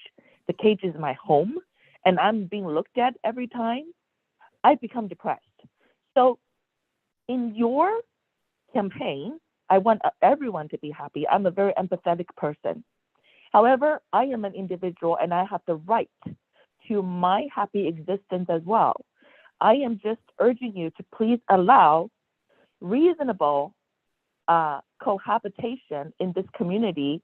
is my home, and I'm being looked at every time, I become depressed. So in your campaign, I want everyone to be happy. I'm a very empathetic person. However, I am an individual and I have the right to my happy existence as well. I am just urging you to please allow reasonable cohabitation in this community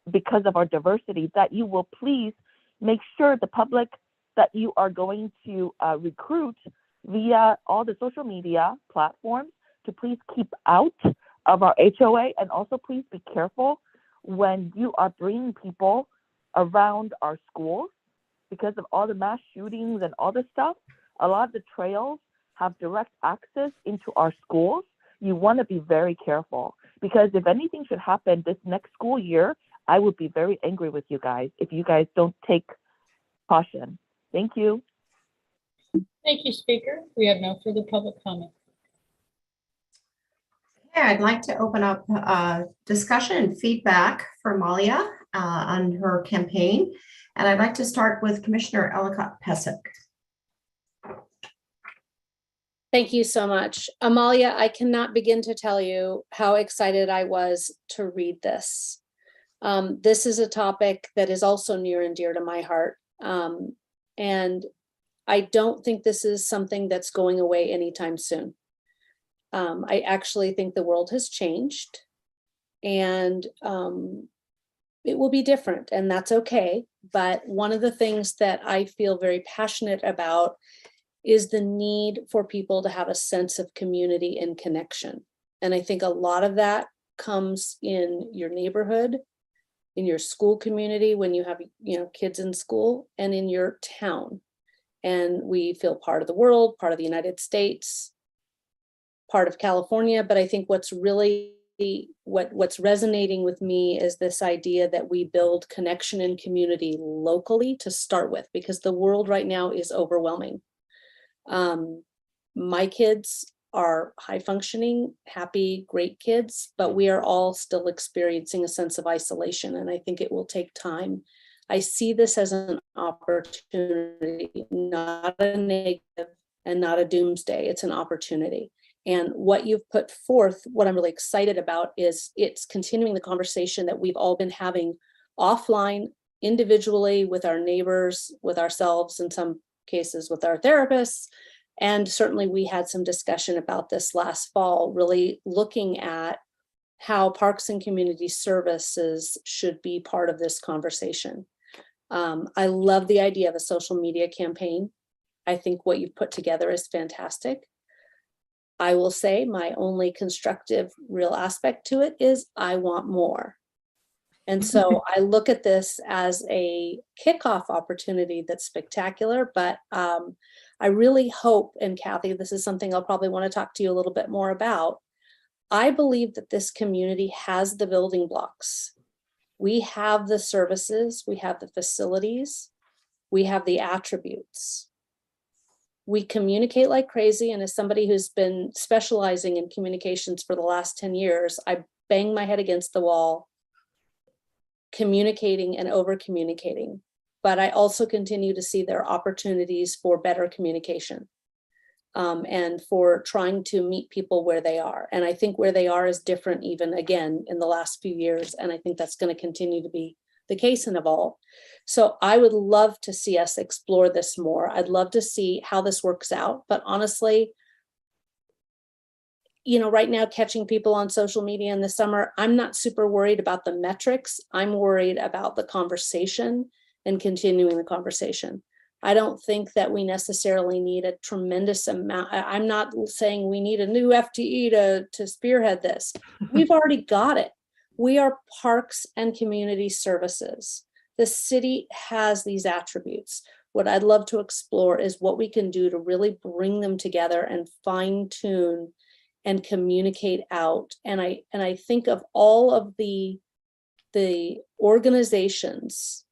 because of our diversity, that you will please make sure the public that you are going to recruit via all the social media platforms to please keep out of our HOA, and also please be careful when you are bringing people around our schools because of all the mass shootings and all this stuff. A lot of the trails have direct access into our schools. You want to be very careful because if anything should happen this next school year, I would be very angry with you guys if you guys don't take caution. Thank you. Thank you, Speaker. We have no further public comment. Yeah, I'd like to open up discussion and feedback for Malia on her campaign. And I'd like to start with Commissioner Ellicott-Pesek. Thank you so much. Amalia, I cannot begin to tell you how excited I was to read this. This is a topic that is also near and dear to my heart. And I don't think this is something that's going away anytime soon. I actually think the world has changed and it will be different, and that's okay. But one of the things that I feel very passionate about is the need for people to have a sense of community and connection. And I think a lot of that comes in your neighborhood, in your school community, when you have, you know, kids in school, and in your town. And we feel part of the world, part of the United States, part of California. But I think what's really what's resonating with me is this idea that we build connection and community locally to start with, because the world right now is overwhelming. My kids are high functioning, happy, great kids, but we are all still experiencing a sense of isolation. And I think it will take time. I see this as an opportunity, not a negative and not a doomsday. It's an opportunity. And what you've put forth, what I'm really excited about is it's continuing the conversation that we've all been having offline, individually, with our neighbors, with ourselves, in some cases with our therapists. And certainly we had some discussion about this last fall, really looking at how parks and community services should be part of this conversation. I love the idea of a social media campaign. I think what you've put together is fantastic. I will say my only constructive real aspect to it is I want more. And so I look at this as a kickoff opportunity that's spectacular, but I really hope, and Kathy, this is something I'll probably want to talk to you a little bit more about. I believe that this community has the building blocks. We have the services, we have the facilities, we have the attributes. We communicate like crazy. And as somebody who's been specializing in communications for the last 10 years, I bang my head against the wall, communicating and over communicating. But I also continue to see there are opportunities for better communication and for trying to meet people where they are. And I think where they are is different even again in the last few years. And I think that's going to continue to be the case and evolve. So I would love to see us explore this more. I'd love to see how this works out. But honestly, you know, right now catching people on social media in the summer, I'm not super worried about the metrics. I'm worried about the conversation and continuing the conversation. I don't think that we necessarily need a tremendous amount. I'm not saying we need a new FTE to spearhead this. We've already got it. We are parks and community services. The city has these attributes. What I'd love to explore is what we can do to really bring them together and fine tune and communicate out. And I think of all of the organizations,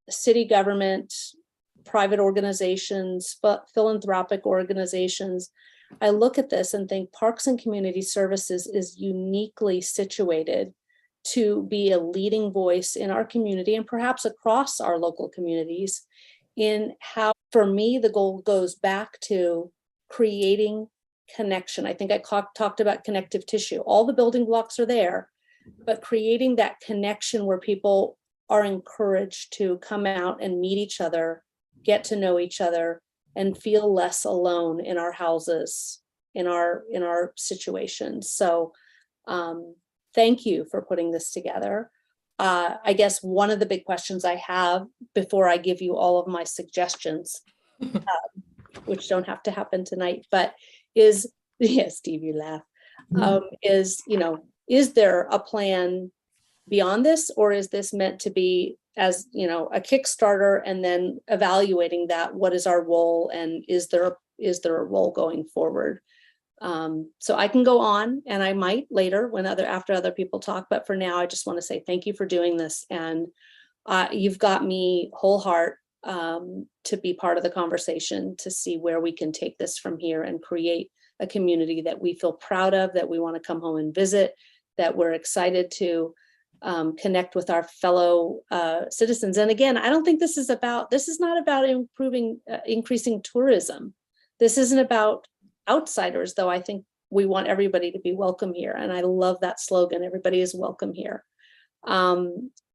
city government, private organizations, but philanthropic organizations. I look at this and think Parks and Community Services is uniquely situated to be a leading voice in our community and perhaps across our local communities in how, for me, the goal goes back to creating connection. I think I talked about connective tissue. All the building blocks are there, but creating that connection where people are encouraged to come out and meet each other, get to know each other, and feel less alone in our houses, in our situations. So thank you for putting this together. I guess one of the big questions I have before I give you all of my suggestions, which don't have to happen tonight, but is, yes, Steve, you laugh, is, you know, is there a plan beyond this, or is this meant to be, as you know, a Kickstarter and then evaluating that, what is our role and is there a role going forward? So I can go on, and I might later when after other people talk, but for now I just want to say thank you for doing this, and you've got me whole heart to be part of the conversation, to see where we can take this from here and create a community that we feel proud of, that we want to come home and visit, that we're excited to connect with our fellow citizens. And again, I don't think this is not about increasing tourism. This isn't about outsiders, though I think we want everybody to be welcome here. And I love that slogan, everybody is welcome here.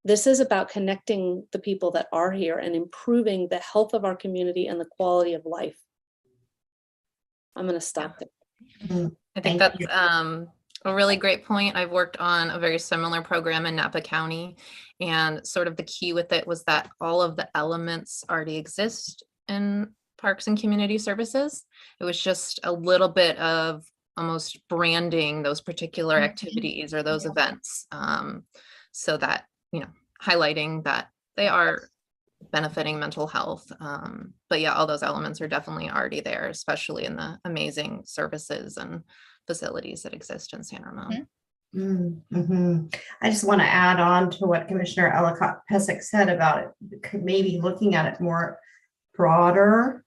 This is about connecting the people that are here and improving the health of our community and the quality of life. I'm going to stop there. I think that's a really great point. I've worked on a very similar program in Napa County, and sort of the key with it was that all of the elements already exist in Parks and Community Services. It was just a little bit of almost branding those particular activities or those events, so that, you know, highlighting that they are benefiting mental health. But yeah, all those elements are definitely already there, especially in the amazing services and facilities that exist in San Ramon. I just want to add on to what Commissioner Ellicott-Pesek said about it, maybe looking at it more broader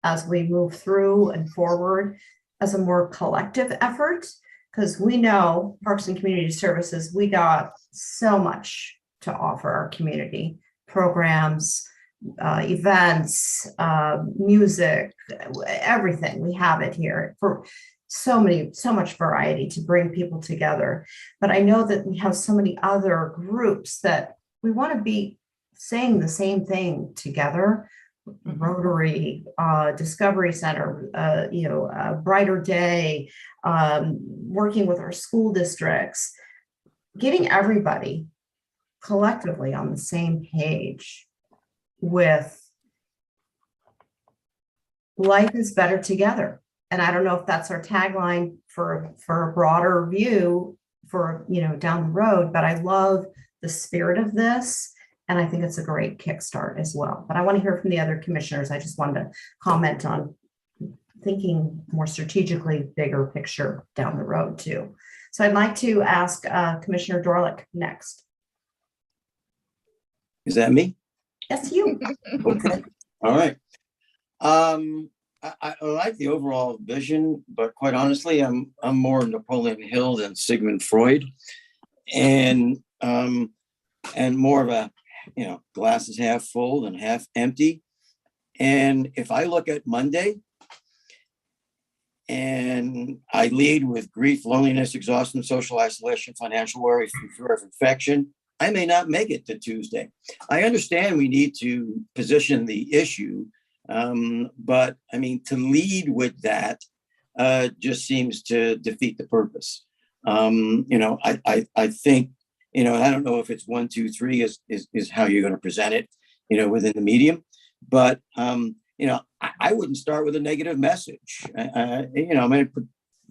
as we move through and forward as a more collective effort, because we know Parks and Community Services, we got so much to offer our community: programs, events, music, everything. We have it here for so much variety to bring people together. But I know that we have so many other groups that we want to be saying the same thing together. Rotary, Discovery Center, Brighter Day, working with our school districts, getting everybody collectively on the same page with life is better together. And I don't know if that's our tagline for a broader view for, down the road, but I love the spirit of this. And I think it's a great kickstart as well. But I want to hear from the other commissioners. I just wanted to comment on thinking more strategically, bigger picture down the road too. So I'd like to ask Commissioner Dorlick next. Is that me? Yes, you. Okay. All right. I like the overall vision, but quite honestly, I'm more Napoleon Hill than Sigmund Freud, and more of a, glass is half full than half empty. And if I look at Monday and I lead with grief, loneliness, exhaustion, social isolation, financial worry, fear of infection, I may not make it to Tuesday. I understand we need to position the issue, but I mean, to lead with that just seems to defeat the purpose. I think, I don't know if it's 1, 2, 3 is how you're going to present it, within the medium, but I wouldn't start with a negative message.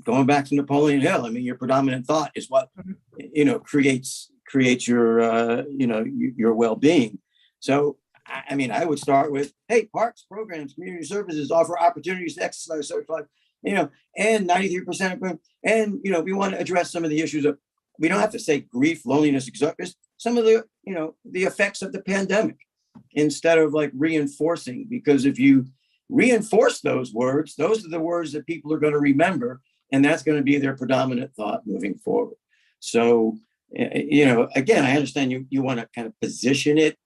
Going back to Napoleon Hill, I mean, your predominant thought is what, creates your, your well-being. So, I mean, I would start with, hey, parks, programs, community services offer opportunities to exercise social life, and 93%, and, we want to address some of the issues of, we don't have to say grief, loneliness, exhaustion, some of the, the effects of the pandemic, instead of like reinforcing, because if you reinforce those words, those are the words that people are going to remember, and that's going to be their predominant thought moving forward. So, again, I understand you want to kind of position it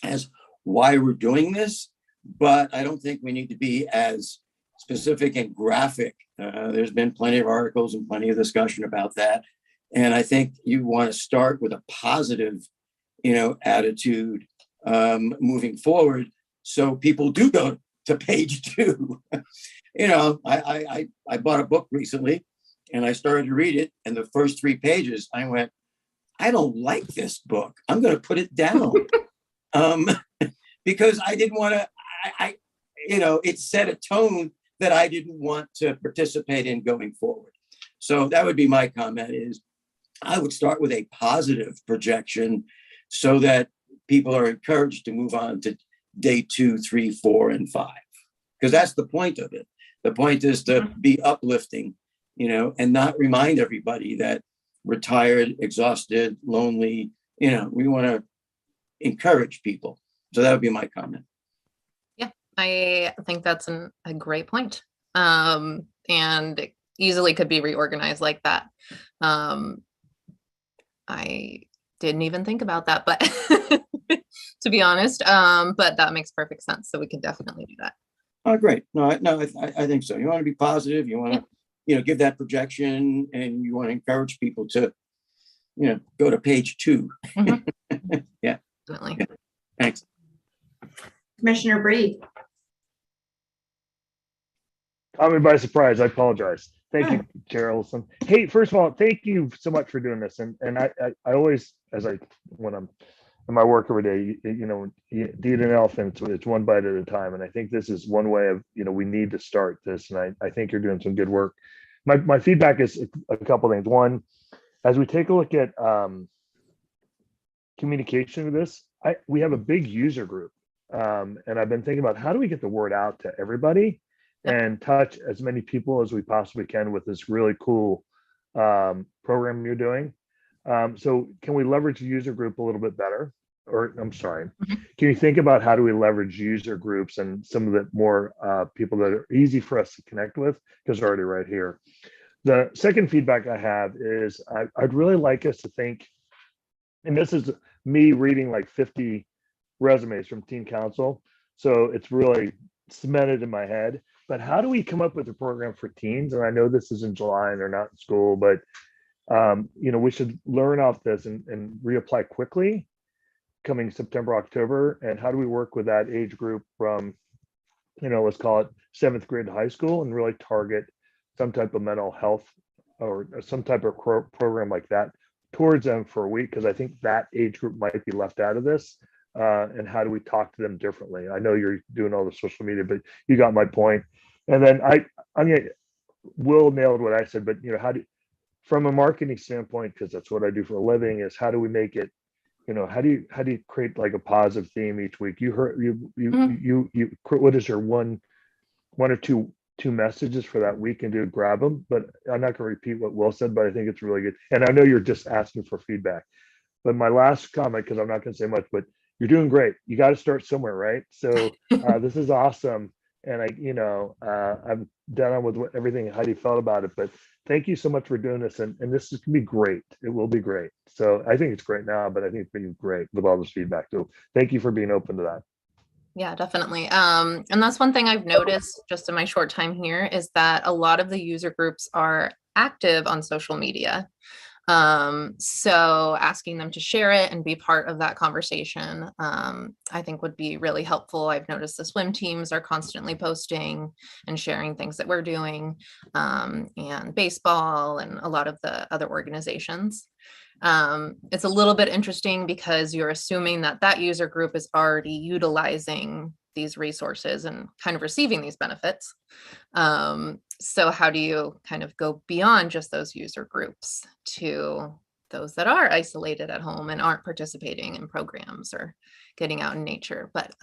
as why we're doing this, but I don't think we need to be as specific and graphic. There's been plenty of articles and plenty of discussion about that. And I think you want to start with a positive, attitude moving forward. So people do go to page 2. I bought a book recently and I started to read it. And the first 3 pages, I went, I don't like this book. I'm going to put it down. Because I didn't want to, it set a tone that I didn't want to participate in going forward. So that would be my comment, is I would start with a positive projection so that people are encouraged to move on to day 2, 3, 4, and 5. Because that's the point of it. The point is to be uplifting, and not remind everybody that we're tired, exhausted, lonely. We want to encourage people. So that would be my comment. Yeah, I think that's a great point. And it easily could be reorganized like that. I didn't even think about that, but to be honest, but that makes perfect sense. So we can definitely do that. Oh, great. No, I think so. You want to be positive. You want to, give that projection, and you want to encourage people to, go to page 2. Yeah. Definitely. Yeah. Thanks. Commissioner Bree. Caught me by surprise. I apologize. Thank you, Chair Olson. Hey, first of all, thank you so much for doing this. And I always, when I'm in my work every day, you eat an elephant, it's one bite at a time. And I think this is one way of, we need to start this. And I think you're doing some good work. My feedback is a couple of things. One, as we take a look at communication of this, we have a big user group. And I've been thinking about how do we get the word out to everybody and touch as many people as we possibly can with this really cool program you're doing. So can we leverage the user group a little bit better? Or I'm sorry, can you think about how do we leverage user groups and some of the more people that are easy for us to connect with, because they're already right here. The second feedback I have is I'd really like us to think, and this is me reading like 50 resumes from teen council, so it's really cemented in my head, but how do we come up with a program for teens? And I know this is in July and they're not in school, but we should learn off this and reapply quickly coming September, October. And how do we work with that age group from, let's call it 7th grade to high school, and really target some type of mental health or some type of program like that towards them for a week, because I think that age group might be left out of this. And how do we talk to them differently? I know you're doing all the social media, but you got my point. And then Will nailed what I said, but how do, from a marketing standpoint, because that's what I do for a living, is how do we make it how do you create like a positive theme each week? You heard what is your one or two messages for that week and do grab them, but I'm not going to repeat what Will said, but I think it's really good. And I know you're just asking for feedback, but my last comment, because I'm not going to say much, but you're doing great. You got to start somewhere, right? So this is awesome. And I'm done with everything Heidi felt about it, but thank you so much for doing this. And this is going to be great. It will be great. So I think it's great now, but I think it's been great with all this feedback. So thank you for being open to that. Yeah, definitely. And that's one thing I've noticed just in my short time here is that a lot of the user groups are active on social media. So asking them to share it and be part of that conversation, I think would be really helpful. I've noticed the swim teams are constantly posting and sharing things that we're doing, and baseball and a lot of the other organizations. It's a little bit interesting because you're assuming that that user group is already utilizing these resources and kind of receiving these benefits. So how do you kind of go beyond just those user groups to those that are isolated at home and aren't participating in programs or getting out in nature? But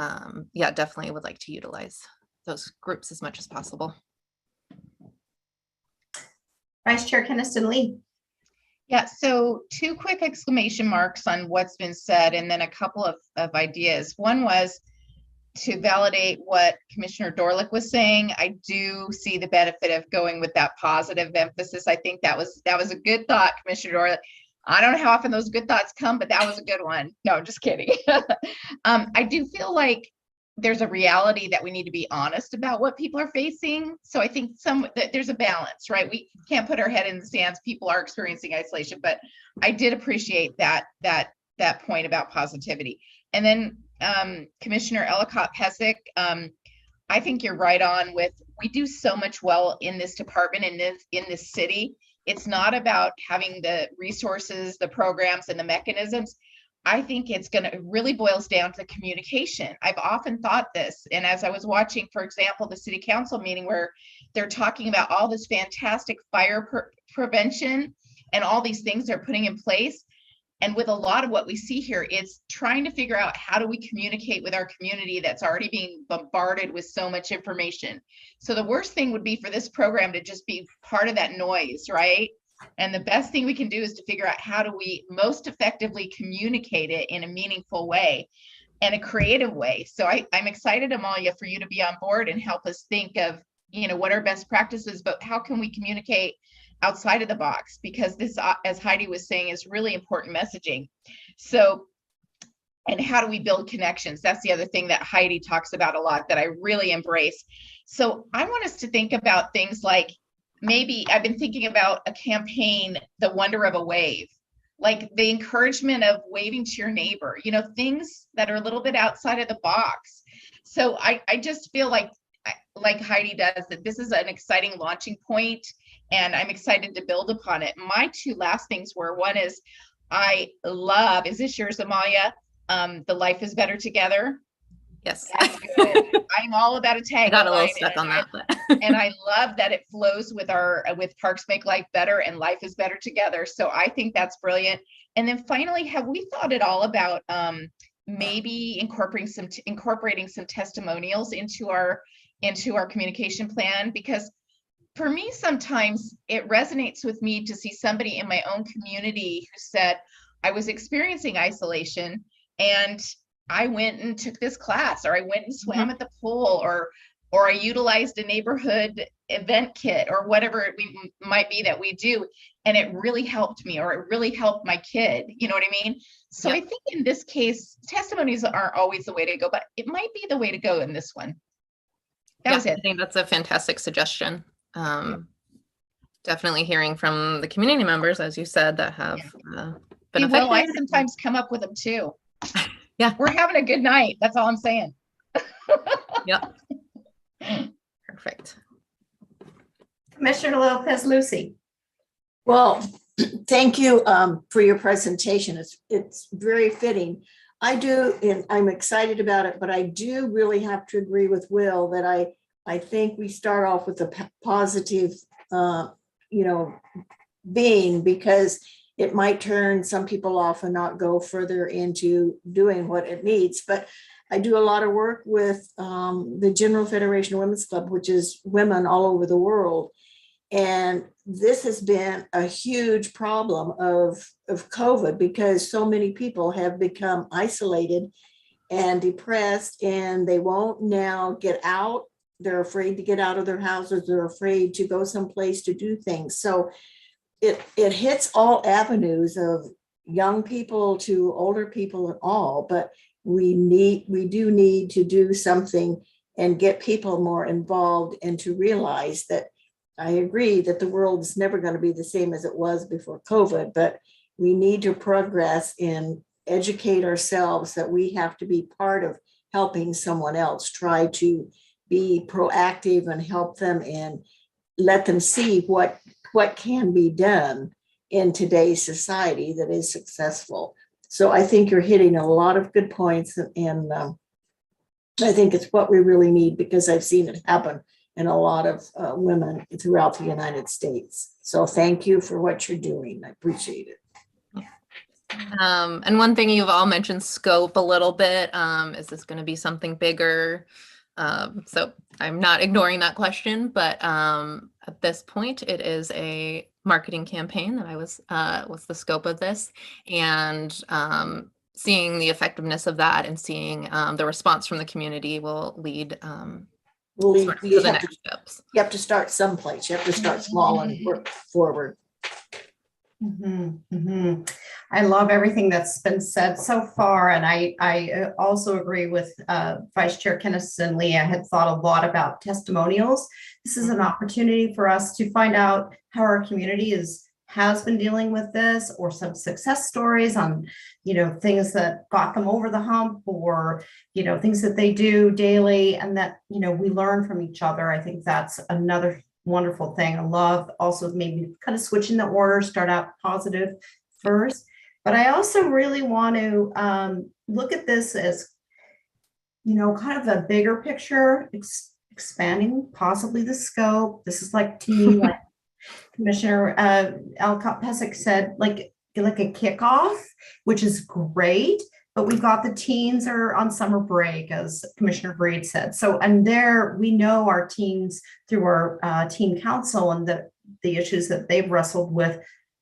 yeah, definitely would like to utilize those groups as much as possible. Vice Chair Keniston-Lee. Yeah, so 2 quick exclamation marks on what's been said, and then a couple of ideas. One was to validate what Commissioner Dorlick was saying. I do see the benefit of going with that positive emphasis. I think that was a good thought, Commissioner Dorlick. I don't know how often those good thoughts come, but that was a good one. No, just kidding. I do feel like there's a reality that we need to be honest about what people are facing. So I think there's a balance, right? We can't put our head in the sands. People are experiencing isolation, but I did appreciate that point about positivity. And then Commissioner Ellicott-Pesic, I think you're right on with, we do so much well in this department, in this city. It's not about having the resources, the programs, and the mechanisms. I think it really boils down to communication. I've often thought this, and as I was watching, for example, the city council meeting where they're talking about all this fantastic fire prevention and all these things they're putting in place. And with a lot of what we see here, it's trying to figure out how do we communicate with our community that's already being bombarded with so much information. So the worst thing would be for this program to just be part of that noise, right? And the best thing we can do is to figure out how do we most effectively communicate it in a meaningful way and a creative way. So I'm excited, Amalia, for you to be on board and help us think of, what are best practices, but how can we communicate outside of the box? Because this, as Heidi was saying, is really important messaging. So, and how do we build connections? That's the other thing that Heidi talks about a lot that I really embrace. So I want us to think about things like, maybe I've been thinking about a campaign, the wonder of a wave, like the encouragement of waving to your neighbor, things that are a little bit outside of the box. So I just feel like Heidi does, that this is an exciting launching point, and I'm excited to build upon it. My 2 last things were, one is I love, is this yours, Amalia? The Life is Better Together. Yes. That's good. I'm all about a tag. I got a little stuck on that. And I love that it flows with Parks Make Life Better and Life is Better Together. So I think that's brilliant. And then finally, have we thought at all about maybe incorporating some testimonials into our communication plan? Because for me, sometimes it resonates with me to see somebody in my own community who said, I was experiencing isolation and I went and took this class, or I went and swam at the pool, or I utilized a neighborhood event kit, or whatever it might be that we do. And it really helped me, or it really helped my kid. You know what I mean? So I think in this case, testimonies aren't always the way to go, but it might be the way to go in this one. That was it. I think that's a fantastic suggestion. Definitely hearing from the community members, as you said, that have been affected. I sometimes come up with them too. Yeah, we're having a good night. That's all I'm saying. Yep. Perfect. Commissioner Lopez Lucy. Well, thank you for your presentation. It's very fitting. And I'm excited about it, but I do really have to agree with Will that I think we start off with a positive, being, because it might turn some people off and not go further into doing what it needs. But I do a lot of work with the General Federation Women's Club, which is women all over the world. And this has been a huge problem of COVID, because so many people have become isolated and depressed, and they won't now get out. They're afraid to get out of their houses. They're afraid to go someplace to do things. So it hits all avenues of young people to older people and all, but we do need to do something and get people more involved, and to realize that I agree that the world is never going to be the same as it was before COVID, but we need to progress and educate ourselves that we have to be part of helping someone else, try to be proactive and help them and let them see what can be done in today's society that is successful. So I think you're hitting a lot of good points, and I think it's what we really need, because I've seen it happen in a lot of women throughout the United States. So thank you for what you're doing. I appreciate it. And one thing you've all mentioned scope a little bit. Is this going to be something bigger? So I'm not ignoring that question, but at this point, it is a marketing campaign that I was, what's the scope of this? And seeing the effectiveness of that and seeing the response from the community will lead sort of to the next steps. You have to start someplace. You have to start small and work forward. I love everything that's been said so far. And I also agree with Vice Chair Kennison Lee. I had thought a lot about testimonials. This is an opportunity for us to find out how our community has been dealing with this, or some success stories on, things that got them over the hump, or, things that they do daily, and that, we learn from each other. I think that's another wonderful thing. I love also maybe kind of switching the order, start out positive first. But I also really want to look at this as, kind of a bigger picture, expanding possibly the scope. This is like, to me, like Commissioner Ellicott Pesic said, like a kickoff, which is great. But we got the teens are on summer break, as Commissioner Breed said. So, and there we know our teens through our teen council and the issues that they've wrestled with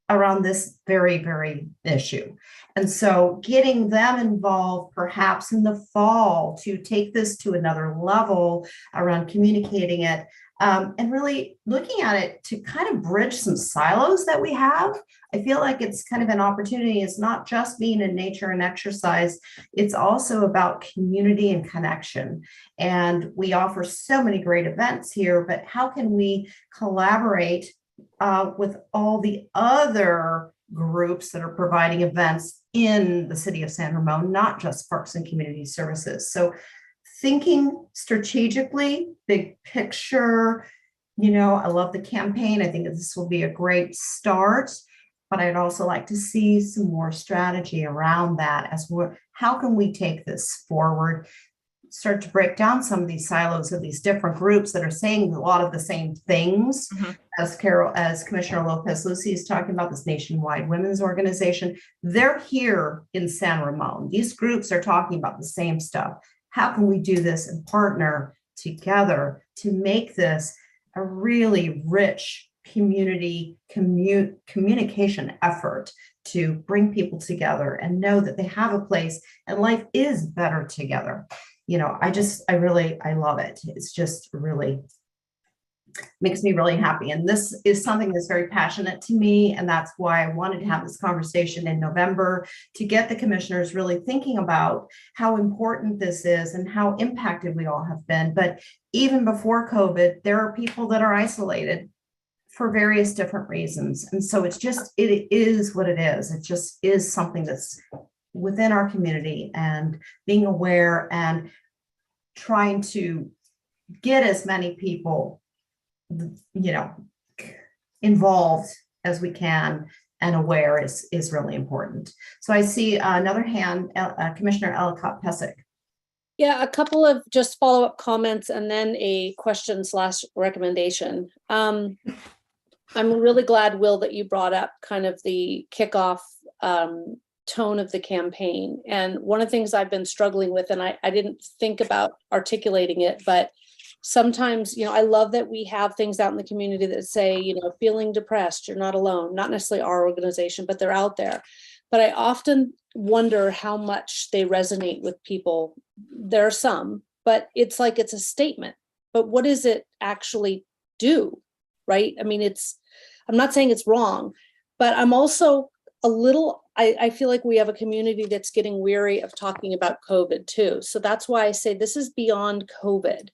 around this very, very issue. And so getting them involved perhaps in the fall to take this to another level around communicating it, and really looking at it to kind of bridge some silos that we have. I feel like it's kind of an opportunity. It's not just being in nature and exercise. It's also about community and connection. And we offer so many great events here, but how can we collaborate with all the other groups that are providing events in the city of San Ramon, not just Parks and Community Services. So thinking strategically, big picture, I love the campaign. I think this will be a great start, but I'd also like to see some more strategy around that as how can we take this forward, start to break down some of these silos of these different groups that are saying a lot of the same things. As Commissioner Lopez Lucy is talking about, this nationwide women's organization, they're here in San Ramon. These groups are talking about the same stuff. How can we do this and partner together to make this a really rich community communication effort to bring people together and know that they have a place and life is better together? I love it. It's just really makes me really happy. And this is something that's very passionate to me. And that's why I wanted to have this conversation in November, to get the commissioners really thinking about how important this is and how impacted we all have been. But even before COVID, there are people that are isolated for various different reasons. And so it is what it is. It just is something that's within our community, and being aware and trying to get as many people involved as we can and aware is really important. So I see another hand, Commissioner Ellicott Pesic. Yeah, a couple of just follow-up comments and then a question / recommendation. I'm really glad, Will, that you brought up kind of the kickoff tone of the campaign. And one of the things I've been struggling with, and I didn't think about articulating it, but sometimes, I love that we have things out in the community that say, feeling depressed, you're not alone, not necessarily our organization, but they're out there. But I often wonder how much they resonate with people. There are some, but it's like it's a statement. But what does it actually do? Right? I mean, I'm not saying it's wrong, but I'm also I feel like we have a community that's getting weary of talking about COVID too. So that's why I say this is beyond COVID.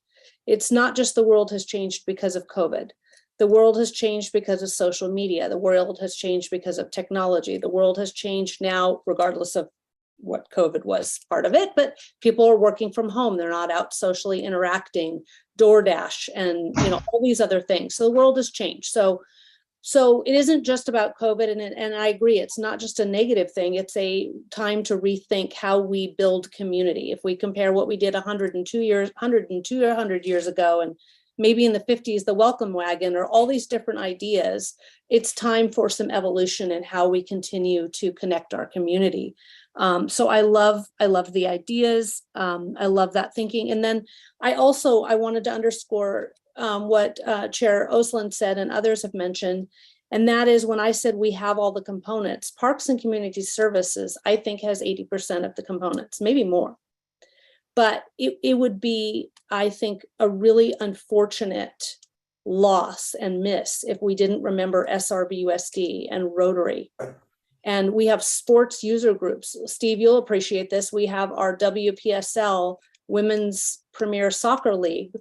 It's not just the world has changed because of COVID. The world has changed because of social media. The world has changed because of technology. The world has changed now, regardless of what COVID was part of it, but people are working from home. They're not out socially interacting, DoorDash and all these other things. So the world has changed. So it isn't just about COVID, and I agree, it's not just a negative thing. It's a time to rethink how we build community. If we compare what we did 100 years ago, and maybe in the 50s, the welcome wagon, or all these different ideas, it's time for some evolution in how we continue to connect our community. So I love the ideas. I love that thinking. And then I wanted to underscore what Chair Osland said and others have mentioned, and that is when I said we have all the components. Parks and Community Services, I think, has 80% of the components, maybe more. But it would be, I think, a really unfortunate loss and miss if we didn't remember SRBUSD and Rotary. And we have sports user groups. Steve, you'll appreciate this. We have our WPSL Women's Premier Soccer League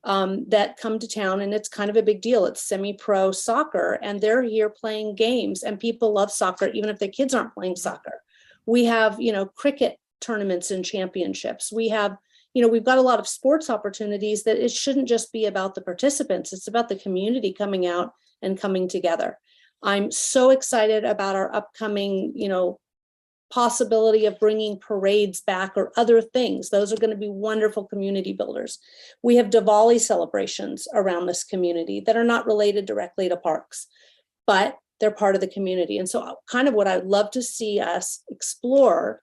that come to town, and it's kind of a big deal. It's semi-pro soccer, and they're here playing games, and people love soccer, even if their kids aren't playing soccer. We have, cricket tournaments and championships. We have, we've got a lot of sports opportunities that it shouldn't just be about the participants. It's about the community coming out and coming together. I'm so excited about our upcoming, possibility of bringing parades back or other things. Those are going to be wonderful community builders. We have Diwali celebrations around this community that are not related directly to parks, but they're part of the community. And so kind of what I'd love to see us explore,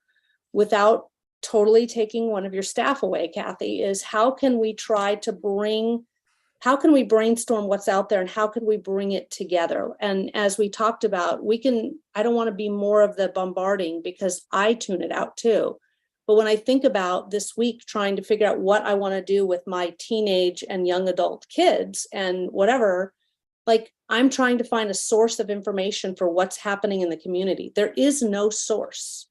without totally taking one of your staff away, Kathy, is how can we brainstorm what's out there and how can we bring it together? And as we talked about, I don't want to be more of the bombarding because I tune it out too. But when I think about this week, trying to figure out what I want to do with my teenage and young adult kids and whatever, like I'm trying to find a source of information for what's happening in the community. There is no source.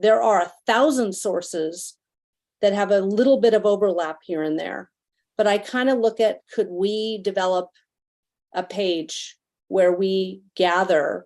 There are 1,000 sources that have a little bit of overlap here and there. But I kind of look at, could we develop a page where we gather,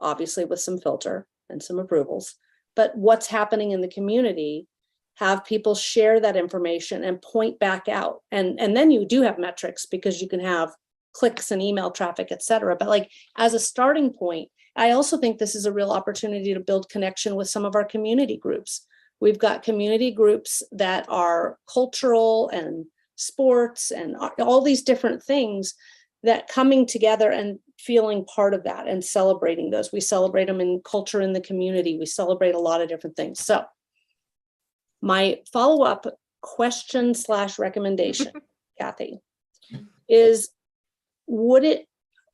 obviously with some filter and some approvals, but what's happening in the community, have people share that information and point back out. And then you do have metrics because you can have clicks and email traffic, et cetera. But like as a starting point, I also think this is a real opportunity to build connection with some of our community groups. We've got community groups that are cultural and sports and all these different things that coming together and feeling part of that and celebrating those. We celebrate them in culture in the community. We celebrate a lot of different things. So my follow-up question / recommendation, Kathy, is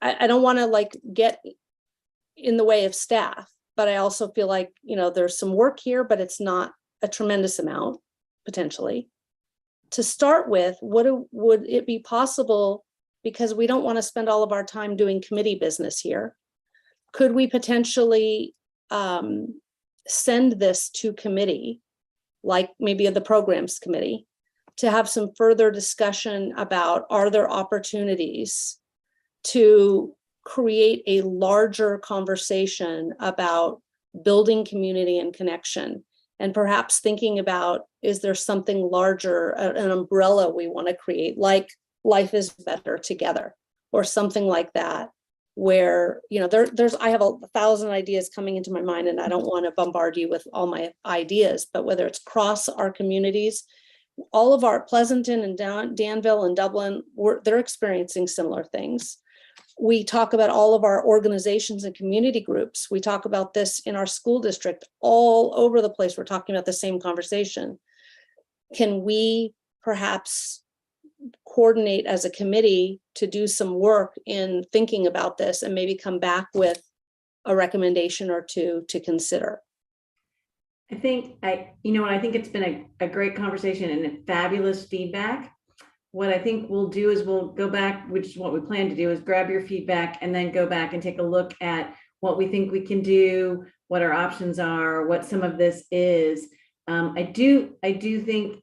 I don't want to like get in the way of staff, but I also feel like, there's some work here, but it's not a tremendous amount potentially. To start with, would it be possible, because we don't want to spend all of our time doing committee business here, could we potentially send this to committee, like maybe the programs committee, to have some further discussion about, are there opportunities to create a larger conversation about building community and connection? And perhaps thinking about, is there something larger, an umbrella we want to create, like Life is Better Together, or something like that, where, I have 1,000 ideas coming into my mind, and I don't want to bombard you with all my ideas, but whether it's across our communities, all of our Pleasanton and Danville and Dublin, they're experiencing similar things. we talk about all of our organizations and community groups. We talk about this in our school district, all over the place. We're talking about the same conversation. Can we perhaps coordinate as a committee to do some work in thinking about this and maybe come back with a recommendation or two to consider? I think I think it's been a great conversation and fabulous feedback. What I think we'll do is we'll go back, which is what we plan to do, is grab your feedback and then go back and take a look at what we think we can do, what our options are, what some of this is. I do think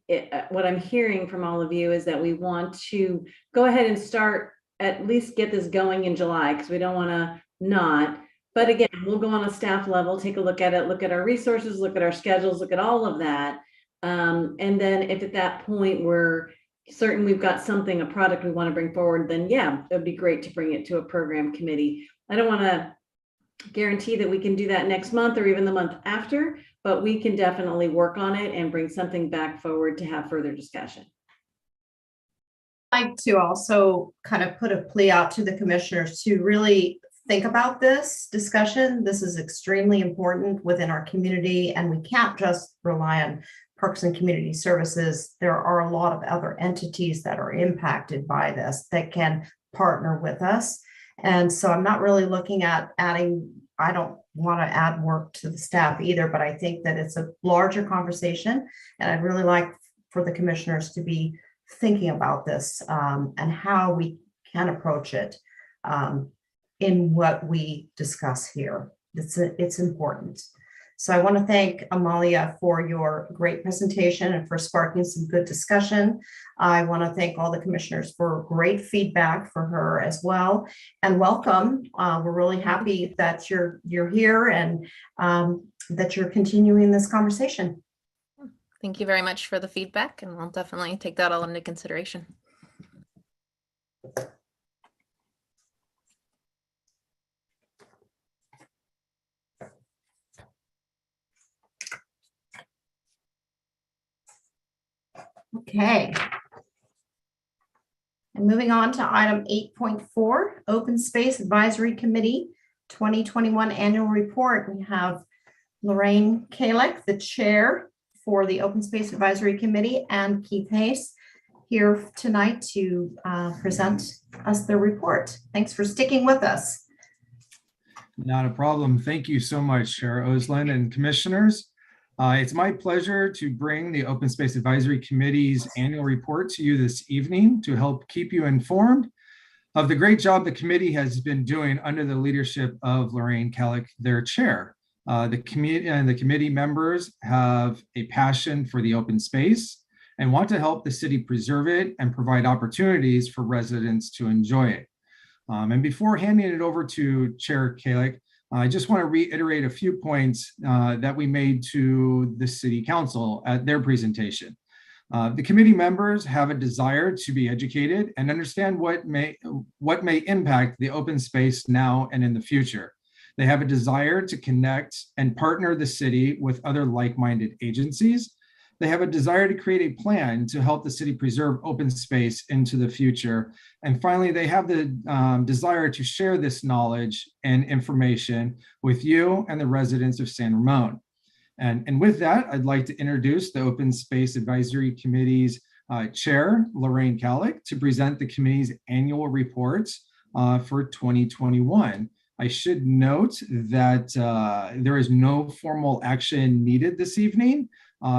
what I'm hearing from all of you is that we want to go ahead and start, at least get this going in July, because we don't want to not. But again, we'll go on a staff level, take a look at it, look at our resources, look at our schedules, look at all of that. And then if at that point we're certain we've got something, a product we want to bring forward, then yeah, it would be great to bring it to a program committee. I don't want to guarantee that we can do that next month or even the month after, but we can definitely work on it and bring something back forward to have further discussion. I'd like to also kind of put a plea out to the commissioners to really think about this discussion. This is extremely important within our community, and we can't just rely on Parks and Community Services. There are a lot of other entities that are impacted by this that can partner with us. And so I'm not really looking at adding, I don't want to add work to the staff either, but I think that it's a larger conversation. And I'd really like for the commissioners to be thinking about this and how we can approach it in what we discuss here. It's important. So I want to thank Amalia for your great presentation and for sparking some good discussion. I want to thank all the commissioners for great feedback for her as well. And welcome. We're really happy that you're here and that you're continuing this conversation. Thank you very much for the feedback, and we'll definitely take that all into consideration. Okay. And moving on to item 8.4, Open Space Advisory Committee 2021 Annual Report. We have Lorraine Kalick, the chair for the Open Space Advisory Committee, and Keith Hayes here tonight to present us their report. Thanks for sticking with us. Not a problem. Thank you so much, Chair Oslin and commissioners. It's my pleasure to bring the Open Space Advisory Committee's annual report to you this evening to help keep you informed of the great job the committee has been doing under the leadership of Lorraine Kalick, their chair. The committee members have a passion for the open space and want to help the city preserve it and provide opportunities for residents to enjoy it. And before handing it over to Chair Kalick, I just want to reiterate a few points that we made to the City Council at their presentation. The committee members have a desire to be educated and understand what may impact the open space now and in the future. They have a desire to connect and partner the city with other like-minded agencies. They have a desire to create a plan to help the city preserve open space into the future. And finally, they have the desire to share this knowledge and information with you and the residents of San Ramon. And with that, I'd like to introduce the Open Space Advisory Committee's chair, Lorraine Kalick, to present the committee's annual reports for 2021. I should note that there is no formal action needed this evening.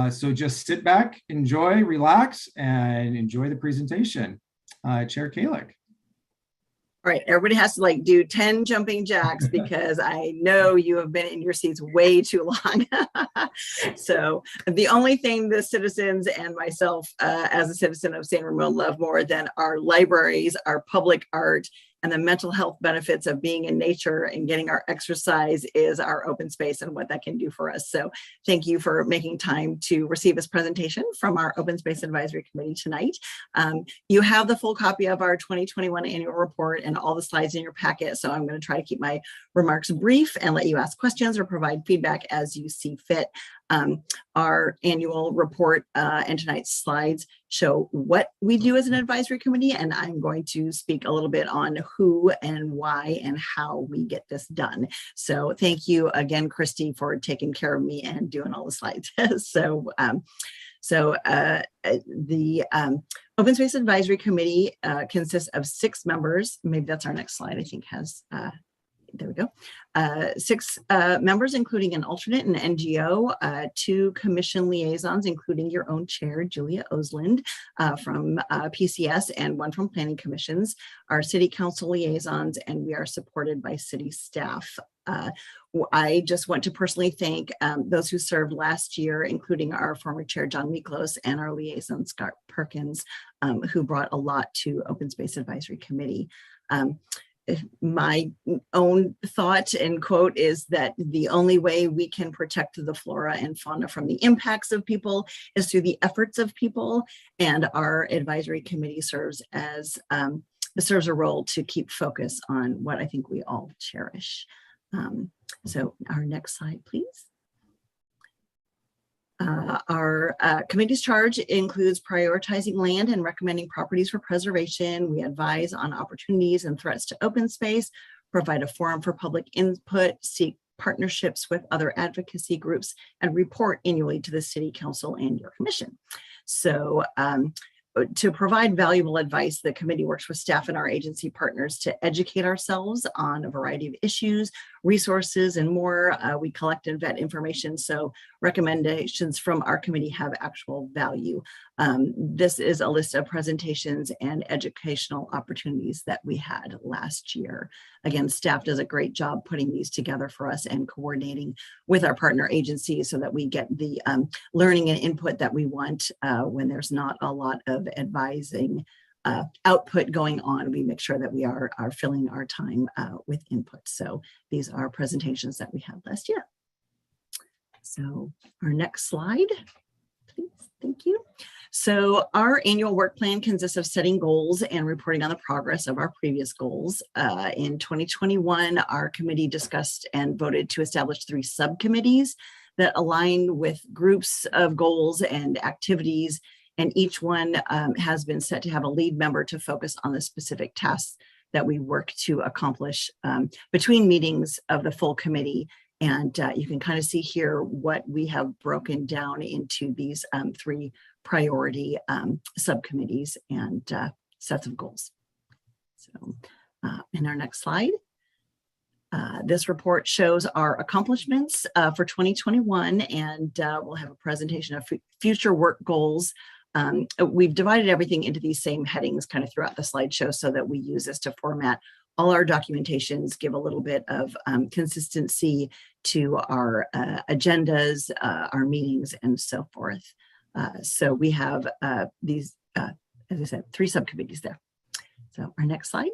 So just sit back, enjoy, relax, and enjoy the presentation. Chair Kalick. All right, everybody has to do 10 jumping jacks because I know you have been in your seats way too long. So the only thing the citizens and myself as a citizen of San Ramon love more than our libraries, our public art, and the mental health benefits of being in nature and getting our exercise is our open space and what that can do for us. So thank you for making time to receive this presentation from our Open Space Advisory Committee tonight. You have the full copy of our 2021 annual report and all the slides in your packet. So I'm going to try to keep my remarks brief and let you ask questions or provide feedback as you see fit. Our annual report and tonight's slides show what we do as an advisory committee, and I'm going to speak a little bit on who and why and how we get this done. So thank you again, Christy, for taking care of me and doing all the slides. The Open Space Advisory Committee consists of 6 members. Maybe that's our next slide, I think has, there we go. 6 members, including an alternate and NGO, 2 commission liaisons, including your own chair, Julia Osland from PCS, and 1 from planning commissions, our city council liaisons, and we are supported by city staff. I just want to personally thank those who served last year, including our former chair, John Miklos, and our liaison, Scott Perkins, who brought a lot to Open Space Advisory Committee. My own thought and quote is that the only way we can protect the flora and fauna from the impacts of people is through the efforts of people, and our advisory committee serves a role to keep focus on what I think we all cherish. So our next slide, please. Our committee's charge includes prioritizing land and recommending properties for preservation. We advise on opportunities and threats to open space, provide a forum for public input, seek partnerships with other advocacy groups, and report annually to the City Council and your commission. So to provide valuable advice, the committee works with staff and our agency partners to educate ourselves on a variety of issues, resources, and more. We collect and vet information, so recommendations from our committee have actual value. This is a list of presentations and educational opportunities that we had last year. Again, staff does a great job putting these together for us and coordinating with our partner agencies so that we get the learning and input that we want when there's not a lot of advising output going on. We make sure that we are filling our time with input. So these are presentations that we had last year. So our next slide, please. Thank you. So our annual work plan consists of setting goals and reporting on the progress of our previous goals. In 2021, our committee discussed and voted to establish 3 subcommittees that align with groups of goals and activities, and each one has been set to have a lead member to focus on the specific tasks that we work to accomplish between meetings of the full committee. And you can kind of see here what we have broken down into these 3 priority subcommittees and sets of goals. So in our next slide, this report shows our accomplishments for 2021, and we'll have a presentation of future work goals. We've divided everything into these same headings kind of throughout the slideshow so that we use this to format all our documentations, give a little bit of consistency to our agendas, our meetings, and so forth. So we have these, as I said, 3 subcommittees there. So our next slide.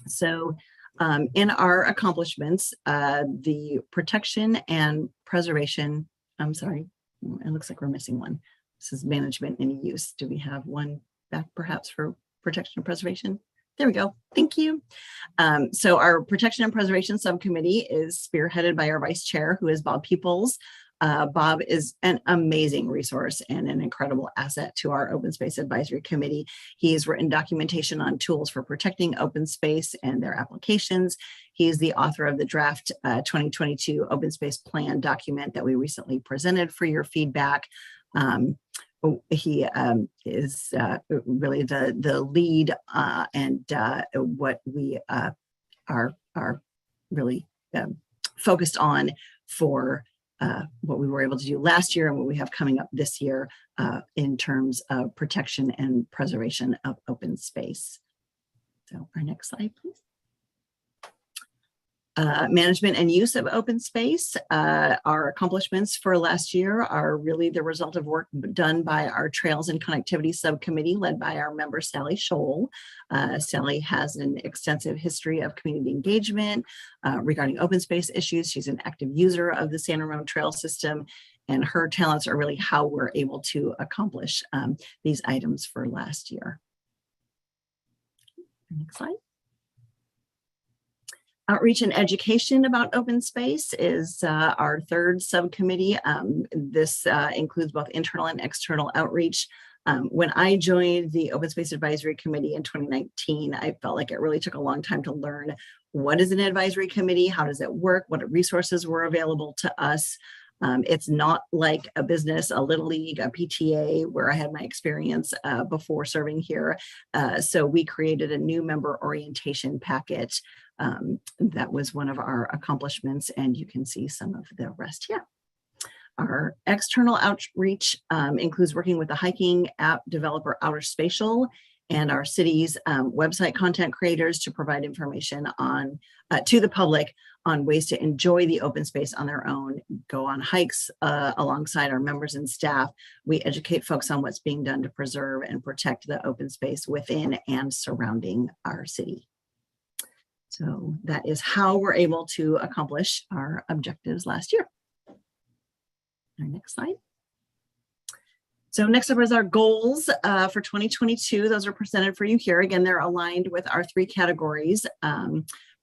So in our accomplishments, the protection and preservation, I'm sorry, it looks like we're missing one. This is management and use. Do we have one back perhaps for protection and preservation? There we go. Thank you. So our protection and preservation subcommittee is spearheaded by our vice chair, who is Bob Peoples. Bob is an amazing resource and an incredible asset to our Open Space Advisory Committee. He's written documentation on tools for protecting open space and their applications. He's the author of the draft 2022 Open Space Plan document that we recently presented for your feedback. He is really the lead and what we are really focused on for what we were able to do last year and what we have coming up this year in terms of protection and preservation of open space. So our next slide, please. Management and use of open space. Our accomplishments for last year are really the result of work done by our Trails and Connectivity Subcommittee led by our member, Sally Scholl. Sally has an extensive history of community engagement regarding open space issues. She's an active user of the San Ramon Trail System, and her talents are really how we're able to accomplish these items for last year. Next slide. Outreach and education about open space is our third subcommittee. This includes both internal and external outreach. When I joined the Open Space Advisory Committee in 2019, I felt like it really took a long time to learn what is an advisory committee, how does it work, what resources were available to us. It's not like a business, a little league, a PTA, where I had my experience before serving here. So we created a new member orientation packet. That was one of our accomplishments, and you can see some of the rest here. Our external outreach includes working with the hiking app developer Outer Spatial and our city's website content creators to provide information on to the public on ways to enjoy the open space on their own, go on hikes alongside our members and staff. We educate folks on what's being done to preserve and protect the open space within and surrounding our city. So that is how we're able to accomplish our objectives last year. Our next slide. So next up is our goals for 2022. Those are presented for you here. Again, they're aligned with our three categories: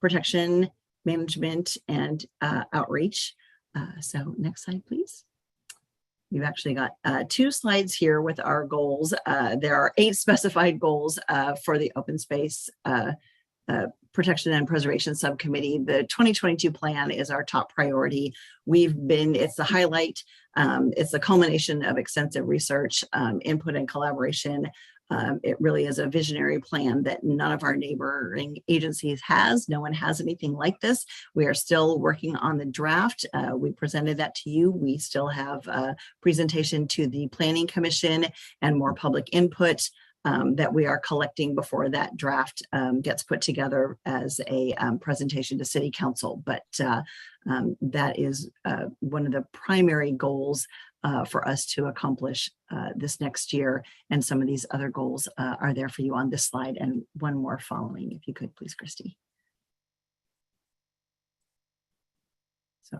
protection, management, and outreach. So next slide, please. We've actually got 2 slides here with our goals. There are 8 specified goals for the open space Protection and Preservation Subcommittee. The 2022 plan is our top priority. It's the highlight. It's the culmination of extensive research, input, and collaboration. It really is a visionary plan that none of our neighboring agencies has. No one has anything like this. We are still working on the draft. We presented that to you. We still have a presentation to the Planning Commission and more public input that we are collecting before that draft gets put together as a presentation to City Council. But that is one of the primary goals for us to accomplish this next year. And some of these other goals are there for you on this slide, and one more following, if you could please, Christy. So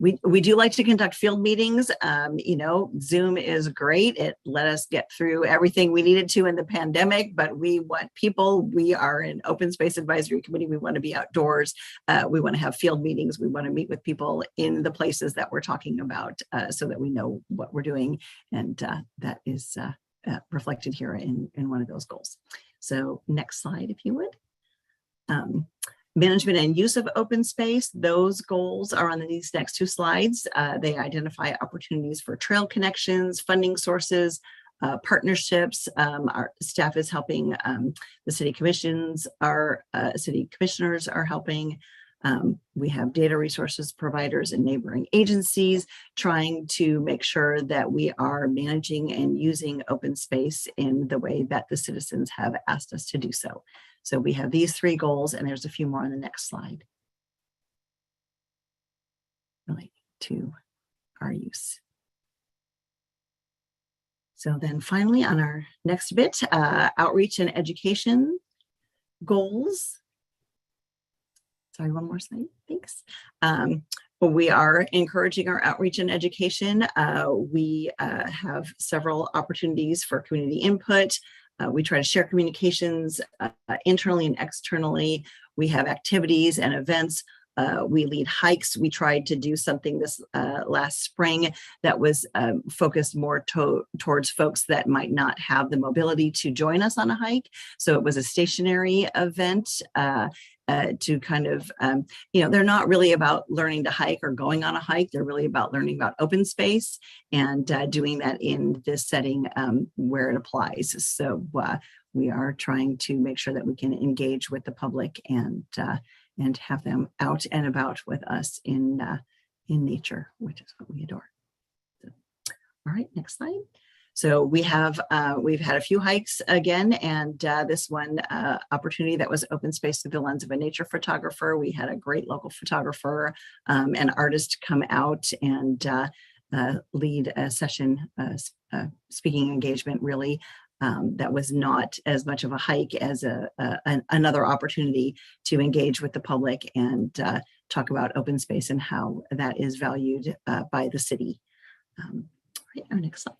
we do like to conduct field meetings. You know, Zoom is great. It let us get through everything we needed to in the pandemic, but we want people. We are an open space advisory committee. We want to be outdoors. We want to have field meetings. We want to meet with people in the places that we're talking about so that we know what we're doing. And that is reflected here in one of those goals. So next slide, if you would. Management and use of open space, those goals are on these next 2 slides. They identify opportunities for trail connections, funding sources, partnerships. Our staff is helping, the city commissions, our city commissioners are helping. We have data resources providers and neighboring agencies trying to make sure that we are managing and using open space in the way that the citizens have asked us to do so. So we have these 3 goals, and there's a few more on the next slide related to our use. So then finally, on our next bit, outreach and education goals. Sorry, one more slide, thanks. We are encouraging our outreach and education. We have several opportunities for community input. We try to share communications internally and externally. We have activities and events. We lead hikes. We tried to do something this last spring that was focused more towards folks that might not have the mobility to join us on a hike. So it was a stationary event to kind of, you know, they're not really about learning to hike or going on a hike. They're really about learning about open space and doing that in this setting where it applies. So we are trying to make sure that we can engage with the public and have them out and about with us in nature, which is what we adore. So, all right, next slide. So we have, we've had a few hikes again, and this one opportunity that was open space through the lens of a nature photographer. We had a great local photographer and artist come out and lead a session, speaking engagement really. That was not as much of a hike as another opportunity to engage with the public and talk about open space and how that is valued by the city. Right, our next slide.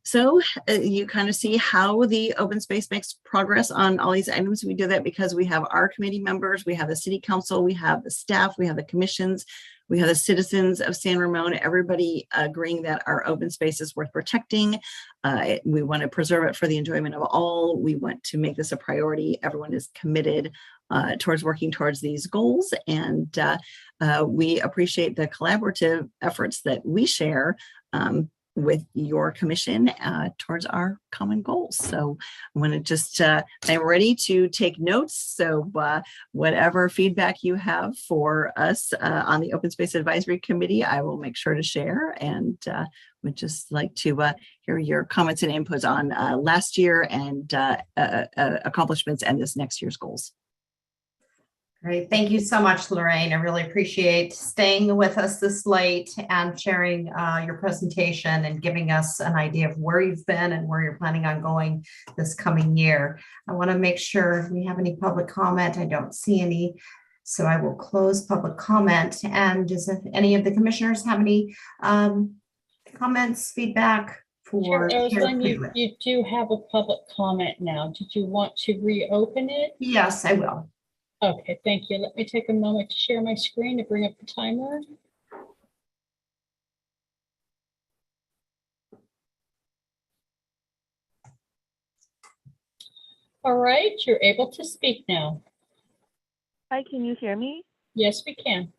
So you kind of see how the open space makes progress on all these items. We do that because we have our committee members, we have the city council, we have the staff, we have the commissions, we have the citizens of San Ramon, everybody agreeing that our open space is worth protecting. We want to preserve it for the enjoyment of all. We want to make this a priority. Everyone is committed towards working towards these goals. And we appreciate the collaborative efforts that we share with your commission towards our common goals. So I want to just, I'm ready to take notes. So whatever feedback you have for us on the Open Space Advisory Committee, I will make sure to share, and would just like to hear your comments and inputs on last year and accomplishments and this next year's goals. Great. Thank you so much, Lorraine. I really appreciate staying with us this late and sharing your presentation and giving us an idea of where you've been and where you're planning on going this coming year. I want to make sure if we have any public comment. I don't see any, so I will close public comment. And does any of the commissioners have any comments, feedback for? Sure, you do have a public comment now. Did you want to reopen it? Yes, I will. Okay, thank you. Let me take a moment to share my screen to bring up the timer. All right, you're able to speak now. Hi, can you hear me? Yes, we can.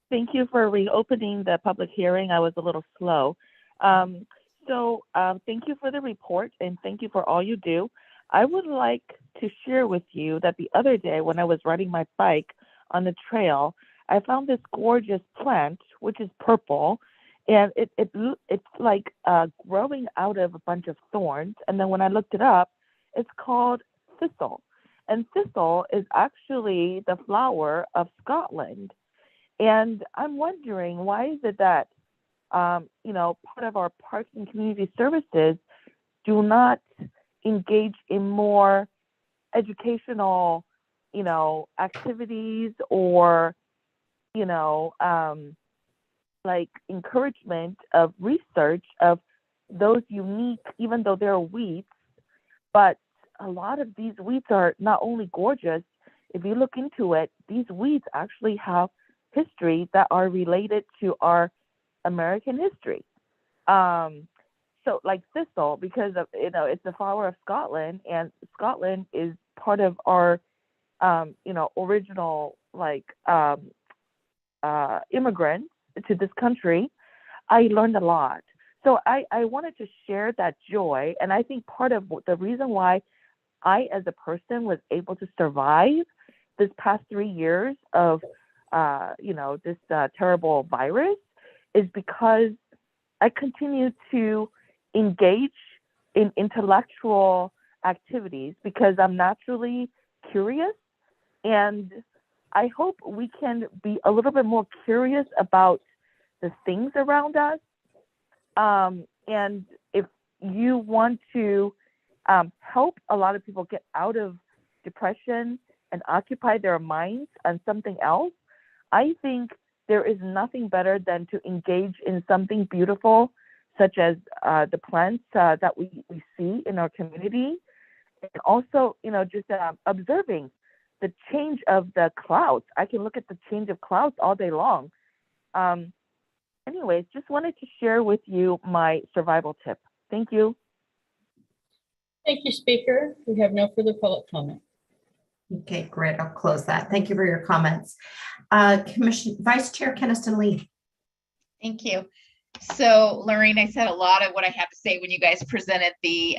Thank you for reopening the public hearing. I was a little slow. Thank you for the report and thank you for all you do. I would like to share with you that the other day when I was riding my bike on the trail, I found this gorgeous plant, which is purple, and it's like growing out of a bunch of thorns. And then when I looked it up, it's called thistle. And thistle is actually the flower of Scotland. And I'm wondering, why is it that, part of our parks and community services do not engage in more educational, activities or, like encouragement of research of those unique, even though they're weeds, but a lot of these weeds are not only gorgeous, if you look into it, these weeds actually have history that are related to our American history. So like thistle, because of, it's the flower of Scotland, and Scotland is part of our, original immigrants to this country. I learned a lot. So I wanted to share that joy. And I think part of the reason why I, as a person, was able to survive this past 3 years of, this terrible virus is because I continue to engage in intellectual activities because I'm naturally curious, and I hope we can be a little bit more curious about the things around us. And if you want to help a lot of people get out of depression and occupy their minds on something else, I think there is nothing better than to engage in something beautiful, such as the plants that we see in our community, and also, just observing the change of the clouds. I can look at the change of clouds all day long. Anyways, just wanted to share with you my survival tip. Thank you. Thank you, Speaker. We have no further public comment. Okay, great. I'll close that. Thank you for your comments. Vice Chair Keniston Lee. Thank you. So, Lorraine, I said a lot of what I had to say when you guys presented the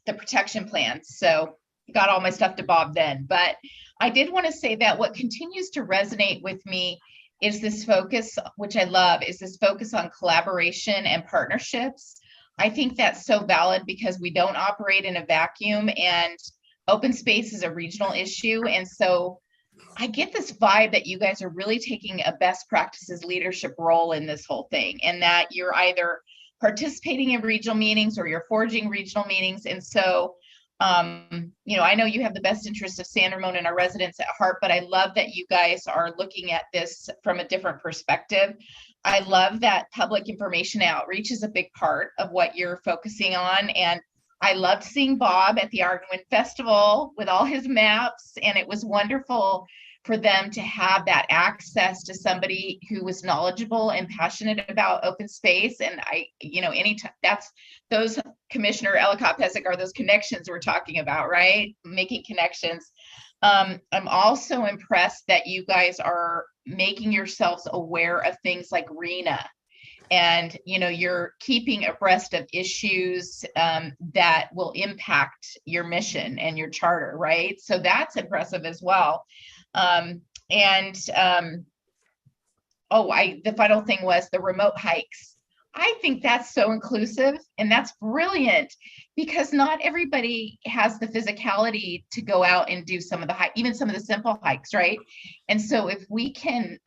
protection plan. So got all my stuff to Bob then. But I did want to say that what continues to resonate with me is this focus, which I love, is this focus on collaboration and partnerships. I think that's so valid because we don't operate in a vacuum, and open space is a regional issue. And so I get this vibe that you guys are really taking a best practices leadership role in this whole thing, and that you're either participating in regional meetings or you're forging regional meetings. And so, I know you have the best interest of San Ramon and our residents at heart, but I love that you guys are looking at this from a different perspective. I love that public information outreach is a big part of what you're focusing on. And I loved seeing Bob at the Art and Wind Festival with all his maps. And it was wonderful for them to have that access to somebody who was knowledgeable and passionate about open space. And anytime those Commissioner Ellicott Pesek are those connections we're talking about, right? Making connections. I'm also impressed that you guys are making yourselves aware of things like RENA, and you're keeping abreast of issues that will impact your mission and your charter, right? So that's impressive as well. The final thing was the remote hikes. I think that's so inclusive, and that's brilliant, because not everybody has the physicality to go out and do some of the even some of the simple hikes, right? And so if we can,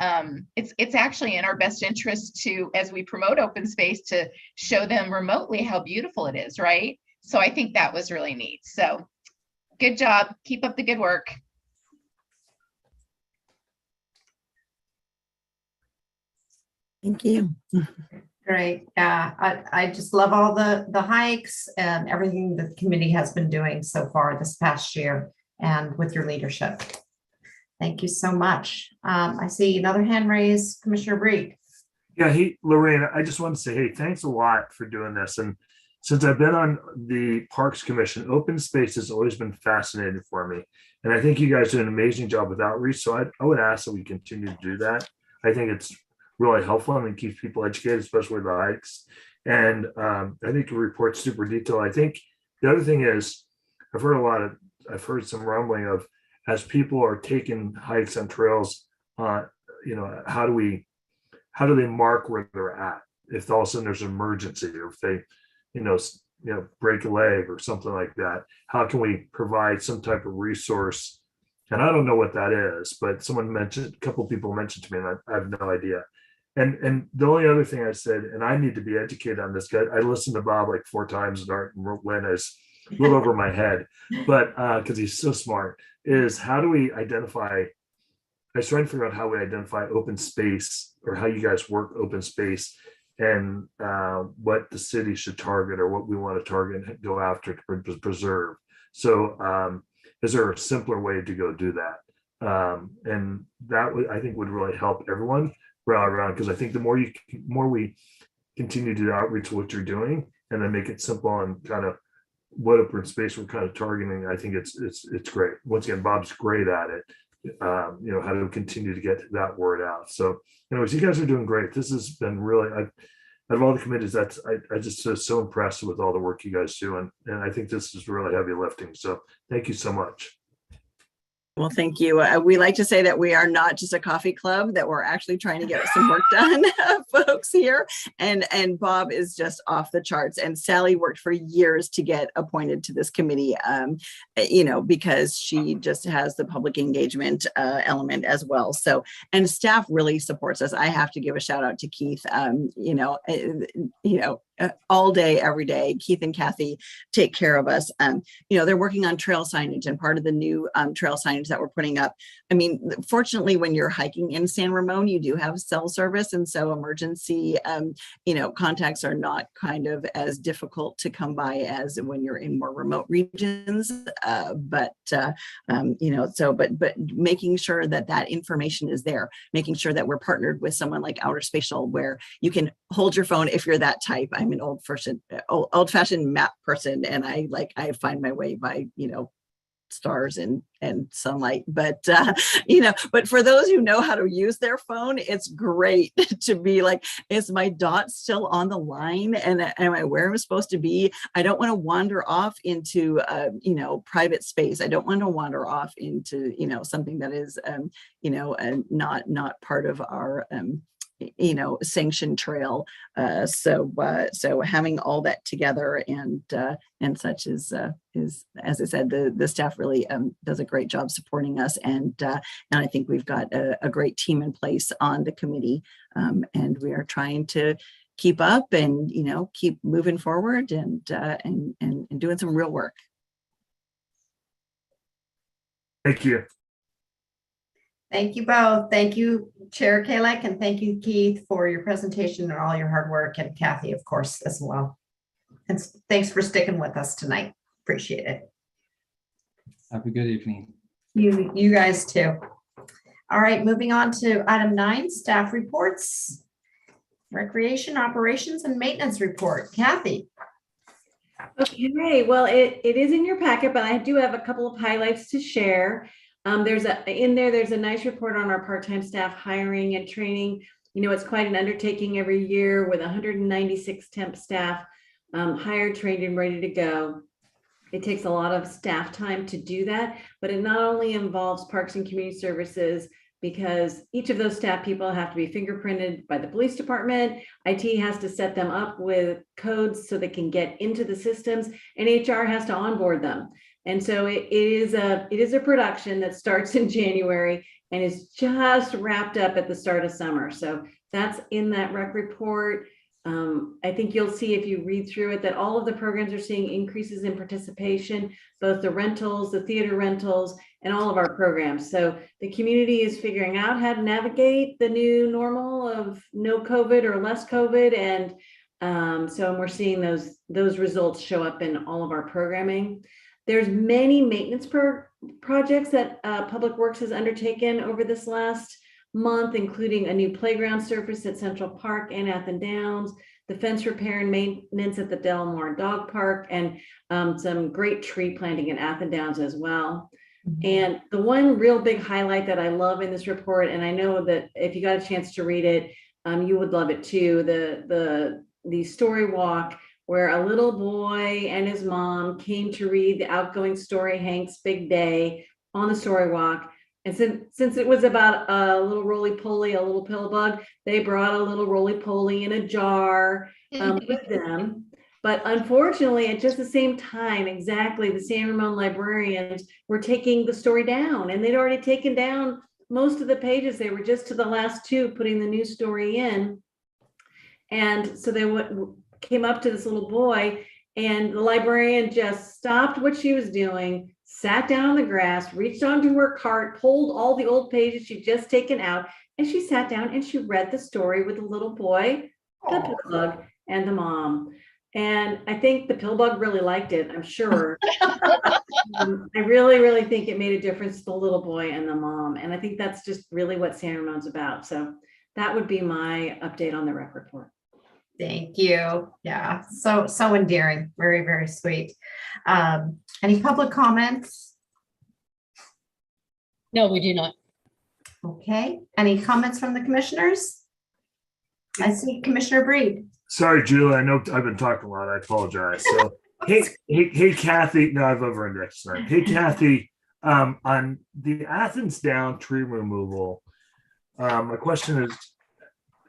it's actually in our best interest to, as we promote open space, to show them remotely how beautiful it is, right? So I think that was really neat. So good job. Keep up the good work. Thank you. Great. Yeah, I just love all the hikes and everything that the committee has been doing so far this past year and with your leadership. Thank you so much. I see another hand raised, Commissioner Breed. Yeah, hey, Lorraine, I just want to say, hey, thanks a lot for doing this. And since I've been on the Parks Commission, open space has always been fascinating for me. And I think you guys do an amazing job with outreach. So I would ask that we continue to do that. I think it's really helpful and it keeps people educated, especially the hikes. And I think the report's super detailed. I think the other thing is, I've heard some rumbling of, as people are taking hikes on trails, how do they mark where they're at? If all of a sudden there's an emergency, or if they, break a leg or something like that, how can we provide some type of resource? And I don't know what that is, but a couple of people mentioned to me, and I have no idea. And the only other thing I said, and I need to be educated on this guy, I listened to Bob like 4 times and Art and Win is a little over my head, but because he's so smart, is how do we identify, I was trying to figure out how we identify open space, or how you guys work open space, and what the city should target, or what we want to target and go after to preserve. So is there a simpler way to go do that? And that I think would really help everyone around, because I think the more we continue to do outreach to what you're doing, and then make it simple and kind of what open space we're kind of targeting, I think it's great. Once again, Bob's great at it. How to continue to get that word out. So anyways, you guys are doing great. This has been really, out of all the committees, I just so impressed with all the work you guys do, and I think this is really heavy lifting. So thank you so much. Well, thank you. We like to say that we are not just a coffee club, that we're actually trying to get some work done, folks here. And Bob is just off the charts. And Sally worked for years to get appointed to this committee, because she just has the public engagement element as well. So, and staff really supports us. I have to give a shout out to Keith, all day, every day. Keith and Kathy take care of us. They're working on trail signage, and part of the new trail signage that we're putting up. I mean, fortunately, when you're hiking in San Ramon, you do have cell service. And so emergency, contacts are not kind of as difficult to come by as when you're in more remote regions. But making sure that information is there, making sure that we're partnered with someone like Outer Spatial, where you can hold your phone if you're that type. I'm an old-fashioned map person, and I find my way by, stars and sunlight, but for those who know how to use their phone, it's great to be like, is my dot still on the line, and am I where I'm supposed to be? I don't want to wander off into private space. I don't want to wander off into something that is not part of our sanctioned trail. So having all that together and such is, as I said, the staff really does a great job supporting us, and I think we've got a great team in place on the committee, and we are trying to keep up and keep moving forward and doing some real work. Thank you. Thank you both. Thank you, Chair Kalek, and thank you, Keith, for your presentation and all your hard work, and Kathy, of course, as well. And thanks for sticking with us tonight. Appreciate it. Have a good evening. You guys too. All right, moving on to item 9, staff reports. Recreation operations and maintenance report. Kathy. Okay, well, it is in your packet, but I do have a couple of highlights to share. There's a nice report on our part-time staff hiring and training. You know, it's quite an undertaking every year with 196 temp staff hired, trained, and ready to go. It takes a lot of staff time to do that, but it not only involves Parks and Community Services, because each of those staff people have to be fingerprinted by the police department. IT has to set them up with codes so they can get into the systems, and HR has to onboard them. And so it is a production that starts in January and is just wrapped up at the start of summer. So that's in that rec report. I think you'll see if you read through it that all of the programs are seeing increases in participation, both the rentals, the theater rentals, and all of our programs. So the community is figuring out how to navigate the new normal of no COVID or less COVID. And so we're seeing those results show up in all of our programming. There's many maintenance projects that Public Works has undertaken over this last month, including a new playground surface at Central Park and Athens Downs, the fence repair and maintenance at the Delmore Dog Park, and some great tree planting at Athens Downs as well. And the one real big highlight that I love in this report, and I know that if you got a chance to read it, you would love it too, the story walk where a little boy and his mom came to read the outgoing story, Hank's Big Day, on the story walk. And since it was about a little roly-poly, a little pill bug, they brought a little roly-poly in a jar with them. But unfortunately, at just the same time, exactly, the San Ramon librarians were taking the story down, and they'd already taken down most of the pages. They were just to the last 2, putting the new story in. And so they came up to this little boy, and the librarian just stopped what she was doing, sat down on the grass, reached onto her cart, pulled all the old pages she'd just taken out, and she sat down and she read the story with the little boy, the pillbug, and the mom. And I think the pillbug really liked it, I'm sure. I really, really think it made a difference to the little boy and the mom. And I think that's just really what San Ramon's about. So that would be my update on the rec report. Thank you. Yeah, so endearing. Very, very sweet. Any public comments? No, we do not. Okay. Any comments from the commissioners? I see Commissioner Breed. Sorry, Julie, I know I've been talking a lot. I apologize. So, hey, Kathy. No, I've over-indexed tonight. Hey, Kathy, on the Athens Down tree removal, my question is,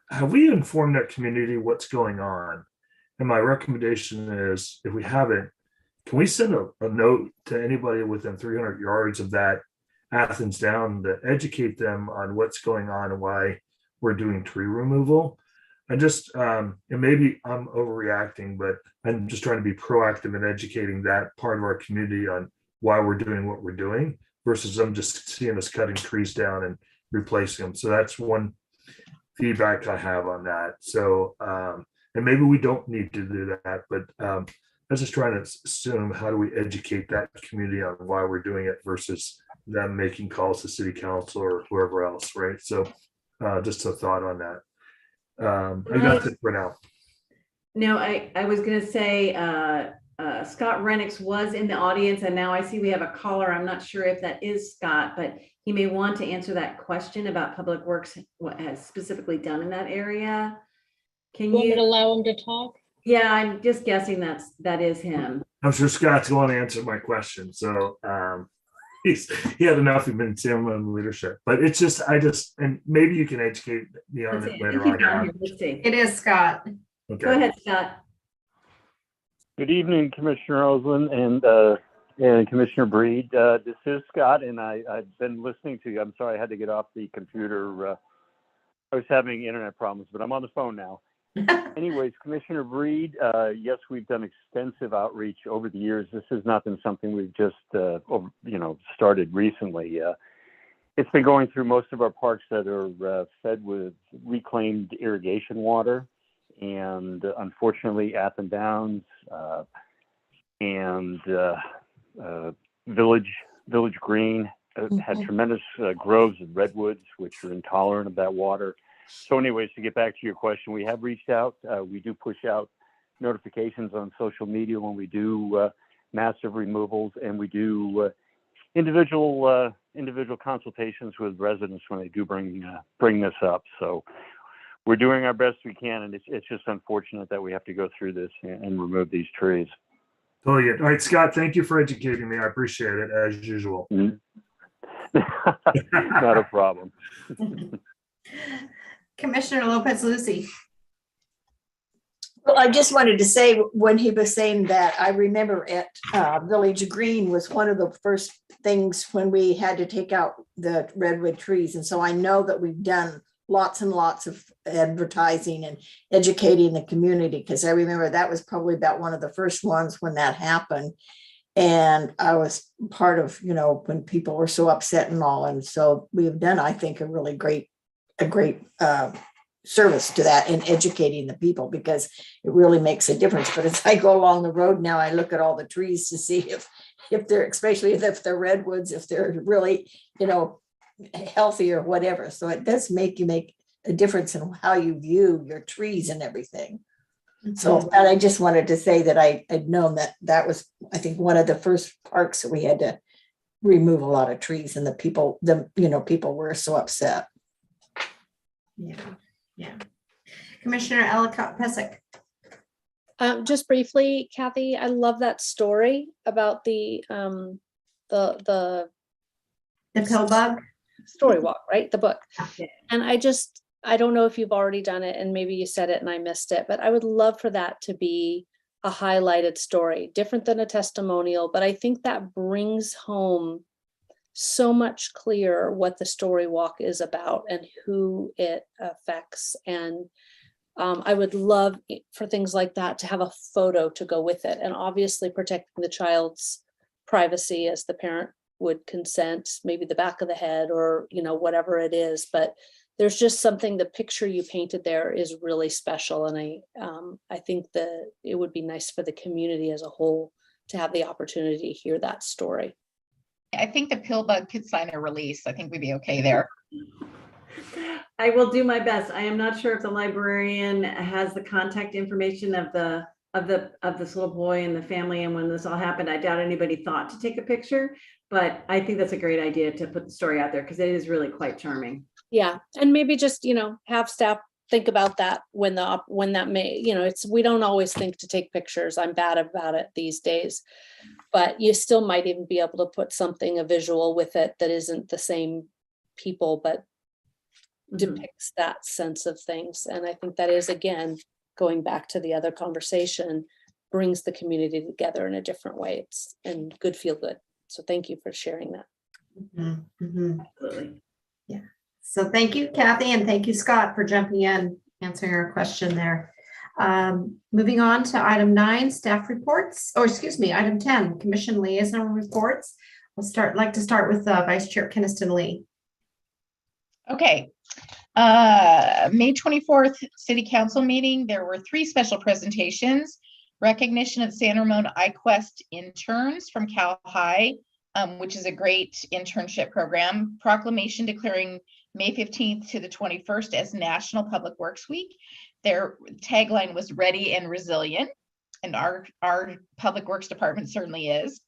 have we informed that community what's going on? And my recommendation is, if we haven't, can we send a note to anybody within 300 yards of that Athens Down to educate them on what's going on and why we're doing tree removal? I just, and maybe I'm overreacting, but I'm just trying to be proactive in educating that part of our community on why we're doing what we're doing versus them just seeing us cutting trees down and replacing them. So that's one feedback I have on that. So, and maybe we don't need to do that, but I was just trying to assume, how do we educate that community on why we're doing it versus them making calls to city council or whoever else, right? So just a thought on that. And that's it for now. No, I was going to say Scott Renix was in the audience, and now I see we have a caller. I'm not sure if that is Scott, but he may want to answer that question about Public Works, what has specifically done in that area. Can you allow him to talk? Yeah, I'm just guessing that is him. I'm sure Scott's going to answer my question. So he had enough of in San leadership, but it's just, and maybe you can educate me on it later on. Let's see. It is Scott. Okay. Go ahead, Scott. Good evening, Commissioner Oslin and Commissioner Breed. This is Scott, and I've been listening to you. I'm sorry I had to get off the computer. I was having internet problems, but I'm on the phone now. Anyways, Commissioner Breed, yes, we've done extensive outreach over the years. This has not been something we've just, started recently. it's been going through most of our parks that are fed with reclaimed irrigation water. And unfortunately, Athens Downs and Village Green had tremendous groves of redwoods, which are intolerant of that water. So anyways, to get back to your question, we have reached out. We do push out notifications on social media when we do massive removals, and we do individual consultations with residents when they do bring this up. So we're doing our best we can, and it's just unfortunate that we have to go through this and remove these trees. Oh yeah. All right, Scott, thank you for educating me. I appreciate it as usual. Not a problem. Commissioner Lopez Lucy. Well, I just wanted to say, when he was saying that, I remember at Village Green was one of the first things when we had to take out the redwood trees. And so I know that we've done lots and lots of advertising and educating the community, because I remember that was probably about one of the first ones when that happened. And I was part of, when people were so upset and all. And so we have done, I think, a great service to that in educating the people, because it really makes a difference. But as I go along the road now, I look at all the trees to see if they're, especially if they're redwoods, if they're really, healthy or whatever. So it does make a difference in how you view your trees and everything. So and I just wanted to say that I'd known that was, I think, one of the first parks that we had to remove a lot of trees, and people were so upset. Yeah. Commissioner Ellicott Pesic. Just briefly, Kathy, I love that story about the pill bug story walk, right? The book. And I don't know if you've already done it, and maybe you said it and I missed it, but I would love for that to be a highlighted story, different than a testimonial. But I think that brings home so much clearer what the story walk is about and who it affects. And I would love for things like that to have a photo to go with it, and obviously protecting the child's privacy as the parent would consent, maybe the back of the head or, whatever it is. But there's just something, the picture you painted there is really special. And I think that it would be nice for the community as a whole to have the opportunity to hear that story. I think the pill bug could sign a release. I think we'd be okay there. I will do my best. I am not sure if the librarian has the contact information of this little boy and the family. And when this all happened, I doubt anybody thought to take a picture, but I think that's a great idea to put the story out there, because it is really quite charming. Yeah. And maybe just, have staff think about that when that may, we don't always think to take pictures. I'm bad about it these days, but you still might even be able to put a visual with it that isn't the same people, but depicts that sense of things. And I think that is, again, going back to the other conversation, brings the community together in a different way. And feel good. So thank you for sharing that. Absolutely. Yeah. So thank you, Kathy, and thank you, Scott, for jumping in, answering our question there. Moving on to item 9, staff reports, item 10, commission liaison reports. Like to start with Vice Chair Keniston Lee. Okay. May 24th City Council meeting, there were 3 special presentations: recognition of San Ramon iQuest interns from Cal High, which is a great internship program; proclamation declaring May 15th to the 21st as National Public Works Week. Their tagline was ready and resilient, and our Public Works Department certainly is.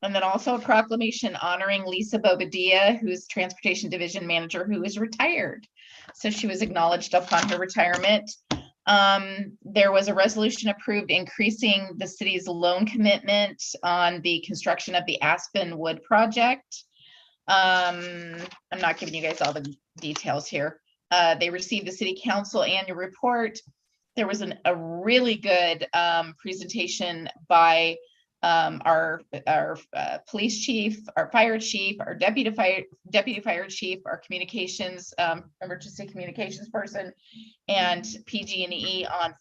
And then also a proclamation honoring Lisa Bobadilla, who's Transportation Division Manager, who is retired. So she was acknowledged upon her retirement. There was a resolution approved increasing the city's loan commitment on the construction of the Aspen Wood project. I'm not giving you guys all the details here. They received the City Council annual report. There was a really good presentation by our police chief, our fire chief, our deputy fire chief, our communications, emergency communications person, and PG&E on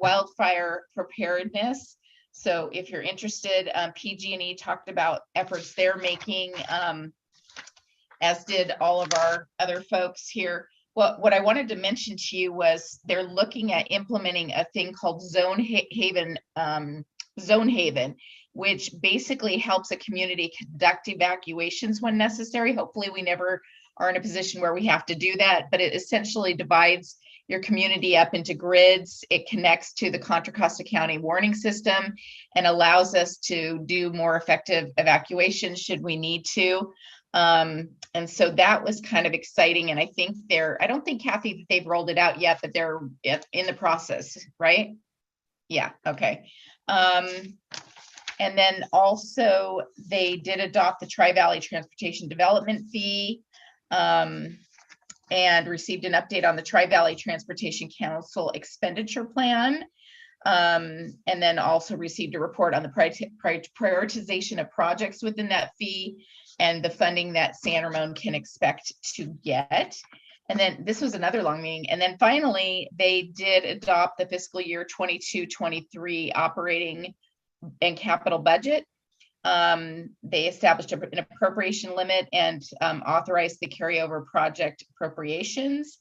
wildfire preparedness. So if you're interested, PG&E talked about efforts they're making as did all of our other folks here. What I wanted to mention to you was they're looking at implementing a thing called Zone Haven, which basically helps a community conduct evacuations when necessary. Hopefully we never are in a position where we have to do that, but it essentially divides your community up into grids. It connects to the Contra Costa County warning system and allows us to do more effective evacuations should we need to. And so that was kind of exciting. And I think I don't think, Kathy, that they've rolled it out yet, but they're in the process, right? Yeah, okay. And then also they did adopt the Tri-Valley Transportation Development Fee, and received an update on the Tri-Valley Transportation Council expenditure plan. And then also received a report on the prioritization of projects within that fee and the funding that San Ramon can expect to get. And then this was another long meeting. And then finally, they did adopt the fiscal year 22-23 operating and capital budget. They established an appropriation limit and authorized the carryover project appropriations.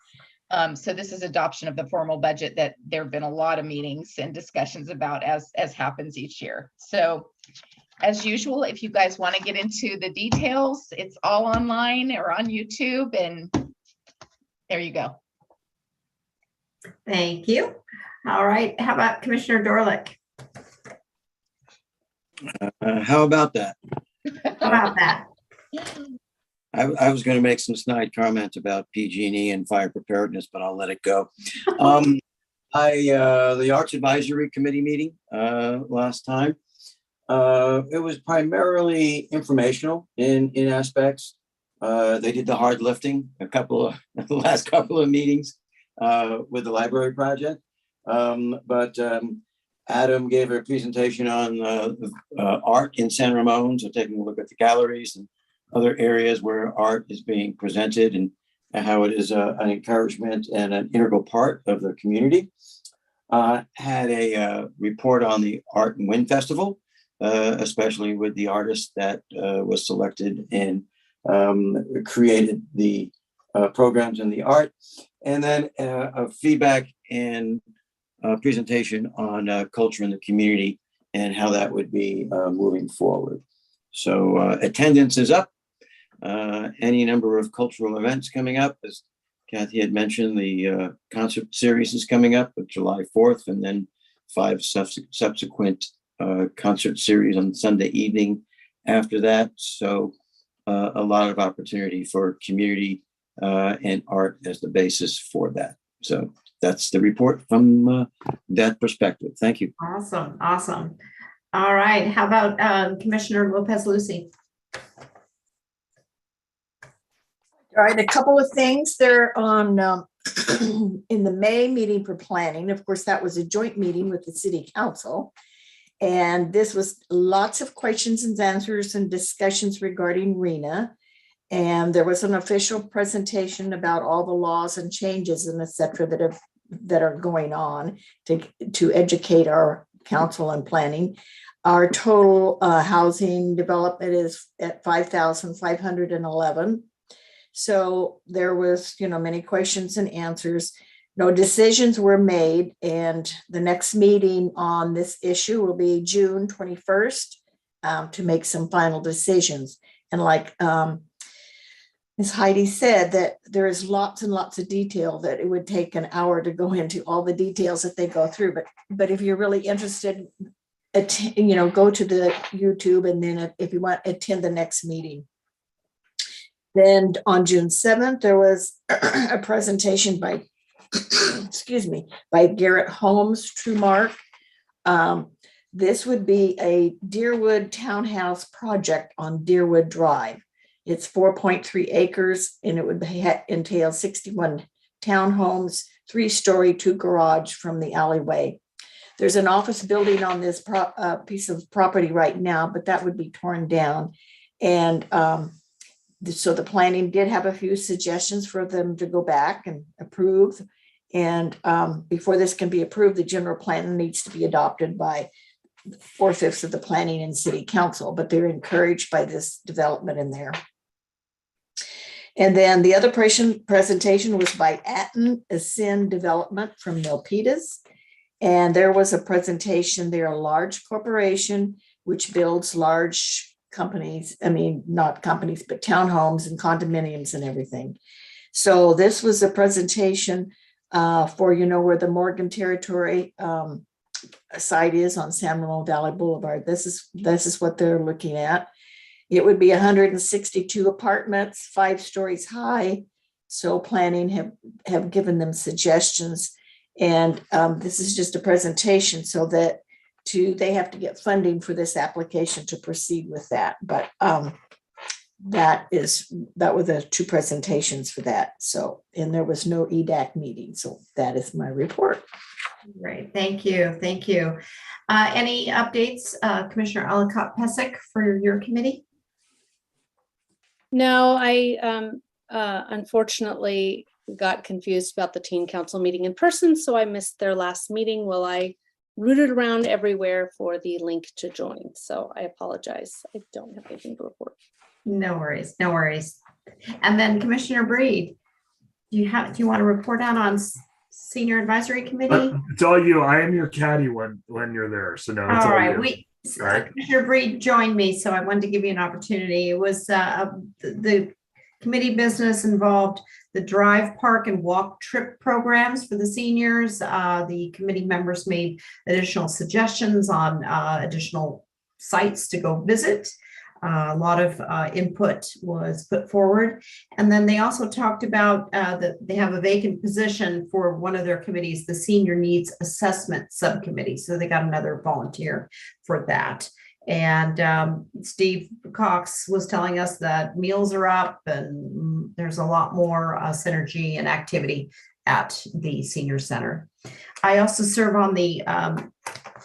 So this is adoption of the formal budget that there have been a lot of meetings and discussions about as happens each year. So as usual, if you guys want to get into the details, it's all online or on YouTube, and there you go. Thank you. All right. How about Commissioner Dorlick? How about that? How about that? I was going to make some snide comment about PG&E and fire preparedness, but I'll let it go. The Arts Advisory Committee meeting last time, it was primarily informational in aspects. They did the hard lifting the last couple of meetings with the library project. But Adam gave a presentation on art in San Ramon, so taking a look at the galleries and other areas where art is being presented and how it is an encouragement and an integral part of the community. Had a report on the Art and Wind Festival, especially with the artist that was selected and created the programs in the art, and then a feedback and presentation on culture in the community and how that would be moving forward. So attendance is up. Any number of cultural events coming up. As Kathy had mentioned, the concert series is coming up with July 4th, and then 5 subsequent concert series on Sunday evening after that. So a lot of opportunity for community and art as the basis for that. So that's the report from that perspective. Thank you. Awesome. Awesome. All right. How about Commissioner Lopez-Lucy? All right, a couple of things there on in the May meeting for planning. Of course, that was a joint meeting with the city council. And this was lots of questions and answers and discussions regarding RENA. And there was an official presentation about all the laws and changes and et cetera that are going on to educate our council and planning. Our total housing development is at 5,511. So there was, many questions and answers. No decisions were made, and the next meeting on this issue will be June 21st to make some final decisions. And like Ms. Heidi said, that there is lots and lots of detail that it would take an hour to go into all the details that they go through. But if you're really interested, go to the YouTube, and then if you want, attend the next meeting. Then on June 7th, there was a presentation by, by Garrett Holmes, Trumark. This would be a Deerwood townhouse project on Deerwood Drive. It's 4.3 acres, and it would entail 61 townhomes, 3-story, 2 garage from the alleyway. There's an office building on this piece of property right now, but that would be torn down. And so the planning did have a few suggestions for them to go back and approve. And before this can be approved, the general plan needs to be adopted by 4/5 of the planning and city council, but they're encouraged by this development in there. And then the other presentation was by Atten Ascend Development from Milpitas. And there was a presentation. They're a large corporation which builds large companies. I mean, not companies, but townhomes and condominiums and everything. So this was a presentation for, where the Morgan Territory site is on San Ramon Valley Boulevard. This is what they're looking at. It would be 162 apartments, 5 stories high. So planning have given them suggestions. And this is just a presentation so that they have to get funding for this application to proceed with that. But that were the 2 presentations for that. So, and there was no EDAC meeting. So that is my report. Great, thank you, thank you. Any updates, Commissioner Ellicott-Pesic, for your committee? No, I unfortunately got confused about the teen council meeting in person, so I missed their last meeting while I rooted around everywhere for the link to join. So I apologize. I don't have anything to report. No worries, no worries. And then Commissioner Breed, do you want to report out on Senior Advisory Committee? It's all you. I am your caddy when you're there. So no, it's all right. you. All right. Commissioner Breed joined me, so I wanted to give you an opportunity. It was the committee business involved the drive, park, and walk trip programs for the seniors. The committee members made additional suggestions on additional sites to go visit. A lot of input was put forward. And then they also talked about that they have a vacant position for one of their committees, the Senior Needs Assessment Subcommittee. So they got another volunteer for that. And Steve Cox was telling us that meals are up and there's a lot more synergy and activity at the senior center. I also serve on the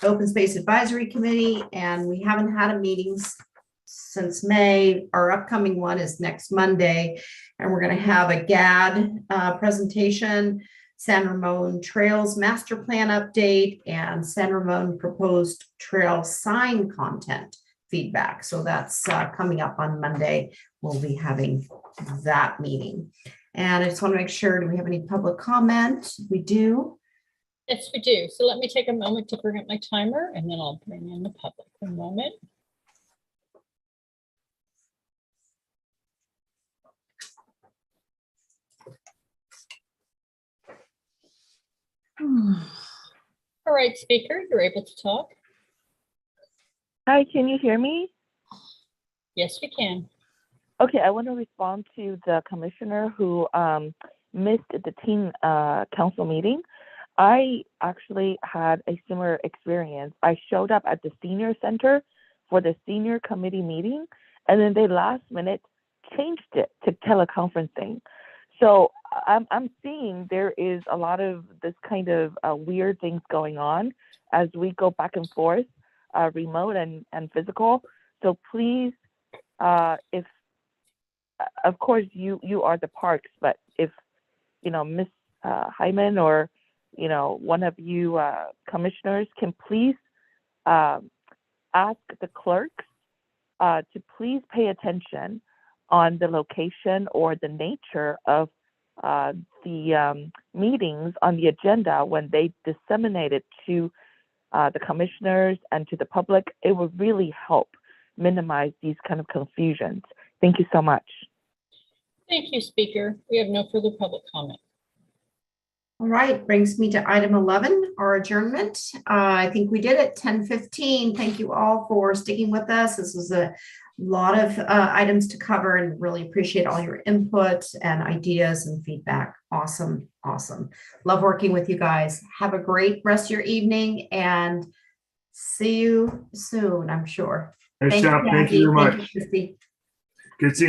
Open Space Advisory Committee, and we haven't had a meeting since May. Our upcoming one is next Monday, and we're going to have a GAD presentation, San Ramon Trails Master Plan update, and San Ramon proposed trail sign content feedback. So that's coming up on Monday. We'll be having that meeting. And I just want to make sure, do we have any public comment? We do. Yes, we do. So let me take a moment to bring up my timer, and then I'll bring in the public. One moment. All right, speaker, you're able to talk. Hi, can you hear me? Yes, we can. Okay, I want to respond to the commissioner who missed the teen council meeting. I actually had a similar experience. I showed up at the senior center for the senior committee meeting, and then they last minute changed it to teleconferencing. So I'm seeing there is a lot of this kind of weird things going on as we go back and forth, remote and physical. So please, if, of course, you are the parks, but if, Miss Hyman or, one of you commissioners can please ask the clerks to please pay attention on the location or the nature of the meetings on the agenda when they disseminate it to the commissioners and to the public. It would really help minimize these kind of confusions. Thank you so much. Thank you, speaker. We have no further public comment. All right, brings me to item 11, our adjournment. I think we did it 10:15. Thank you all for sticking with us. This was a lot of items to cover, and really appreciate all your input and ideas and feedback. Awesome, awesome. Love working with you guys. Have a great rest of your evening and see you soon, I'm sure. Hey, Thank Steph, you, thank you very Maggie. much. Thank you, Christy. Good seeing you.